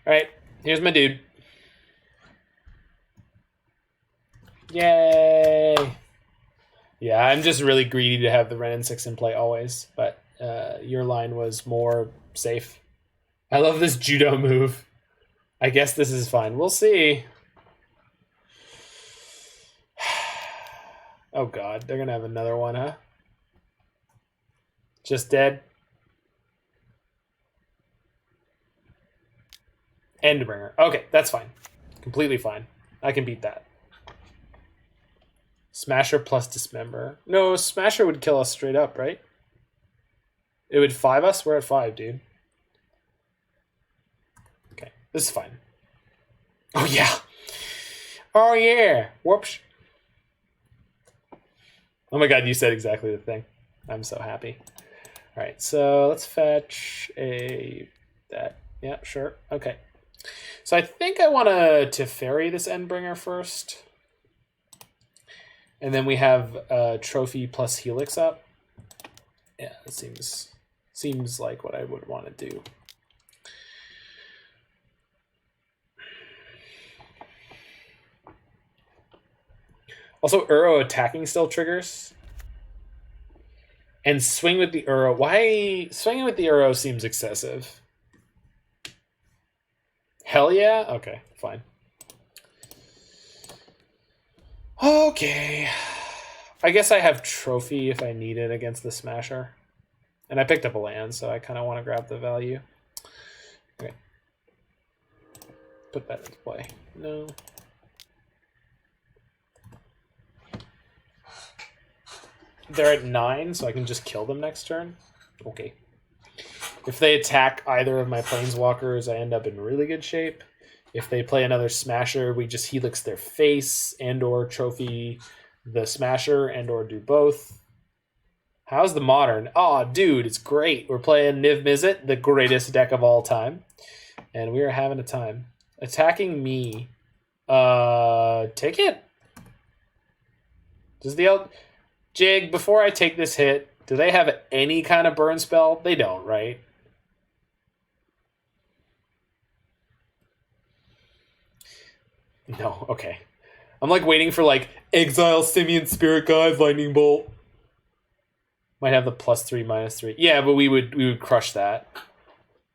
All right, here's my dude. Yay! Yeah, I'm just really greedy to have the Wrenn and Six in play always, but your line was more safe. I love this judo move. I guess this is fine. We'll see. Oh god, they're gonna have another one, huh? Just dead. Endbringer. Okay, that's fine. Completely fine. I can beat that. Smasher plus Dismember. No, Smasher would kill us straight up, right? It would 5 us? We're at 5, dude. Okay, this is fine. Oh, yeah. Oh, yeah. Whoops. Oh my god, you said exactly the thing. I'm so happy. All right, so let's fetch that. Yeah, sure. Okay. So I think I want to Teferi this Endbringer first. And then we have Trophy plus Helix up. Yeah, it seems like what I would want to do. Also, Uro attacking still triggers. And swing with the Uro. Why swinging with the Uro seems excessive. Hell yeah? Okay, fine. Okay. I guess I have Trophy if I need it against the Smasher. And I picked up a land, so I kind of want to grab the value. Okay. Put that into play. No. They're at 9, so I can just kill them next turn. Okay. If they attack either of my Planeswalkers, I end up in really good shape. If they play another Smasher, we just Helix their face and or Trophy the Smasher and or do both. How's the Modern? Oh, dude, it's great. We're playing Niv-Mizzet, the greatest deck of all time. And we are having a time. Attacking me. Take it. Does the Jig, before I take this hit, do they have any kind of burn spell? They don't, right? No, okay. I'm like waiting for like Exile, Simian, Spirit Guide, Lightning Bolt. Might have the +3, -3. Yeah, but we would crush that.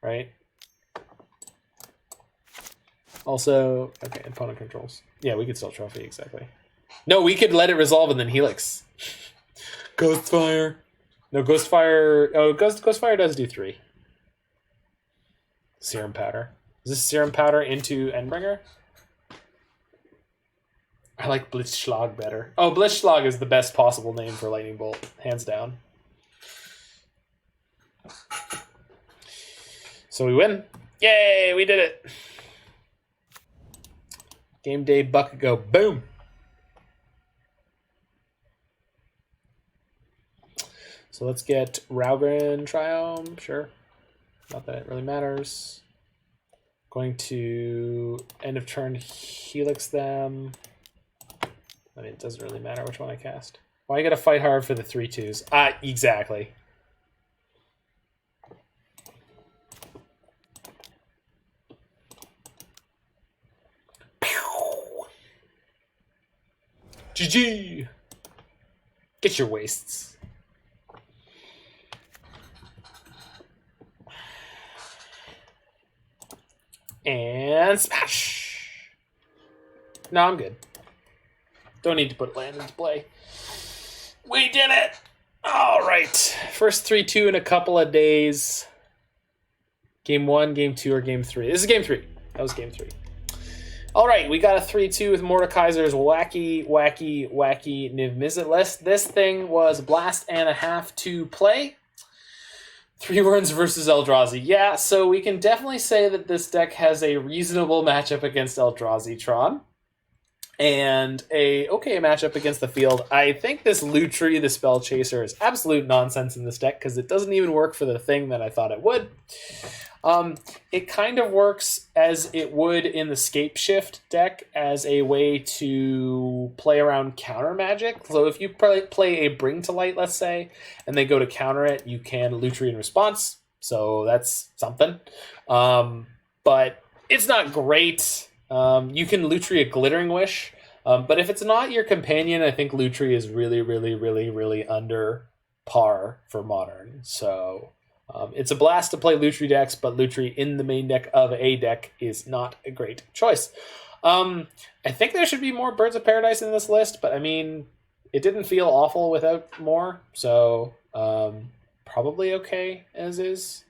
Right? Also, okay, opponent controls. Yeah, we could still Trophy, exactly. No, we could let it resolve and then Helix. Ghostfire. No, Ghostfire. Oh, Ghostfire does do 3. Serum Powder. Is this Serum Powder into Endbringer? I like Blitzschlag better. Oh, Blitzschlag is the best possible name for Lightning Bolt, hands down. So we win. Yay, we did it. Game day bucket go. Boom. So let's get Raveler Triumph. Sure. Not that it really matters. Going to end of turn Helix them. I mean, it doesn't really matter which one I cast. Why you gotta fight hard for the 3/2s? Exactly. Pew. GG. Get your wastes. And smash. No, I'm good. Don't need to put land into play. We did it! All right. First 3-2 in a couple of days. Game 1, Game 2, or Game 3. This is Game 3. That was Game 3. All right, we got a 3-2 with Mordekaiser's wacky Niv-Mizzet list. This thing was blast and a half to play. 3 runs versus Eldrazi. Yeah, so we can definitely say that this deck has a reasonable matchup against Eldrazi Tron. And a okay matchup against the field. I think this Lutri, the Spellchaser, is absolute nonsense in this deck because it doesn't even work for the thing that I thought it would. It kind of works as it would in the Scapeshift deck as a way to play around counter magic. So if you play a Bring to Light, let's say, and they go to counter it, you can Lutri in response. So that's something. But it's not great. You can Lutri a Glittering Wish, But if it's not your companion, I think Lutri is really, really, really, really under par for Modern. So it's a blast to play Lutri decks, but Lutri in the main deck of a deck is not a great choice. I think there should be more Birds of Paradise in this list, but I mean, it didn't feel awful without more, so probably okay as is.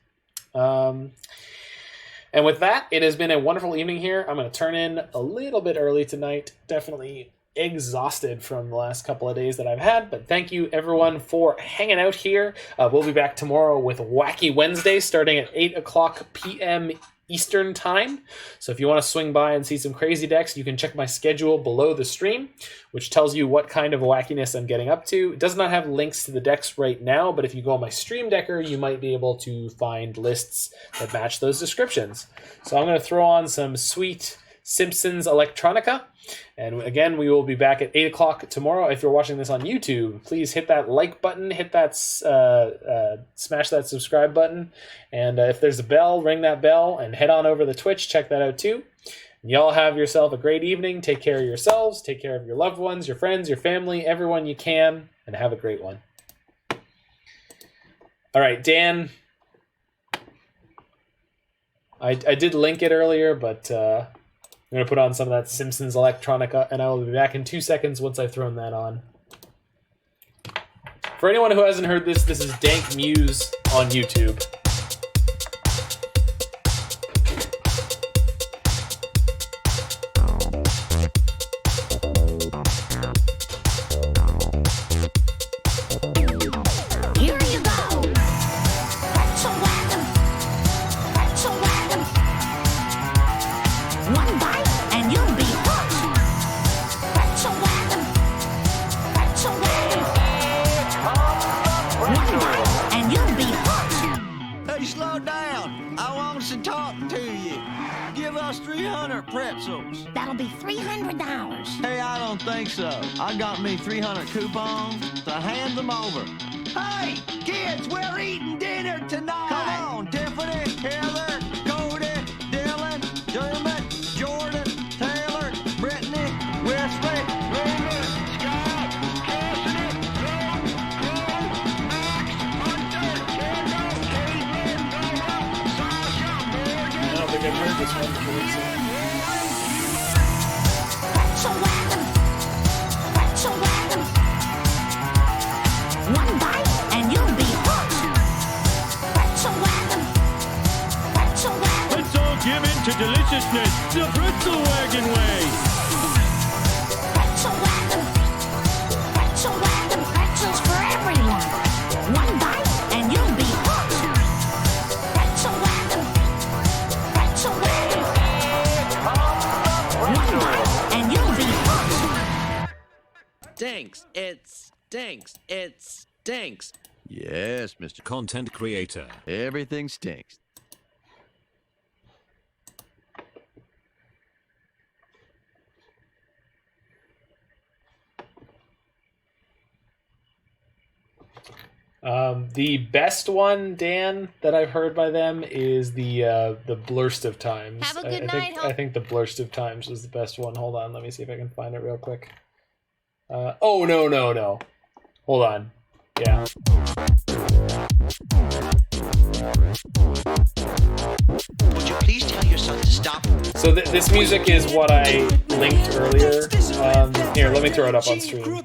And with that, it has been a wonderful evening here. I'm going to turn in a little bit early tonight. Definitely exhausted from the last couple of days that I've had, but thank you everyone for hanging out here. We'll be back tomorrow with Wacky Wednesday starting at 8 o'clock p.m. Eastern time. So if you want to swing by and see some crazy decks, you can check my schedule below the stream, which tells you what kind of wackiness I'm getting up to. It does not have links to the decks right now, but if you go on my Stream Decker, you might be able to find lists that match those descriptions. So I'm going to throw on some sweet Simpsons electronica. And again, we will be back at 8 o'clock tomorrow. If you're watching this on YouTube, please hit that like button, hit that, smash that subscribe button. And if there's a bell, ring that bell and head on over to Twitch. Check that out too. And y'all have yourself a great evening. Take care of yourselves. Take care of your loved ones, your friends, your family, everyone you can, and have a great one. All right, Dan. I did link it earlier, but I'm going to put on some of that Simpsons electronica, and I will be back in 2 seconds once I've thrown that on. For anyone who hasn't heard this, this is Dank Muse on YouTube. That'll be $300. Hey, I don't think so. I got me 300 coupons to hand them over. Hey, kids, we're eating dinner tonight. Come on, Tiffany, Heather, Cody, Dylan, Dermot, Jordan, Taylor, Brittany, Wesley, Raymond, Scott, Cassidy, Rose, Max, Hunter, Kendall, Caitlin, Noah, Sasha, Morgan. I don't think I've heard this one before. One bite and you'll be hooked. Let's all give in to deliciousness the pretzel wagon way. Pretzels for everyone. One bite and you'll be hooked. One bite and you'll be hooked. Stinks. It stinks. It stinks. Yes, Mr. Content creator. Everything stinks. The best one, Dan, that I've heard by them is the Blurst of Times. Have a good night. night, I think the Blurst of Times was the best one. Hold on, let me see if I can find it real quick. Oh, no. Hold on. Yeah. Would you please tell your son to stop? So this music is what I linked earlier. Here, let me throw it up on stream.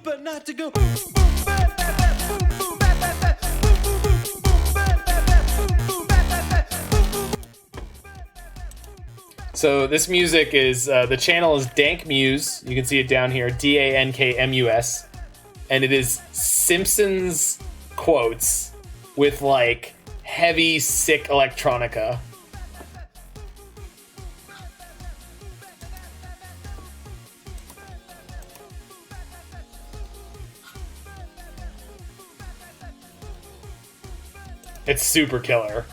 So this music is, the channel is Dank Muse. You can see it down here, DANKMUS. And it is Simpsons quotes with like heavy, sick electronica. It's super killer.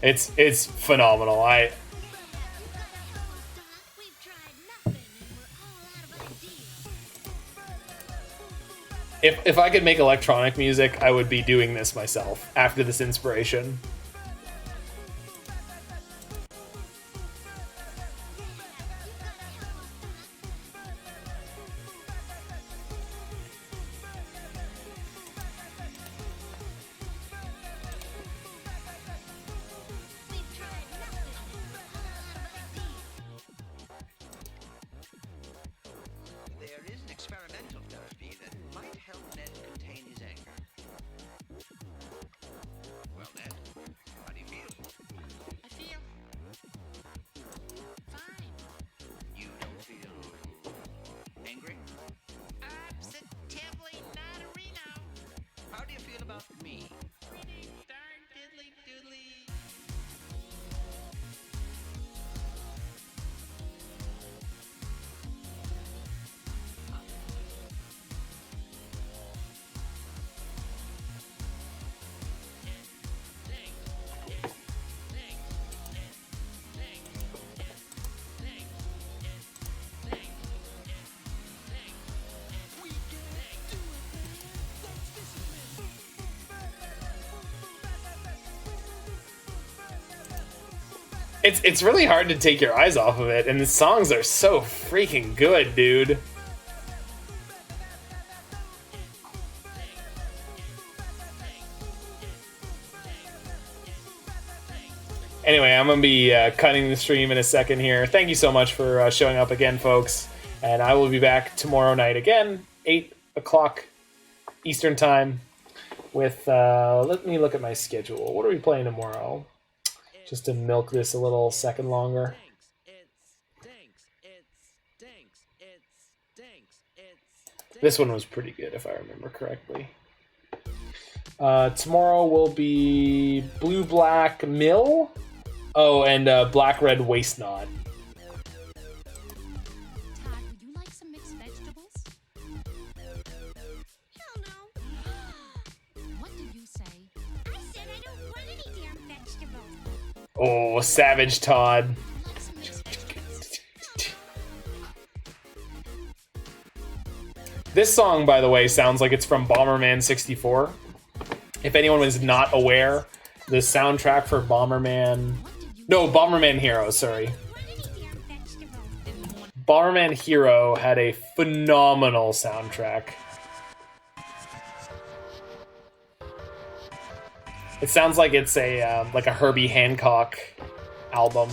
It's phenomenal. If I could make electronic music, I would be doing this myself after this inspiration. It's really hard to take your eyes off of it, and the songs are so freaking good, dude. Anyway, I'm going to be cutting the stream in a second here. Thank you so much for showing up again, folks. And I will be back tomorrow night again, 8 o'clock Eastern Time, with, let me look at my schedule. What are we playing tomorrow? Just to milk this a little second longer. This one was pretty good, if I remember correctly. Tomorrow will be Blue-Black Mill. Oh, and Black-Red Waste Knot. Todd, would you like some mixed vegetables? Hell no. What did you say? I said I don't want any damn vegetables. Oh, Savage Todd. Like some mixed vegetables? This song, by the way, sounds like it's from Bomberman 64. If anyone was not aware, the soundtrack for Bomberman... No, Bomberman Hero, sorry. Bomberman Hero had a phenomenal soundtrack. It sounds like it's a Herbie Hancock album.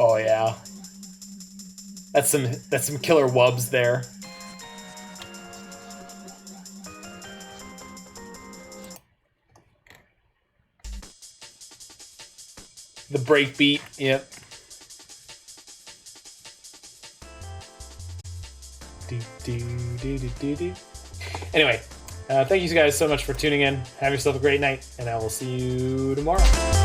Oh yeah, that's some killer wubs there. The breakbeat, yep. Anyway, thank you guys so much for tuning in. Have yourself a great night, and I will see you tomorrow.